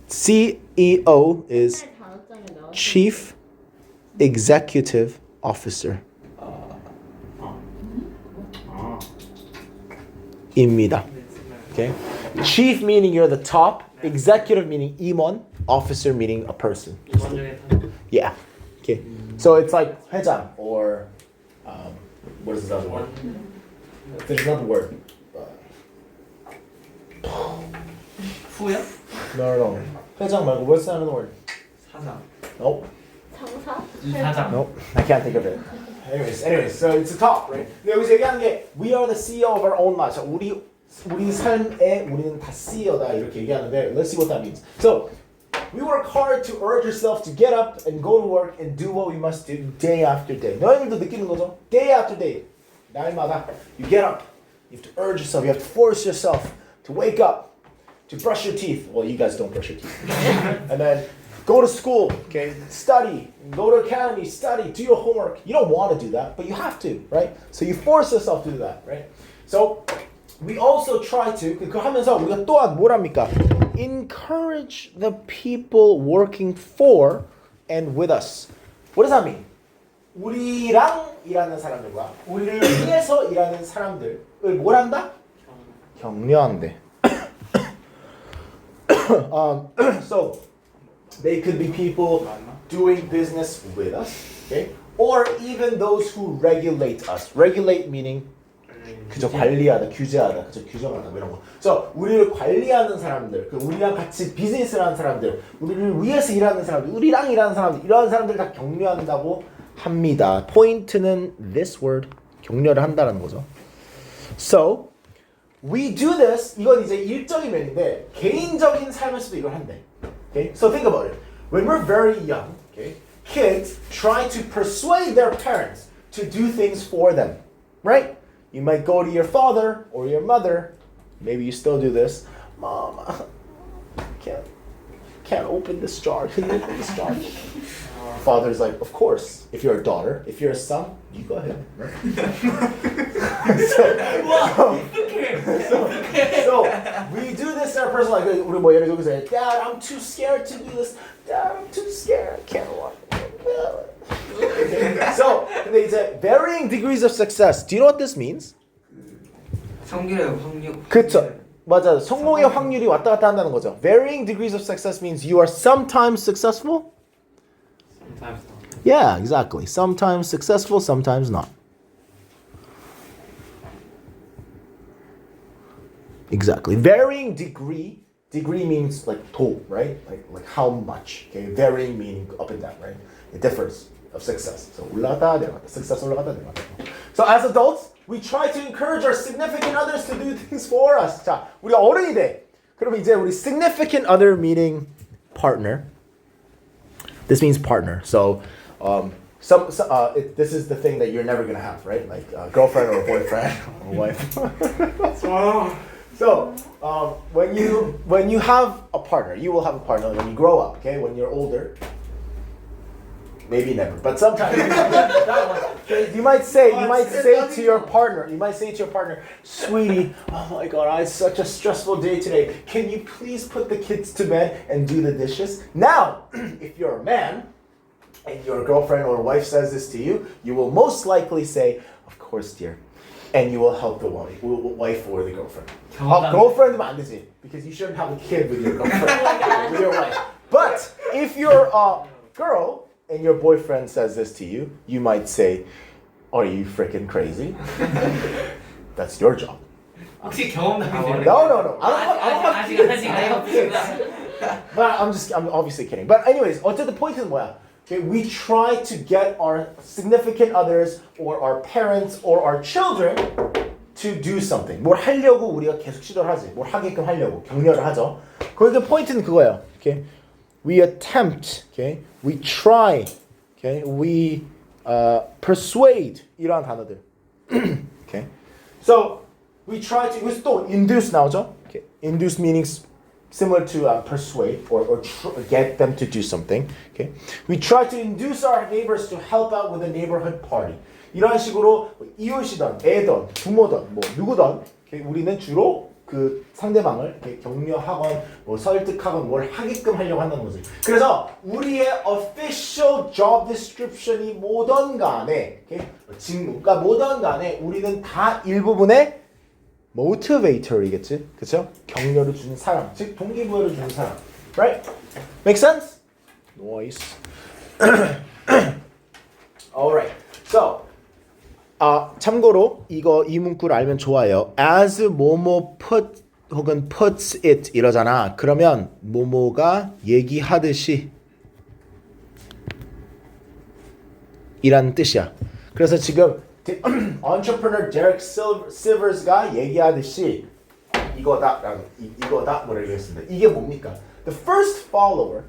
CEO is 다섯 장에 나와. Chief Executive Officer. 입니다. Okay? Chief meaning you're the top, executive meaning 임원, officer meaning a person. 이번 중에 다. Yeah. Okay. So it's like 회장 or what is this other word? There's another word. 후야? No. 회장 말고 what's another word? 사장. Nope. 상사? 사장. Nope. I can't think of it. Anyways, so it's the top, right? 근데 여기서 얘기하는 게 we are the CEO of our own lives. 우리 삶에 우리는 다 CEO다 이렇게 얘기하는데 let's see what that means. So we work hard to urge yourself to get up and go to work and do what we must do day after day. 너희들도 느끼는 거죠? Day after day. 날마다 you get up. You have to urge yourself. You have to force yourself to wake up, to brush your teeth. Well, you guys don't brush your teeth. And then go to school, okay? Study. Go to academy, study, do your homework. You don't want to do that, but you have to, right? So you force yourself to do that, right? So we also try to 그거 하면서 우리가 또한 뭘 합니까? Encourage the people working for and with us. What does that mean? 우리랑 일하는 사람들과 우리를 위해서 일하는 사람들을 뭘 한다? 격려한대. So they could be people doing business with us, okay? Or even those who regulate us. Regulate meaning 그저 관리하다, 규제하다, 그저 규정하다 뭐 이런 거. So 우리를 관리하는 사람들, 그 우리랑 같이 비즈니스를 하는 사람들, 우리를 위해서 일하는 사람들, 우리랑 일하는 사람들, 이런 사람들 다 격려한다고 합니다. 포인트는 this word, 격려를 한다는 거죠. So we do this. 이건 이제 일적인 면인데 개인적인 삶에서도 이걸 한대. Okay, so think about it. When we're very young, okay, kids try to persuade their parents to do things for them, right? You might go to your father or your mother. Maybe you still do this. Mom, can't open this jar. Can you open this jar? Father's like, of course. If you're a daughter, if you're a son, you go ahead. Right? So we do this in our personal life. 우리 뭐 예를 들어서 say, Dad, I'm too scared to do this. Dad, I'm too scared. I can't walk. Okay. So 근데 이제 varying degrees of success. Do you know what this means? 성질의 확률. 그쵸. 맞아. 성공의 확률이 왔다 갔다 한다는 거죠. Varying degrees of success means you are sometimes successful. Sometimes not. Yeah, exactly. Sometimes successful, sometimes not. Exactly. Varying degree. Degree means like 도, right? Like how much. Okay. Varying meaning up and down, right? It differs of success. So 올라갔다 내려갔다. Success 올라갔다 내려갔다. So as adults, we try to encourage our significant others to do things for us. 자, 우리가 어른이 돼. 그럼 이제 우리 significant other meaning partner. This means partner. So, this is the thing that you're never gonna have, right? Like a girlfriend or a boyfriend or wife. So, when you have a partner, you will have a partner when you grow up. Okay, when you're older, maybe never, but sometimes you might say to your partner, sweetie, oh my God, I had such a stressful day today. Can you please put the kids to bed and do the dishes? Now, if you're a man and your girlfriend or wife says this to you, you will most likely say, of course, dear. And you will help the wife or the girlfriend. Girlfriend 안 되지, because you shouldn't have a kid with your girlfriend, with your wife. But if you're a girl and your boyfriend says this to you, you might say, are you freaking crazy? That's your job. 혹시 경험담이세요? No. I don't have kids. But I'm obviously kidding. But anyways, 어쨌든 포인트는 뭐야? Okay, we try to get our significant others or our parents or our children to do something. 뭘 하려고 우리가 계속 시도를 하지. 뭘 하게끔 하려고 격려를 하죠. 거기에 포인트는 그거예요. Okay, we attempt. Okay, we try. Okay, we persuade. 이러한 단어들. Okay, so we try to. 여기서 또 induce 나오죠. Okay, induce meanings. Similar to persuade or get them to do something. Okay, we try to induce our neighbors to help out with a neighborhood party. 이런 식으로 이웃이든 애든 부모든 뭐 누구든 okay, 우리는 주로 그 상대방을 이렇게 격려하건 뭐 설득하건 뭘 하게끔 하려고 한다는 거지. 그래서 우리의 official job description이 뭐든 간에 okay, 직무가 뭐든 간에 우리는 다 일부분의 motivator이겠지, 그렇죠? 격려를 주는 사람, 즉 동기부여를 주는 사람, right? Make sense? Noise. Alright. So, 참고로 이 문구를 알면 좋아요. As 뭐뭐 put 혹은 puts it 이러잖아. 그러면 뭐뭐가 얘기하듯이 이란 뜻이야. 그래서 지금 entrepreneur Derek Sivers가 얘기하듯이 이거다 뭐라고 했습니다. 이게 뭡니까? The first follower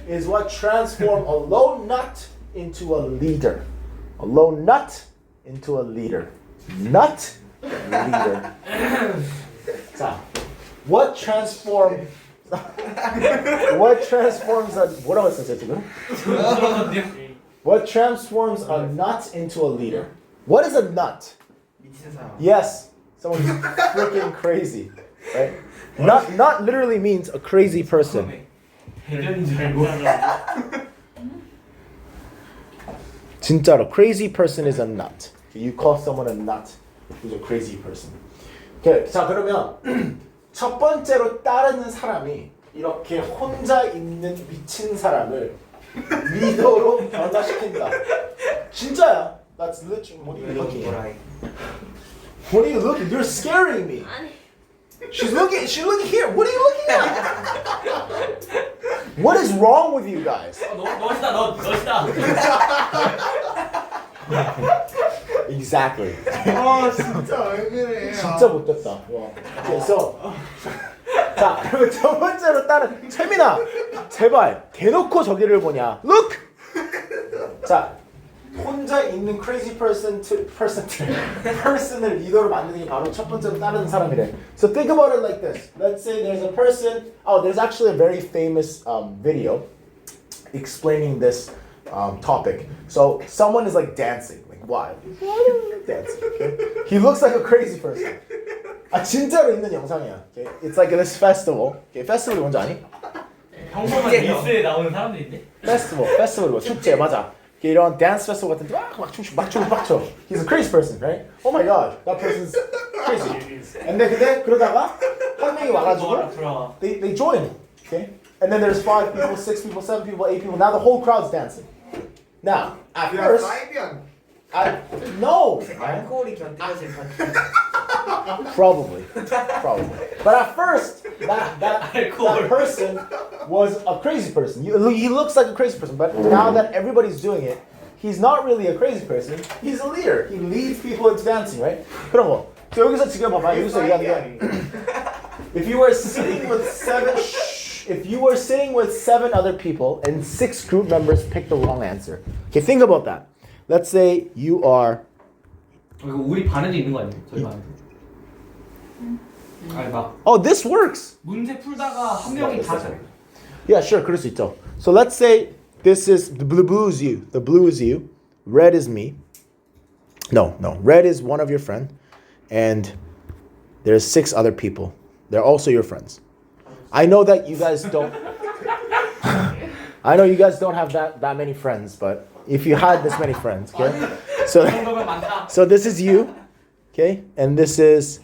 is what transforms a lone nut into a leader. A lone nut into a leader. Nut leader. 자, what transforms 뭐라고 했었죠 지금? What transforms a nut into a leader? What is a nut? Yes, someone's freaking crazy, right? Nut literally means a crazy person. 대전인 줄 알고. 진짜로, crazy person is a nut. You call someone a nut who's a crazy person. Okay, 자 그러면 첫 번째로 따르는 사람이 이렇게 혼자 있는 미친 사람을 리더로 변화시킨다. 진짜야. That's literally. What are you looking at? What are you looking? You're scaring me. She's looking here. What are you looking at? What is wrong with you guys? 너시다. Exactly. 아 진짜 왜 그래? 진짜 못됐다. 와. 그래서 자, 그러면 첫 번째로 따른 채민아, 제발 대놓고 저기를 보냐. Look. 자, 혼자 있는 crazy person을 리더로 만드는 게 바로 첫 번째로 따르는 사람이래. So think about it like this. Let's say there's a person. Oh, there's actually a very famous video explaining this topic. So someone is like dancing, like wild, dancing. Okay? He looks like a crazy person. 아 진짜로 있는 영상이야. Okay? It's like this festival. Okay? 페스티벌이 뭔지 아니? 평범한 뉴스에 나오는 사람들인데? 페스티벌 축제 맞아. 이런 댄스 페스티벌 같은 데 막 춤을 막 춰. He's a crazy person, right? Oh my god, that person's crazy. 근데 그러다가 한 명이 와가지고 they join, okay? And then there's 5 people, 6 people, 7 people, 8 people. Now the whole crowd's dancing. Now, at first, no, man. 알코올이 견뎌질 것 Probably. But at first, that person was a crazy person. He looks like a crazy person, but now that everybody's doing it, he's not really a crazy person. He's a leader. He leads people into dancing, right? 그런 거. So 여기서 지금 봐봐. 여기서 얘기하는 게 if you were sitting with 7 other people and 6 group members picked the wrong answer. Okay, think about that. Let's say you are 이거 우리 반에도 있는 거 아니에요? 저희 반에도. 아니 막 Oh, this works. 문제 풀다가 한 명이 다 잘. Yeah, sure. 그럴 수 있죠. So let's say this is the blue is you. The blue is you. Red is me. No. Red is one of your friend, and there's 6 other people. They're also your friends. I know that you guys don't. I know you guys don't have that many friends, but if you had this many friends, okay. So this is you, okay, and this is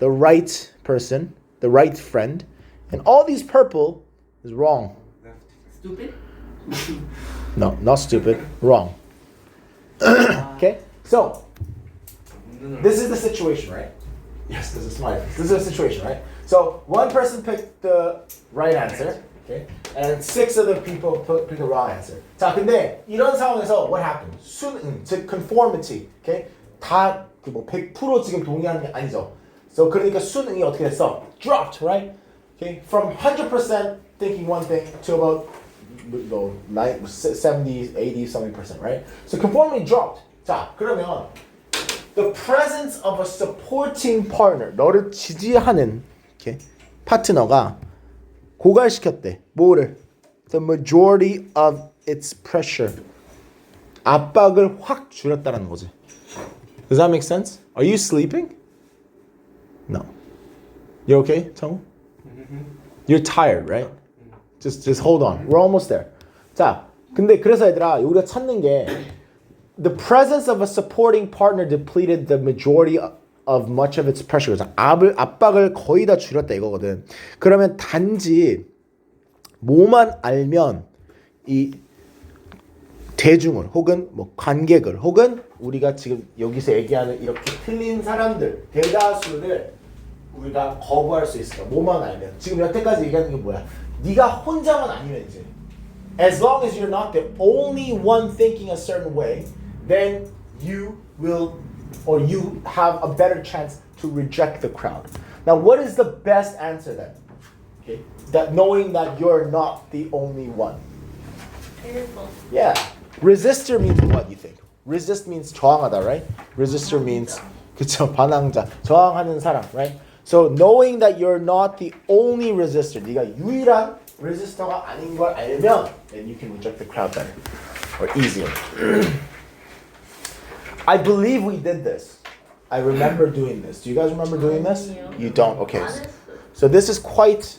the right person, the right friend, and all these purple is wrong. Stupid? No, not stupid. Wrong. Okay, so this is the situation, right? Yes, this is smart. This is the situation, right? So one person picked the right answer, okay, and 6 other people picked the wrong answer. 자, 근데 이런 상황에서 what happened? 순응, 즉 conformity, okay, 다 뭐 100% 지금 동의하는 게 아니죠. So 그러니까 순응이 어떻게 됐어? Dropped, right? Okay, from 100% thinking one thing to about 70, 80, 70%, right? So conformity dropped. 자, 그러면 the presence of a supporting partner, 너를 지지하는 okay, 파트너가 고갈시켰대. 뭐를? The majority of its pressure. 압박을 확 줄였다는 거지. Does that make sense? Are you sleeping? No. You okay, 창우? You're tired, right? Just hold on. We're almost there. 자, 근데 그래서 얘들아, 우리가 찾는 게 the presence of a supporting partner depleted the majority of much of its pressure. 압박을 거의 다 줄였다 이거거든. 그러면 단지 뭐만 알면 이 대중을 혹은 뭐 관객을 혹은 우리가 지금 여기서 얘기하는 이렇게 틀린 사람들 대다수를 우리가 거부할 수 있을까? 뭐만 알면 지금 여태까지 얘기하는 게 뭐야? 네가 혼자만 아니면 이제 as long as you're not the only one thinking a certain way, then you will or you have a better chance to reject the crowd. Now, what is the best answer then? Okay, that knowing that you're not the only one. Fearful. Yeah. Resistor means what you think? Resist means 저항하다, right? Resistor means 그쵸, 반항자, 저항하는 사람, right? So knowing that you're not the only resistor, 네가 유일한 resistor가 아닌 걸 알면, then you can reject the crowd better or easier. I believe we did this. I remember doing this. Do you guys remember doing this? You don't. Okay. So this is quite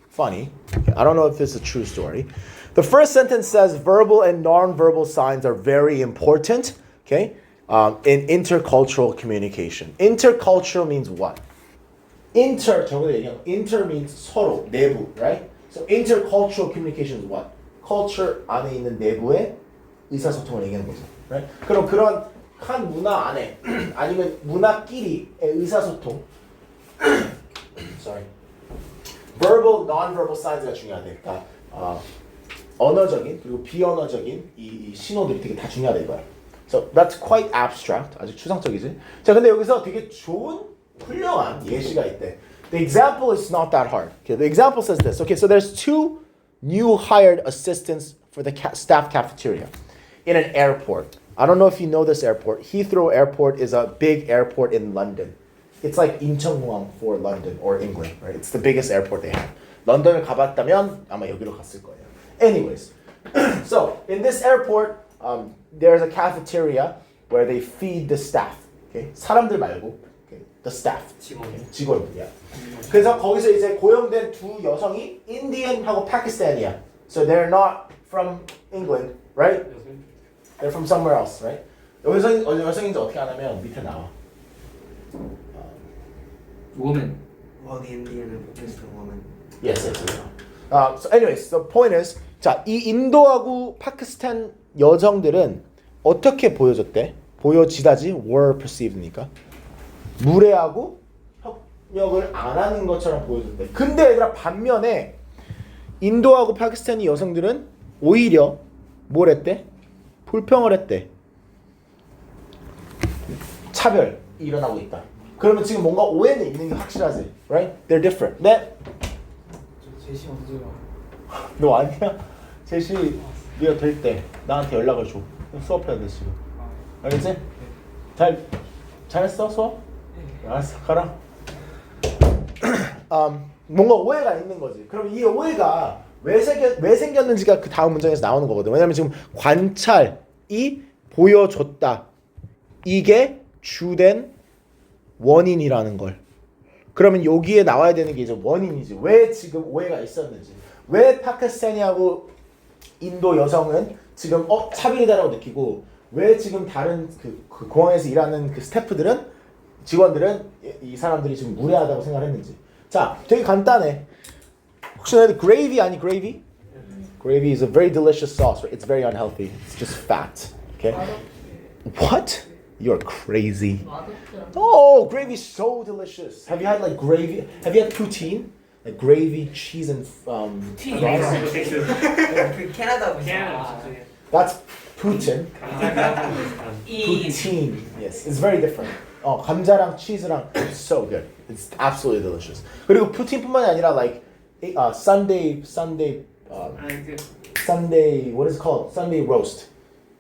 funny. I don't know if this is a true story. The first sentence says verbal and non-verbal signs are very important, okay, in intercultural communication. Intercultural means what? Inter means 서로, 내부, right? So intercultural communication is what? Culture 안에 있는 내부의 의사소통을 얘기하는 거죠, right? 그럼 그런 한 문화 안에 아니면 문화끼리의 의사소통, sorry, verbal, non-verbal signs가 중요하대. 그러니까 언어적인 그리고 비언어적인 이 신호들이 되게 다 중요하다 이거야. So that's quite abstract. 아주 추상적이지. 자, 근데 여기서 되게 좋은 훌륭한 예시가 있대. The example is not that hard. Okay, the example says this. Okay, so there's 2 new hired assistants for the staff cafeteria in an airport. I don't know if you know this airport. Heathrow Airport is a big airport in London. It's like 인천공항 for London or England, right? It's the biggest airport they have. 런던을 가봤다면 아마 여기로 갔을 거예요. Anyways, so in this airport, there's a cafeteria where they feed the staff. Okay, 사람들 말고, okay, the staff. 직원들. Yeah. 그래서 거기서 이제 고용된 2 여성이 Indian하고 Pakistani야. So they're not from England, right? They're from somewhere else, right? 여성인지 어떻게 하냐면 밑에 나와. woman. While the Indian is the woman. Yes. So anyways, the point is, 자, 이 인도하고 파키스탄 여성들은 어떻게 보여졌대? 보여지다지 were perceived니까 무례하고 협력을 안 하는 것처럼 보여줬대. 근데 얘들아 반면에 인도하고 파키스탄이 여성들은 오히려 뭘 했대? 불평을 했대. 차별이 일어나고 있다. 그러면 지금 뭔가 오해는 있는 게 확실하지, right? They're different. 네? 제시 언제 와? 너 아니야? 제시 네가 될 때 나한테 연락을 줘. 수업해야 돼 지금. 알겠지? 잘했어 수업? 알았어 가라. 뭔가 오해가 있는 거지. 그럼 이 오해가 왜 생겼는지가 그 다음 문장에서 나오는 거거든. 왜냐면 지금 관찰이 보여줬다. 이게 주된 원인이라는 걸. 그러면 여기에 나와야 되는 게 이제 원인이지. 왜 지금 오해가 있었는지. 왜 파키스탄이하고 인도 여성은 지금 차별이다라고 느끼고 왜 지금 다른 그 공항에서 일하는 그 스태프들은 직원들은 이 사람들이 지금 무례하다고 생각했는지. 자, 되게 간단해. 혹시 너희들 gravy 아니 gravy? Gravy is a very delicious sauce, right? It's very unhealthy. It's just fat. Okay? What? You're crazy. 맛없더라. Oh, gravy is so delicious. Have you had like gravy? Have you had poutine? Like gravy, cheese, and 티. rice? 그 캐나다 분이야. 캐나다 That's Putin. 이 Poutine. Yes, it's very different. 감자랑 치즈랑 it's so good. It's absolutely delicious. 그리고 푸틴뿐만이 아니라 like Sunday. 아니 그 Sunday. What is it called? Sunday roast.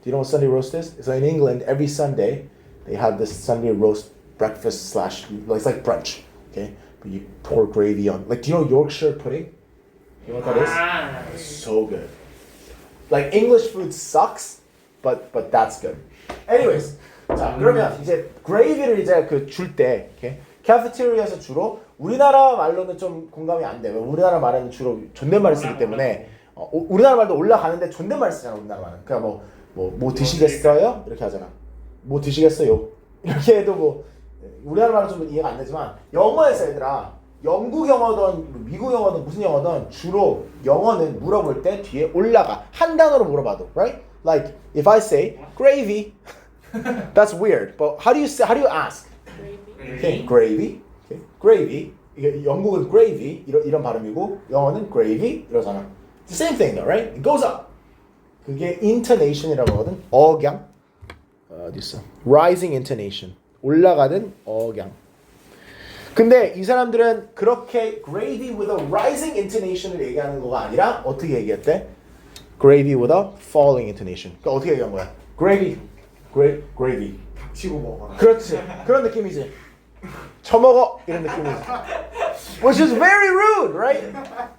Do you know what Sunday roast is? So in England, every Sunday they have this Sunday roast breakfast slash. It's like brunch. Okay, but you pour gravy on. Like, do you know Yorkshire pudding? You know what that is? 아, It's so good. Like English food sucks, but that's good. Anyways, 자 그러면 이제 gravy를 이제 줄 때, okay? 카페테리아에서 주로 우리나라 말로는 좀 공감이 안 돼. 우리나라 말은 주로 존댓말을 쓰기 때문에 우리나라 말도 올라가는데 존댓말 쓰잖아 우리나라 말은. 그러니까 뭐 드시겠어요? 이렇게 하잖아. 뭐 드시겠어요? 이렇게 해도 뭐 우리나라 말은 좀 이해가 안 되지만 영어에서 얘들아 영국 영어든 미국 영어든 무슨 영어든 주로 영어는 물어볼 때 뒤에 올라가 한 단어로 물어봐도, right? Like if I say gravy, that's weird. But how do you ask? Okay, gravy. Okay, gravy. 이게 영국은 gravy 이런 발음이고 영어는 gravy 이러잖아. It's the same thing though, right? It goes up. 그게 intonation이라고 하거든. 억양. 어디 있어? Rising intonation. 올라가는 억양. 근데 이 사람들은 그렇게 gravy with a rising intonation을 얘기하는 거가 아니라 어떻게 얘기했대? Gravy with a falling intonation. 그러니까 어떻게 얘기한 거야? Gravy. 닥치고 먹어라. 그렇지. 그런 느낌이지. 처먹어 이런 느낌이지. Which is very rude, right?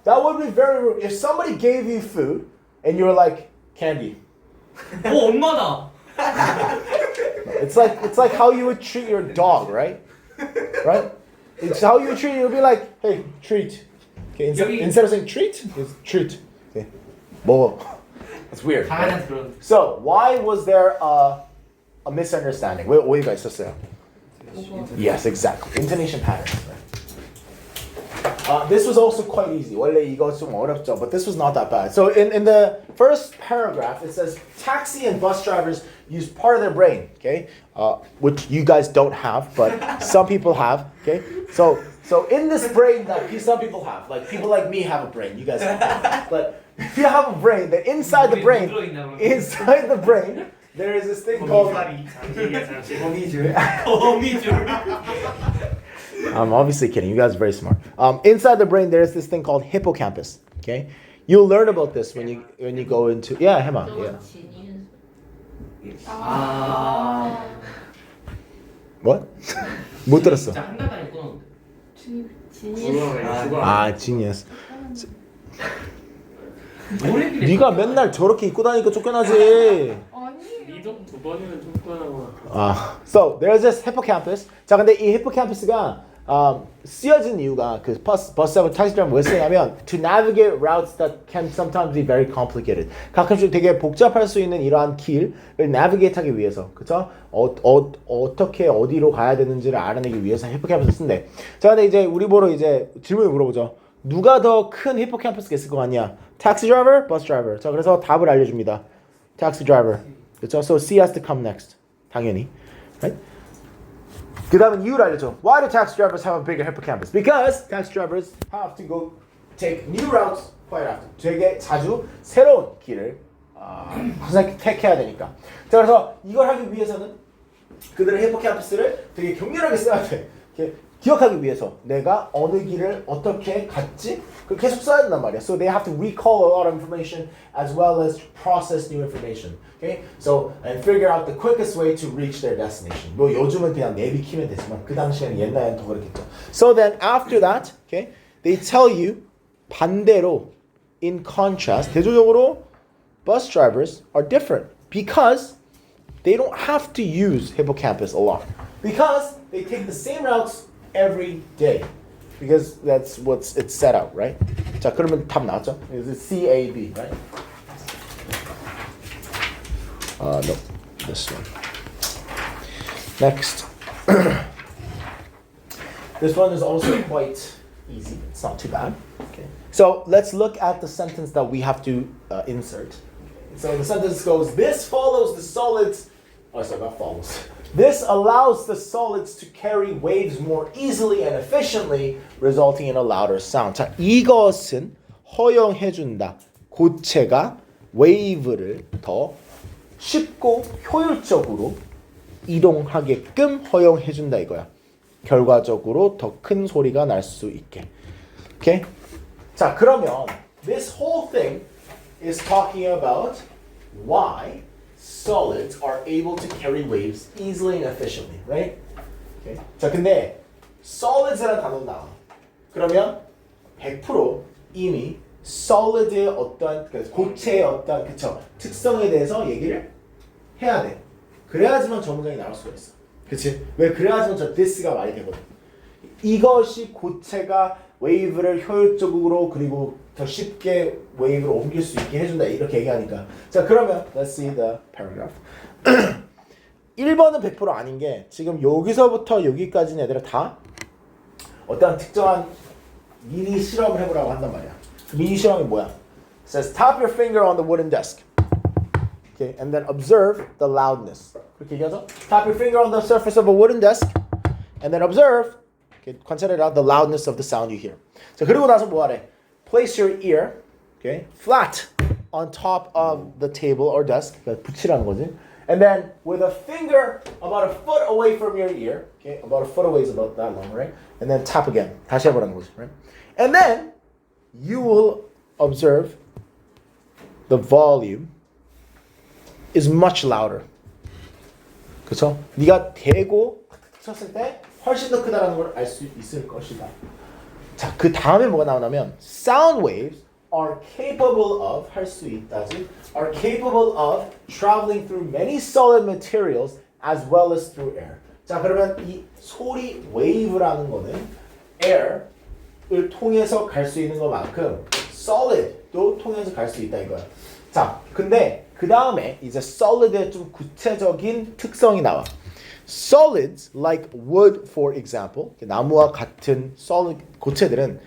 That would be very rude. If somebody gave you food and you were like candy. 오 엄마다. It's like how you would treat your dog, right? Right? It's how you would treat it. You'll be like, hey, treat. Okay, instead of saying treat, it's treat. Okay, 먹어. It's weird. Right? 강아지한테 그런. So why was there a misunderstanding? 왜 오해가 있었어요? Yes, exactly. Intonation patterns. Right? This was also quite easy. 원래 이거 좀 어렵죠, but this was not that bad. So in the first paragraph, it says taxi and bus drivers use part of their brain, okay, which you guys don't have, but some people have, okay. So in this brain that some people have, like people like me have a brain. You guys don't have, but if you have a brain, then inside the brain, there is this thing called. 거미줄. I'm obviously kidding. You guys are very smart. Inside the brain, there is this thing called hippocampus. Okay, you'll learn about this when you go into 해봐. Yeah. 저거 지니어스. 아. What? 못 들었어. 진짜 한 달만 입고 지니어스. genius. 노래비를. 네가 맨날 저렇게 입고 다니니까 쫓겨나지. 아니. 미독 두 번이면 쫓겨나고. So there's this hippocampus. 자, 근데 이 hippocampus가 쓰여진 이유가 그 버스하고 택시 드라이버 왜 쓰냐면 to navigate routes that can sometimes be very complicated. 가끔씩 되게 복잡할 수 있는 이러한 길을 navigate하기 위해서, 그쵸? 어떻게 어디로 가야 되는지를 알아내기 위해서 히포캠퍼스 쓴대. 자, 근데 이제 우리 보러 이제 질문을 물어보죠. 누가 더 큰 히포캠퍼스가 있을 것 같냐? Taxi driver, bus driver. 자, 그래서 답을 알려줍니다. Taxi driver. 그렇죠? So C has to come next. 당연히. Right? 그 다음은 이유를 알려줘. Why do taxi drivers have a bigger hippocampus? Because taxi drivers have to go take new routes quite often. 되게 자주 새로운 길을 항상 택해야 되니까. 자, 그래서 이걸 하기 위해서는 그들의 히포캠퍼스를 되게 격렬하게 써야 돼. 이렇게 기억하기 위해서 내가 어느 길을 어떻게 갔지? 그걸 계속 써야 된단 말이야. So they have to recall a lot of information as well as process new information. Okay? So and figure out the quickest way to reach their destination. 뭐 요즘은 그냥 내비 키면 되지만 그 당시에는 옛날에는 더 그렇겠죠. So then after that, okay, they tell you 반대로 in contrast 대조적으로 bus drivers are different because they don't have to use hippocampus a lot because they take the same routes every day because that's what's it's set out, right? 자, 그러면 답 나왔죠? Is it C, A, B, right? No, this one. Next. This one is also quite easy. It's not too bad. Okay. So let's look at the sentence that we have to insert. So the sentence goes, this follows the solids. Oh, sorry, not follows. This allows the solids to carry waves more easily and efficiently, resulting in a louder sound. 자, 이것은 허용해준다. 고체가 웨이브를 더 쉽고 효율적으로 이동하게끔 허용해준다 이거야. 결과적으로 더 큰 소리가 날 수 있게. 오케이? 자, 그러면 this whole thing is talking about why solids are able to carry waves easily and efficiently, right? Okay. 자, 근데 solids라는 단어 나와. 그러면 100% 이미 solid의 어떠한 고체의 어떠한 그쵸 특성에 대해서 얘기를 해야 돼. 그래야지만 저 문장이 나올 수가 있어. 그치? 왜 그래야지만 저 this가 말이 되거든. 이것이 고체가 웨이브를 효율적으로 그리고 더 쉽게 웨이브로 옮길 수 있게 해준다 이렇게 얘기하니까. 자, 그러면 let's see the paragraph. 1번은 100% 아닌 게 지금 여기서부터 여기까지는 얘들아 다 어떠한 특정한 미니 실험을 해보라고 한단 말이야. 그 미니 실험이 뭐야? It says tap your finger on the wooden desk. Okay, and then observe the loudness. 그렇게 얘기하죠? Tap your finger on the surface of a wooden desk and then observe. Okay, 관찰해라 the loudness of the sound you hear. 자, 그리고 나서 뭐 하래? Place your ear, okay, flat on top of the table or desk. 그러니까 붙이라는 거지. And then with a finger about a foot away from your ear, okay, about a foot away is about that long, right? And then tap again. 다시 해보라는 거지, right? And then you will observe the volume is much louder. 그렇죠? 네가 대고 쳤을 때 훨씬 더 크다라는 걸 알 수 있을 것이다. 자, 그 다음에 뭐가 나오냐면 sound waves are capable of 할 수 있다지 are capable of traveling through many solid materials as well as through air. 자, 그러면 이 소리 웨이브라는 거는 air을 통해서 갈 수 있는 것만큼 solid도 통해서 갈 수 있다 이거야. 자, 근데 그 다음에 이제 solid의 좀 구체적인 특성이 나와. Solids like wood, for example, 나무와 같은 solid 고체들은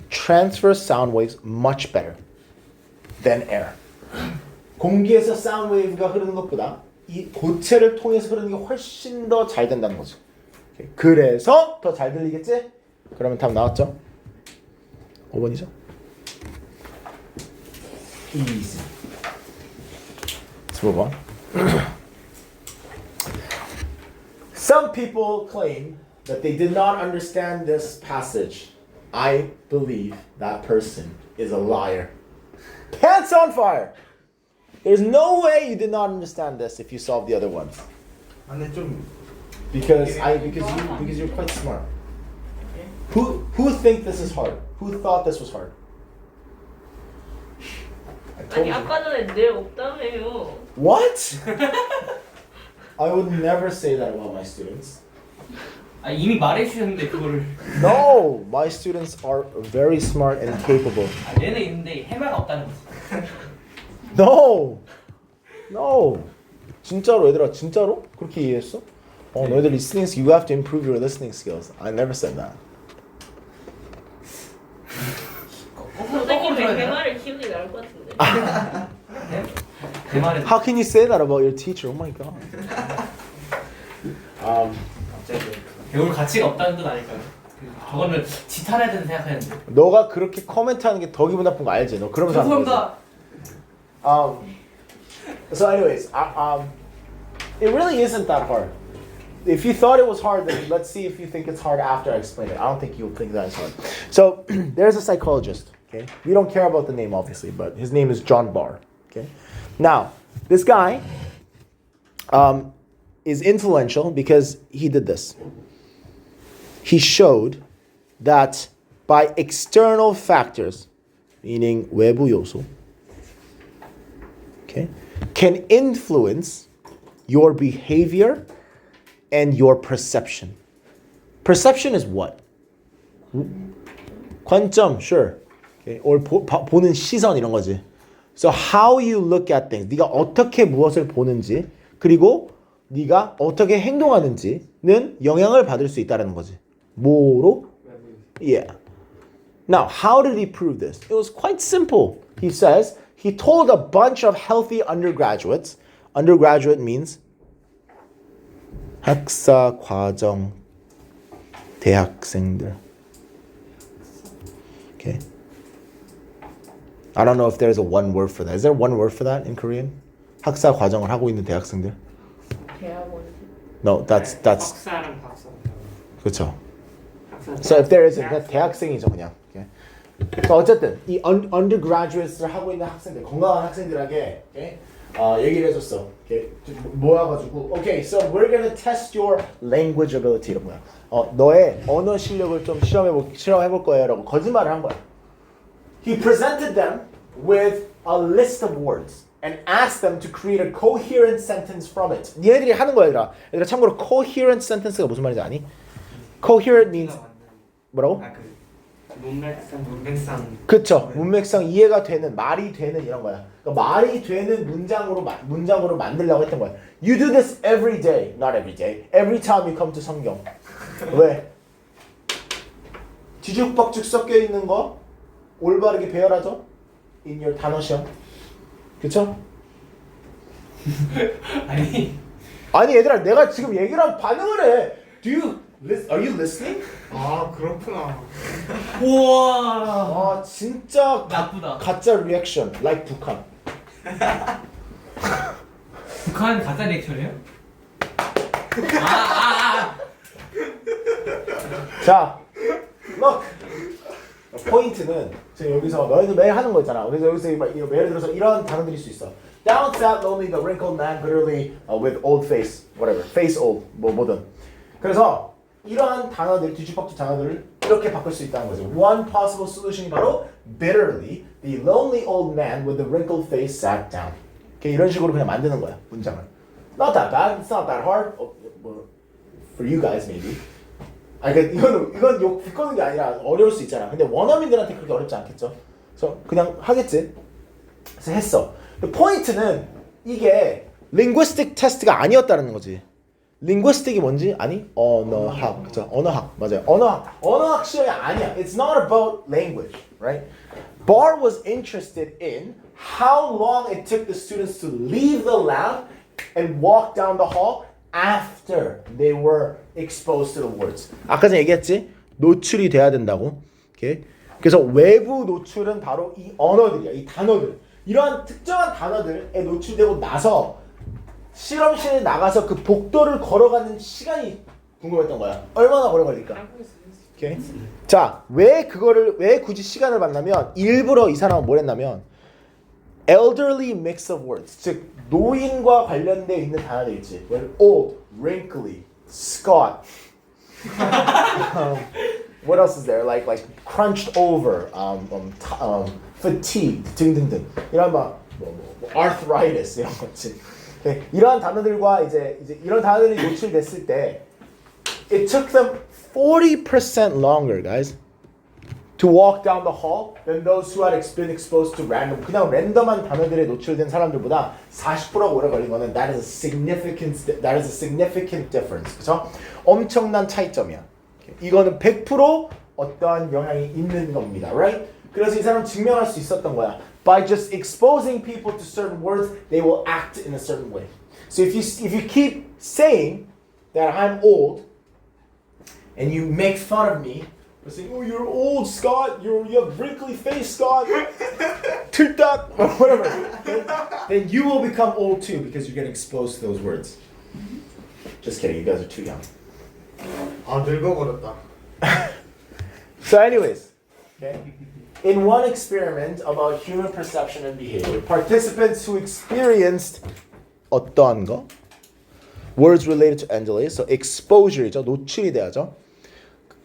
transfer sound waves much better than air. 공기에서 sound wave가 흐르는 것보다 이 고체를 통해서 흐르는 게 훨씬 더 잘 된다는 거죠. 그래서 더 잘 들리겠지? 그러면 답 나왔죠? 5번이죠? Easy. Let's move on. Some people claim that they did not understand this passage. I believe that person is a liar. Pants on fire! There's no way you did not understand this if you solved the other ones. 근데 좀 Because you're quite smart. Who think this is hard? Who thought this was hard? I told 아니 you. 아까 전에 내 없다며요. What? I would never say that about my students. 아 이미 말해주셨는데 그거를. No, my students are very smart and capable. 아 얘는 있는데 해마가 없다는 거지. No, no. 진짜로 얘들아, 진짜로 그렇게 이해했어? 너희들 listening, you have to improve your listening skills. I never said that. 선생님 왜 대화를 키우는 게 나을 것 같은데. 내 말은. How can you say that about your teacher? Oh my god. 갑자기 배울 가치가 없다는 뜻 아닐까요? 저거는 지탄해야 된다 생각하는데. 너가 그렇게 코멘트하는 게 더 기분 나쁜 거 알지? 너 그러면서 하는 거지. 죄송합니다. So anyways, it really isn't that hard. If you thought it was hard, then let's see if you think it's hard after I explain it. I don't think you'll think that it's hard. So there's a psychologist. Okay, we don't care about the name obviously, but his name is John Barr. Okay, now this guy is influential because he did this. He showed that by external factors, meaning 외부 요소, okay, can influence your behavior and your perception. Perception is what? 관점, sure. Okay, or 보는 시선 이런 거지. So how you look at things. 네가 어떻게 무엇을 보는지 그리고 네가 어떻게 행동하는지는 영향을 받을 수 있다는 거지. 뭐로? Yeah. Now, how did he prove this? It was quite simple. He says he told a bunch of healthy undergraduates. Undergraduate means 학사 과정 대학생들. Okay. I don't know if there's a one word for that. Is there one word for that in Korean? 학사 과정을 하고 있는 대학생들? 대학원. No, that's 박사랑 박사. 그렇죠. So if there isn't, 그냥 대학생이죠 그냥. Okay. So 어쨌든 이 undergraduates를 하고 있는 학생들, 건강한 학생들에게 okay? 얘기를 해줬어. Okay? 모아가지고, okay, so we're gonna test your language ability 이런 거야. 너의 언어 실력을 좀 실험해볼 거예요라고 거짓말을 한 거야. He presented them with a list of words and asked them to create a coherent sentence from it. 얘네들이 하는 거야, 얘들아. 얘들아 참고로 coherent sentence가 무슨 말인지 아니? Coherent means 뭐라고? 문맥상 그쵸. 문맥상 이해가 되는, 말이 되는 이런 거야. 그러니까 말이 되는 문장으로 만들려고 했던 거야. You do this every day. Not every day. Every time you come to 성경. 왜? 뒤죽박죽 섞여 있는 거 올바르게 배열하죠? In your 단어 시험. 그쵸? 아니 얘들아 내가 지금 얘기를 하면 반응을 해. Are you listening? 아 그렇구나. 우와. 진짜 나쁘다. 가짜 리액션 like 북한. 북한 가짜 리액션이에요? 자, look. 포인트는 지금 여기서 너희들 매일 하는 거 있잖아. 그래서 여기서 예를 들어서 이런 단어들일 수 있어. Down, sad, lonely, the wrinkled man, bitterly, with old face, whatever, face old, 뭐든. 그래서 이러한 단어들, 뒤집박죽 단어들을 이렇게 바꿀 수 있다는 거죠. One possible solution이 바로 bitterly, the lonely old man with the wrinkled face sat down. 이런 식으로 그냥 만드는 거야, 문장을. Not that bad, it's not that hard. For you guys maybe. 이건 욕 비꼬는 게 아니라 어려울 수 있잖아. 근데 원어민들한테 그렇게 어렵지 않겠죠? 그래서 그냥 하겠지. 그래서 했어. 포인트는 이게 linguistic 테스트가 아니었다는 거지. linguistic이 뭔지 아니? 언어학. 그죠? 언어학. 맞아요. 언어학 시험이 아니야. It's not about language, right? Barr was interested in how long it took the students to leave the lab and walk down the hall after they were exposed to the words. 아까 전에 얘기했지? 노출이 돼야 된다고. Okay? 그래서 외부 노출은 바로 이 언어들이야. 이 단어들. 이러한 특정한 단어들에 노출되고 나서 실험실에 나가서 그 복도를 걸어가는 시간이 궁금했던 거야. 얼마나 오래 걸릴까? Okay? 자, 왜 굳이 시간을 봤냐면 일부러 이 사람은 뭘 했냐면 elderly mix of words, 즉 노인과 관련되어 있는 단어들 있지. old, wrinkly, Scott. What else is there? Like crunched over, fatigued 등등등. 이런 뭐 arthritis 이런 거지. 이러한 단어들과 이제 이런 단어들이 노출됐을 때 It took them 40% longer, guys, to walk down the hall than those who had been exposed to random. 그냥 랜덤한 단어들에 노출된 사람들보다 40%가 오래 걸린 거는 that is a significant difference. 그래서 엄청난 차이점이야. 이거는 100% 어떠한 영향이 있는 겁니다, right? 그래서 이 사람 증명할 수 있었던 거야. By just exposing people to certain words, they will act in a certain way. So if you keep saying that I'm old, and you make fun of me, by saying, "Oh, you're old, Scott. You have wrinkly face, Scott. That or whatever," then you will become old too because you're getting exposed to those words. Just kidding. You guys are too young. 아 늙어버렸다. So, anyways, okay. In one experiment about human perception and behavior, participants who experienced 어떠한 거? Words related to Angela, so exposure이죠, 노출이 돼야죠.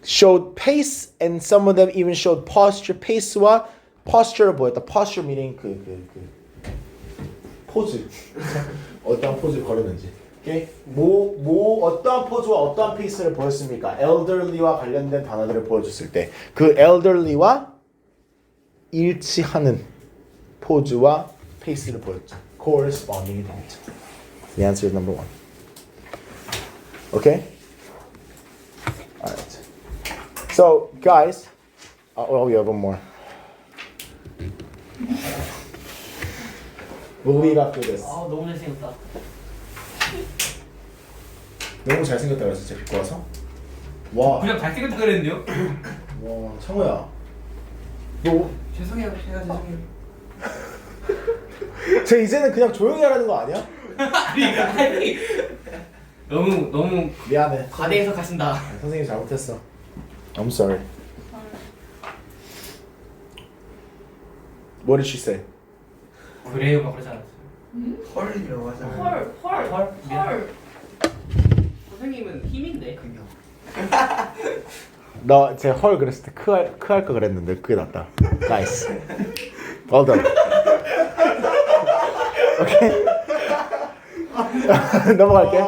Showed pace, and some of them even showed posture. pace와 posture를 보였다. posture meaning 포즈. 어떠한 포즈를 걸었는지. Okay? 어떠한 포즈와 어떠한 페이스를 보였습니까? elderly와 관련된 단어들을 보여줬을 때 그 elderly와 일치하는 포즈와 페이스를 보였죠. corresponding이 되겠죠. The answer is number 1. Okay? Alright. So, guys, we have one more. We'll leave after this. 아 너무 잘생겼다. 너무 잘생겼다 그랬어, 제 비꼬 와서? 와, 그냥 잘생겼다 그랬는데요? 와, 창호야. 너, 죄송해요. 제가 죄송해요. 쟤 이제는 그냥 조용히 하라는 거 아니야? 아니 너무 미안해. 과대해서 가신다. 선생님 잘못했어. I'm sorry. What did she say? 그래요 막 그러지 않았어요. 헐이라고 하잖아요. 헐. 선생님은 힘인데 그냥. 너 제 헐 그랬을 때 크할 거 그랬는데 그게 낫다. Nice. Well done. 오케이. 넘어갈게.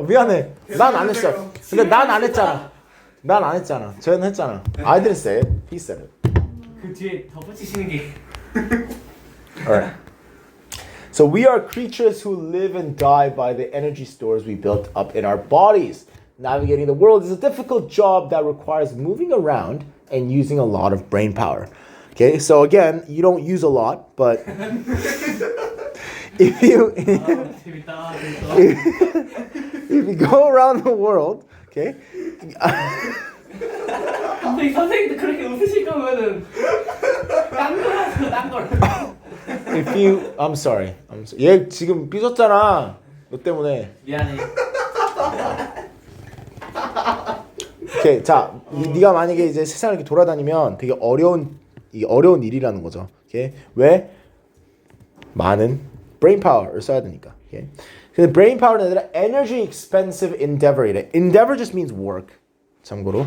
미안해. 난 안 했어. 근데 난 안 했잖아. 난 안 했잖아. 쟤는 했잖아. I didn't say it. He said it. 그 뒤에 덧붙이시는 게. Alright. So we are creatures who live and die by the energy stores we built up in our bodies. Navigating the world is a difficult job that requires moving around and using a lot of brain power. Okay, so again, you don't use a lot, but if you 재밌다. if you go around the world, okay. 근데 선생님도 그렇게 웃으실 거면은 딴 걸. If you, I'm sorry. 얘 지금 삐졌잖아. 너 때문에. 미안해. 오케이, 자, 네가 만약에 이제 세상을 이렇게 돌아다니면 되게 어려운 일이라는 거죠. 오케이, 왜? 많은 brain power를 써야 되니까. 오케이. 근데 brain power는 아니라 energy expensive endeavor이래. Endeavor just means work. 참고로.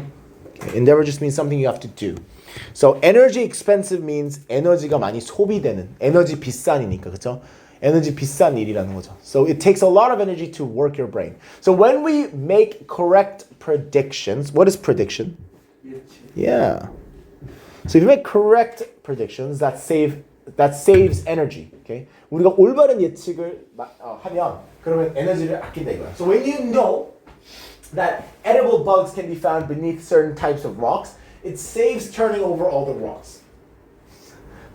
Okay. Endeavor just means something you have to do. So energy expensive means 에너지가 많이 소비되는, 에너지 비싼이니까, 그렇죠? 에너지 비싼 일이라는 거죠. So it takes a lot of energy to work your brain. So when we make correct predictions, what is prediction? Yeah. So if you make correct predictions, that saves energy. Okay? 우리가 올바른 예측을 하면 그러면 에너지를 아낀다 이거야. So when you know that edible bugs can be found beneath certain types of rocks, it saves turning over all the rocks.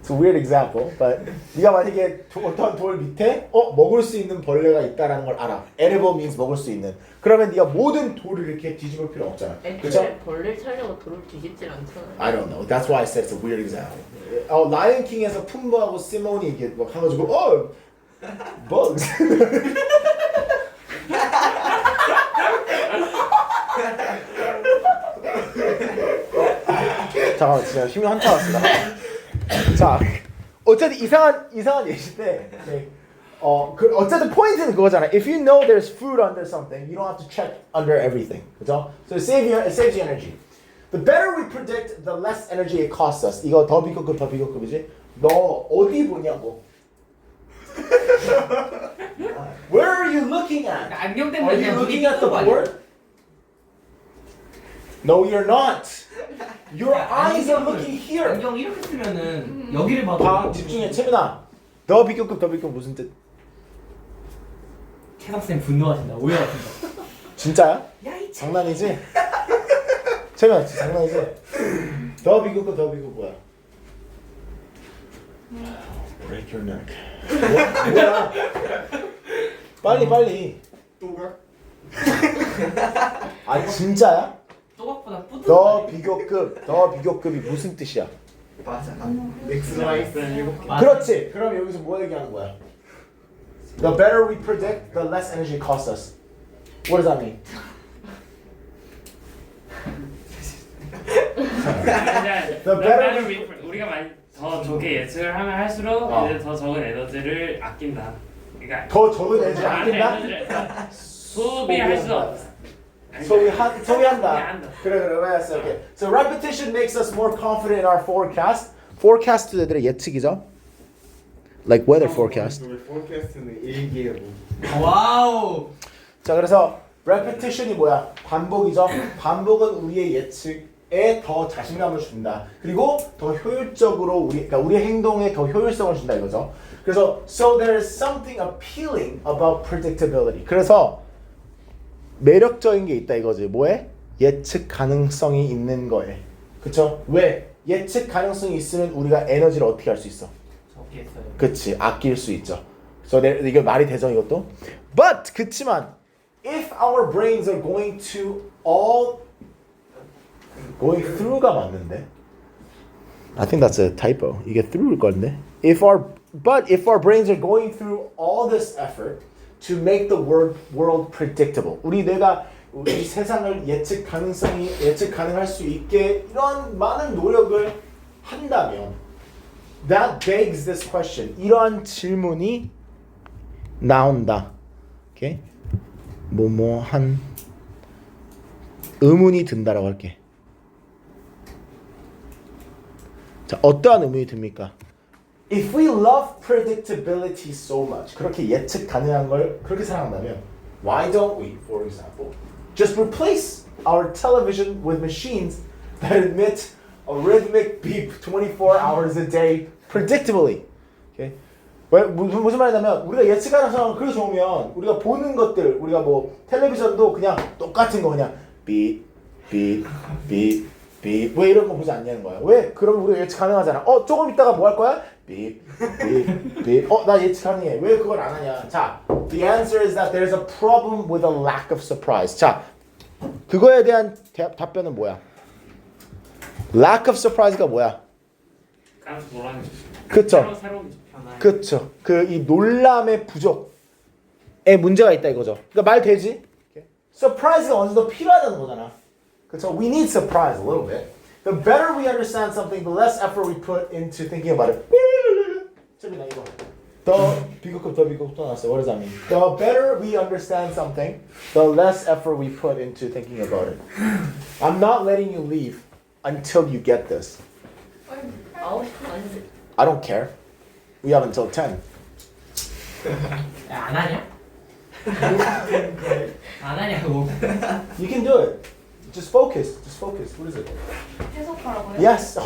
It's a weird example, but 네가 만약에 어떤 돌 밑에 먹을 수 있는 벌레가 있다라는 걸 알아. Edible means 먹을 수 있는. 그러면 네가 모든 돌을 이렇게 뒤집을 필요 없잖아. 그렇죠? 벌레 차려고 돌을 뒤집질 않잖아요. I don't know. That's why I said it's a weird example. 라이언 킹에서 푼바하고 시몬이 이렇게 막 해가지고 bugs. 잠깐만, 진짜 힘이 한참 왔습니다. 자, 어쨌든 이상한 예시인데, 네. 어쨌든 포인트는 그거잖아. If you know there's food under something, you don't have to check under everything. 그죠? So it saves you energy. The better we predict, the less energy it costs us. 이거 더 비교급 더 비교급이지? 너 어디 보냐고. Where are you looking at? 안경 Are 때문에 you 그냥 looking 눈이 at the 뜨는 거 아니야? board? No, you're not. Your eyes are looking here. 안경 이렇게 쓰면은 여기를 봐도 봐, 집중해. 채민아. 더 비교급 더 비교급 무슨 뜻? 캐남쌤 분노하신다. 오해하신다. 진짜야? 장난이지? 채민아 진짜 장난이지? 더 비교급 더 비교급 뭐야? Break your neck. 뭐야? 빨리. 또각? 아 진짜야? 또각보다 뿌듯. 더 비교급이 무슨 뜻이야? 맞아. 넥슬라이스. 그렇지. 그럼 여기서 뭐 얘기하는 거야? The better we predict, the less energy costs us. What does that mean? The better 우리가 많이 더 좋게 예측을 하면 할수록 이제 더 적은 에너지를 아낀다. 그러니까 더 적은 에너지 아낀다? 그러니까 소비할 수 없어. 소비한다. 그래 알았어. Okay. So repetition makes us more confident in our forecast. Forecast 애들의 예측이죠. Like weather forecast. 포캐스트는 일기예보. 와우. 자 그래서 repetition이 뭐야? 반복이죠. 반복은 우리의 예측에 더 자신감을 준다. 그리고 더 효율적으로 그러니까 우리의 행동에 더 효율성을 준다 이거죠. 그래서 so there is something appealing about predictability. 그래서 매력적인 게 있다 이거지. 뭐에? 예측 가능성이 있는 거에. 그쵸? 왜? 예측 가능성이 있으면 우리가 에너지를 어떻게 할 수 있어? 적게 했어요. 그치, 아낄 수 있죠. So 이게 말이 되죠 이것도? But 그치만 if our brains are going through가 맞는데? I think that's a typo. 이게 through일 건데. If our brains are going through all this effort to make the world predictable. 우리 세상을 예측 가능할 수 있게 이런 많은 노력을 한다면 that begs this question. 이러한 질문이 나온다. 오케이? 뭐뭐한 의문이 든다라고 할게. 자, 어떠한 의문이 듭니까? If we love predictability so much, 그렇게 예측 가능한 걸 그렇게 사랑한다면, why don't we, for example, just replace our television with machines that emit a rhythmic beep 24 hours a day predictably? Okay? 무슨 말이냐면 우리가 예측하는 상황을 그렇게 좋으면 우리가 보는 것들 우리가 뭐 텔레비전도 그냥 똑같은 거 그냥 삐 왜 이런 거 보지 않냐는 거야. 왜? 그럼 우리가 예측 가능하잖아. 조금 있다가 뭐 할 거야? 삐. 나 예측 가능해. 왜 그걸 안 하냐? 자, the answer is that there's a problem with a lack of surprise. 자, 그거에 대한 답변은 뭐야? lack of surprise가 뭐야? 깜짝 놀라는 거지. 그쵸? 새로운 그쵸. 이 놀람의 부족에 문제가 있다 이거죠. 그러니까 말 되지? surprise가 어느 정도 필요하다는 거잖아. 그쵸? We need surprise a little bit. The better we understand something, the less effort we put into thinking about it. 재민아 이거. 더 비교급 또 나왔어요. What does that mean? The better we understand something, the less effort we put into thinking about it. I'm not letting you leave until you get this. I don't care. We have until 10. 야, 안 하냐? 안 하냐고. You can do it. Just focus. What is it? 해석하라고요? Yes.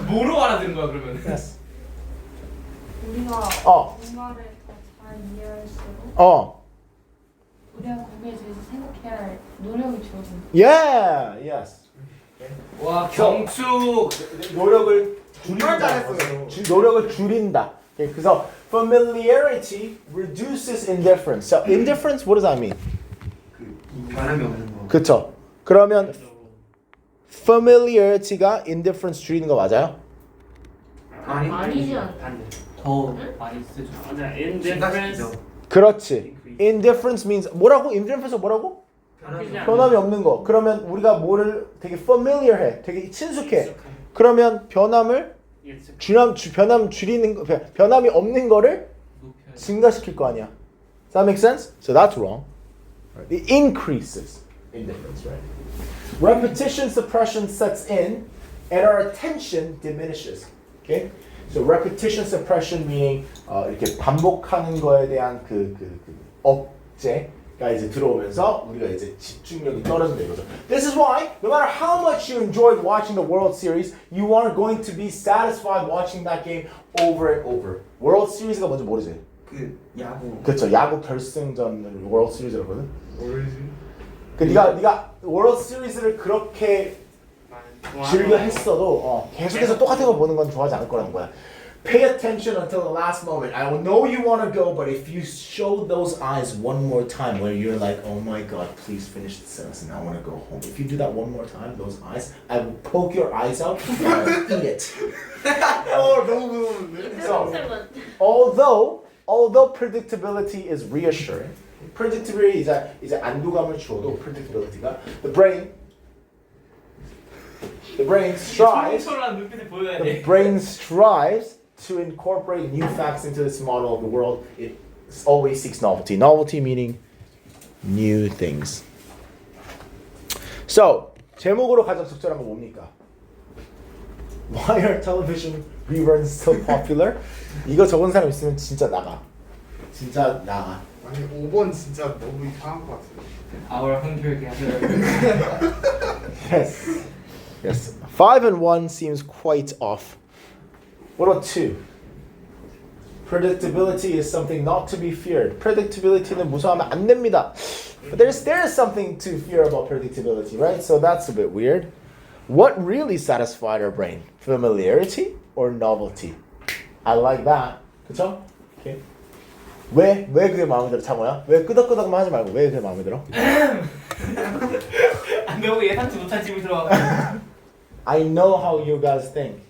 뭐로 알아들은 거야 그러면? Yes. 우리가 어. 뭔가를 더 잘 이해할수록 우리가 거기에 대해서 생각해야 할 노력이 줄어든다. Yeah. Yes. 와 경축. 노력을 정말 줄인다. 잘했어요. 노력을 줄인다. Okay, 그래서 familiarity reduces indifference. So indifference, what does that mean? 변함이 없는 거. 그렇죠. 그러면 familiarity가 indifference 줄이는 거 맞아요? 아니지 않나? 반대. 더 많이 쓰죠. 맞아. indifference. 그렇지. indifference means 뭐라고? indifference 뭐라고? 변함이 없는 거. 그러면 우리가 뭐를 되게 familiar해, 되게 친숙해. 그러면 변함을 변함 줄이는 거, 변함이 없는 거를 증가시킬 거 아니야. Does that make sense? So that's wrong. It increases indifference, right? Repetition suppression sets in, and our attention diminishes. Okay? So repetition suppression meaning 이렇게 반복하는 거에 대한 그 억제, 이제 들어오면서 우리가 이제 집중력이 떨어진다 이거죠. This is why no matter how much you enjoyed watching the World Series, you aren't going to be satisfied watching that game over and over. World Series가 뭔지 모르지? 그 야구. 그렇죠. 야구 결승전을 World Series라거든. 모르지. 그 네가 World Series를 그렇게 즐겨 했어도 계속해서 똑같은 거 보는 건 좋아하지 않을 거라는 거야. Pay attention until the last moment. I know you want to go, but if you show those eyes one more time where you're like, oh my god, please finish the sentence and I want to go home. If you do that one more time, those eyes, I will poke your eyes out and I'll eat it. 너무 무서운데? So, although predictability is reassuring, predictability 이제 안도감을 주어도 predictability가 the brain strives 청초란 눈빛을 보여야 the 돼. brain strives to incorporate new facts into this model of the world. It always seeks novelty. Novelty meaning new things. So, 제목으로 가장 적절한 거 뭡니까? Why are television reruns so popular? 이거 적은 사람 있으면 진짜 나가. 진짜 나가. 아니 5번 진짜 너무 이상한 것 같아요. Our hunger gatherer. Yes. Yes. 5 and 1 seems quite off. What about 2? Predictability is something not to be feared. Predictability는 무서워하면 안 됩니다. But there is something to fear about predictability, right? So that's a bit weird. What really satisfied our brain? Familiarity or novelty? I like that. 그쵸? Okay. 왜 그게 마음에 들어, 창호야? 왜 끄덕끄덕만 하지 말고 왜 그게 마음에 들어? 너무 예상치 못한 질문 들어와. I know how you guys think.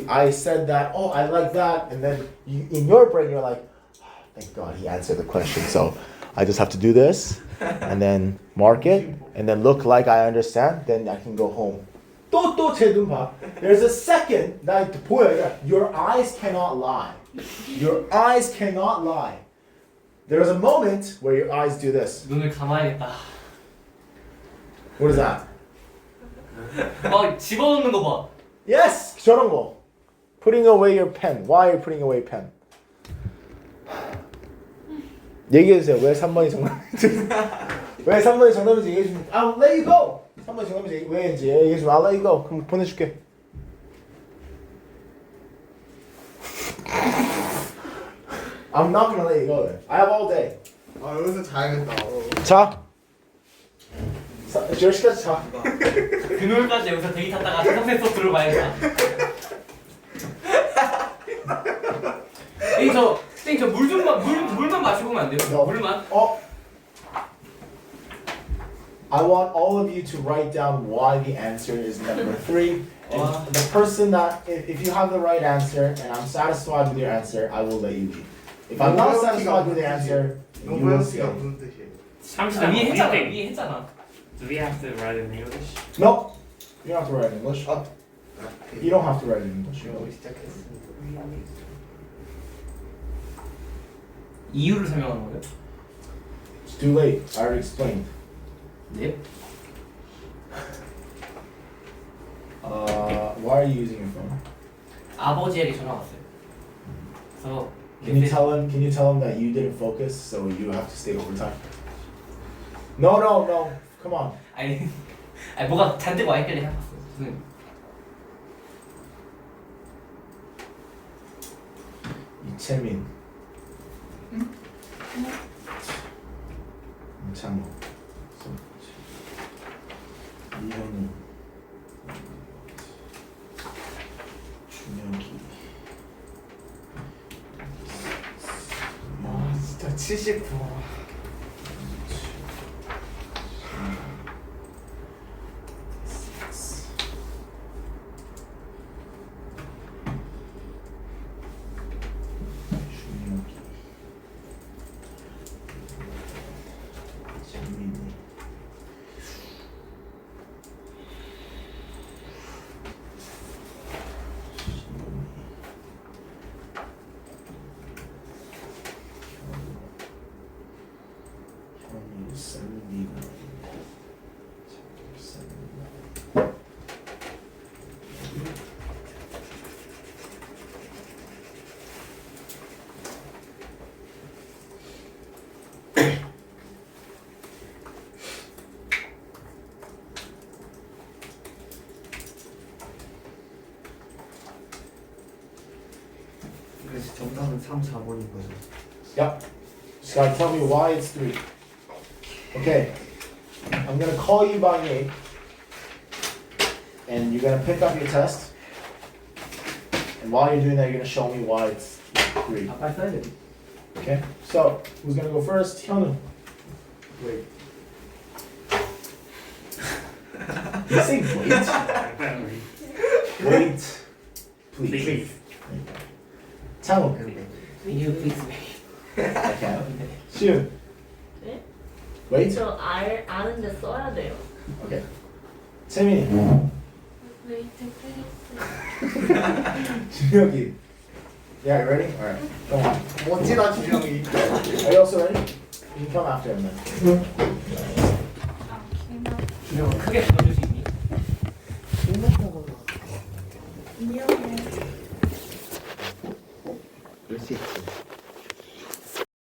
I said that, oh, I like that, and then in your brain you're like, oh, thank God he answered the question. So I just have to do this, and then mark it, and then look like I understand. Then I can go home. 또 제 눈 봐. There's a second 나 보여. Your eyes cannot lie. Your eyes cannot lie. There's a moment where your eyes do this. 눈을 감아야겠다. What is that? 집어넣는 거 봐. Yes, 저런 거. Putting away your pen. Why are you putting away pen? 얘기해 주세요. 왜 3번이 정답인지. 왜 3번이 정답인지 얘기해 주면 I'll let you go. 3번이 정답인지 왜인지 얘기해 주면 I'll let you go. 그럼 보내줄게. I'm not gonna let you go then. I have all day. 아 여기서 자야겠다. 자. 10시까지 자. 금요일까지 여기서 데이 탔다가 세상세 소스로 가야겠다. 저 물만 마시고 오면 안 돼요? No. 물만? I want all of you to write down why the answer is number 3. And the person that, if you have the right answer and I'm satisfied with your answer, I will let you leave. If I'm not satisfied with the answer, you will stay. 노벨티가 무슨 뜻이에요? 잠시만. 이해했잖아. Do we have to write in English? No, you don't have to write in English. You don't have to write in English. 이유를 설명하는 거예요? It's too late. I already explained. 네. Why are you using your phone? 아버지에게 전화 왔어요. 그래서 Can you tell him that you didn't focus, so you have to stay overtime? No. Come on. 아니 뭐가 잔뜩 와 있길래 해봤어요. 무슨 이채민. 장모. 이현우. 준혁이. 아 진짜 79. 정답은 3, 4번인 거죠. Yep. Scott, tell me why it's 3. Okay. I'm gonna call you by name. And you're gonna pick up your test. And while you're doing that, you're gonna show me why it's 3. 아빠 써야 돼. Okay? So, who's gonna go first? 현우. Wait. You say wait? Wait. Please. 창우. You please. Okay. 시윤. 네? Wait. 저 아는데 써야 돼요. Okay. 세민이. Wait, please. 준혁이. Yeah, you ready? Alright. Go on. 멋지다 주영이. Are you also ready? You can come after him then. 아, 기나. 준영아 크게 불러줄 수 있니? 미안해.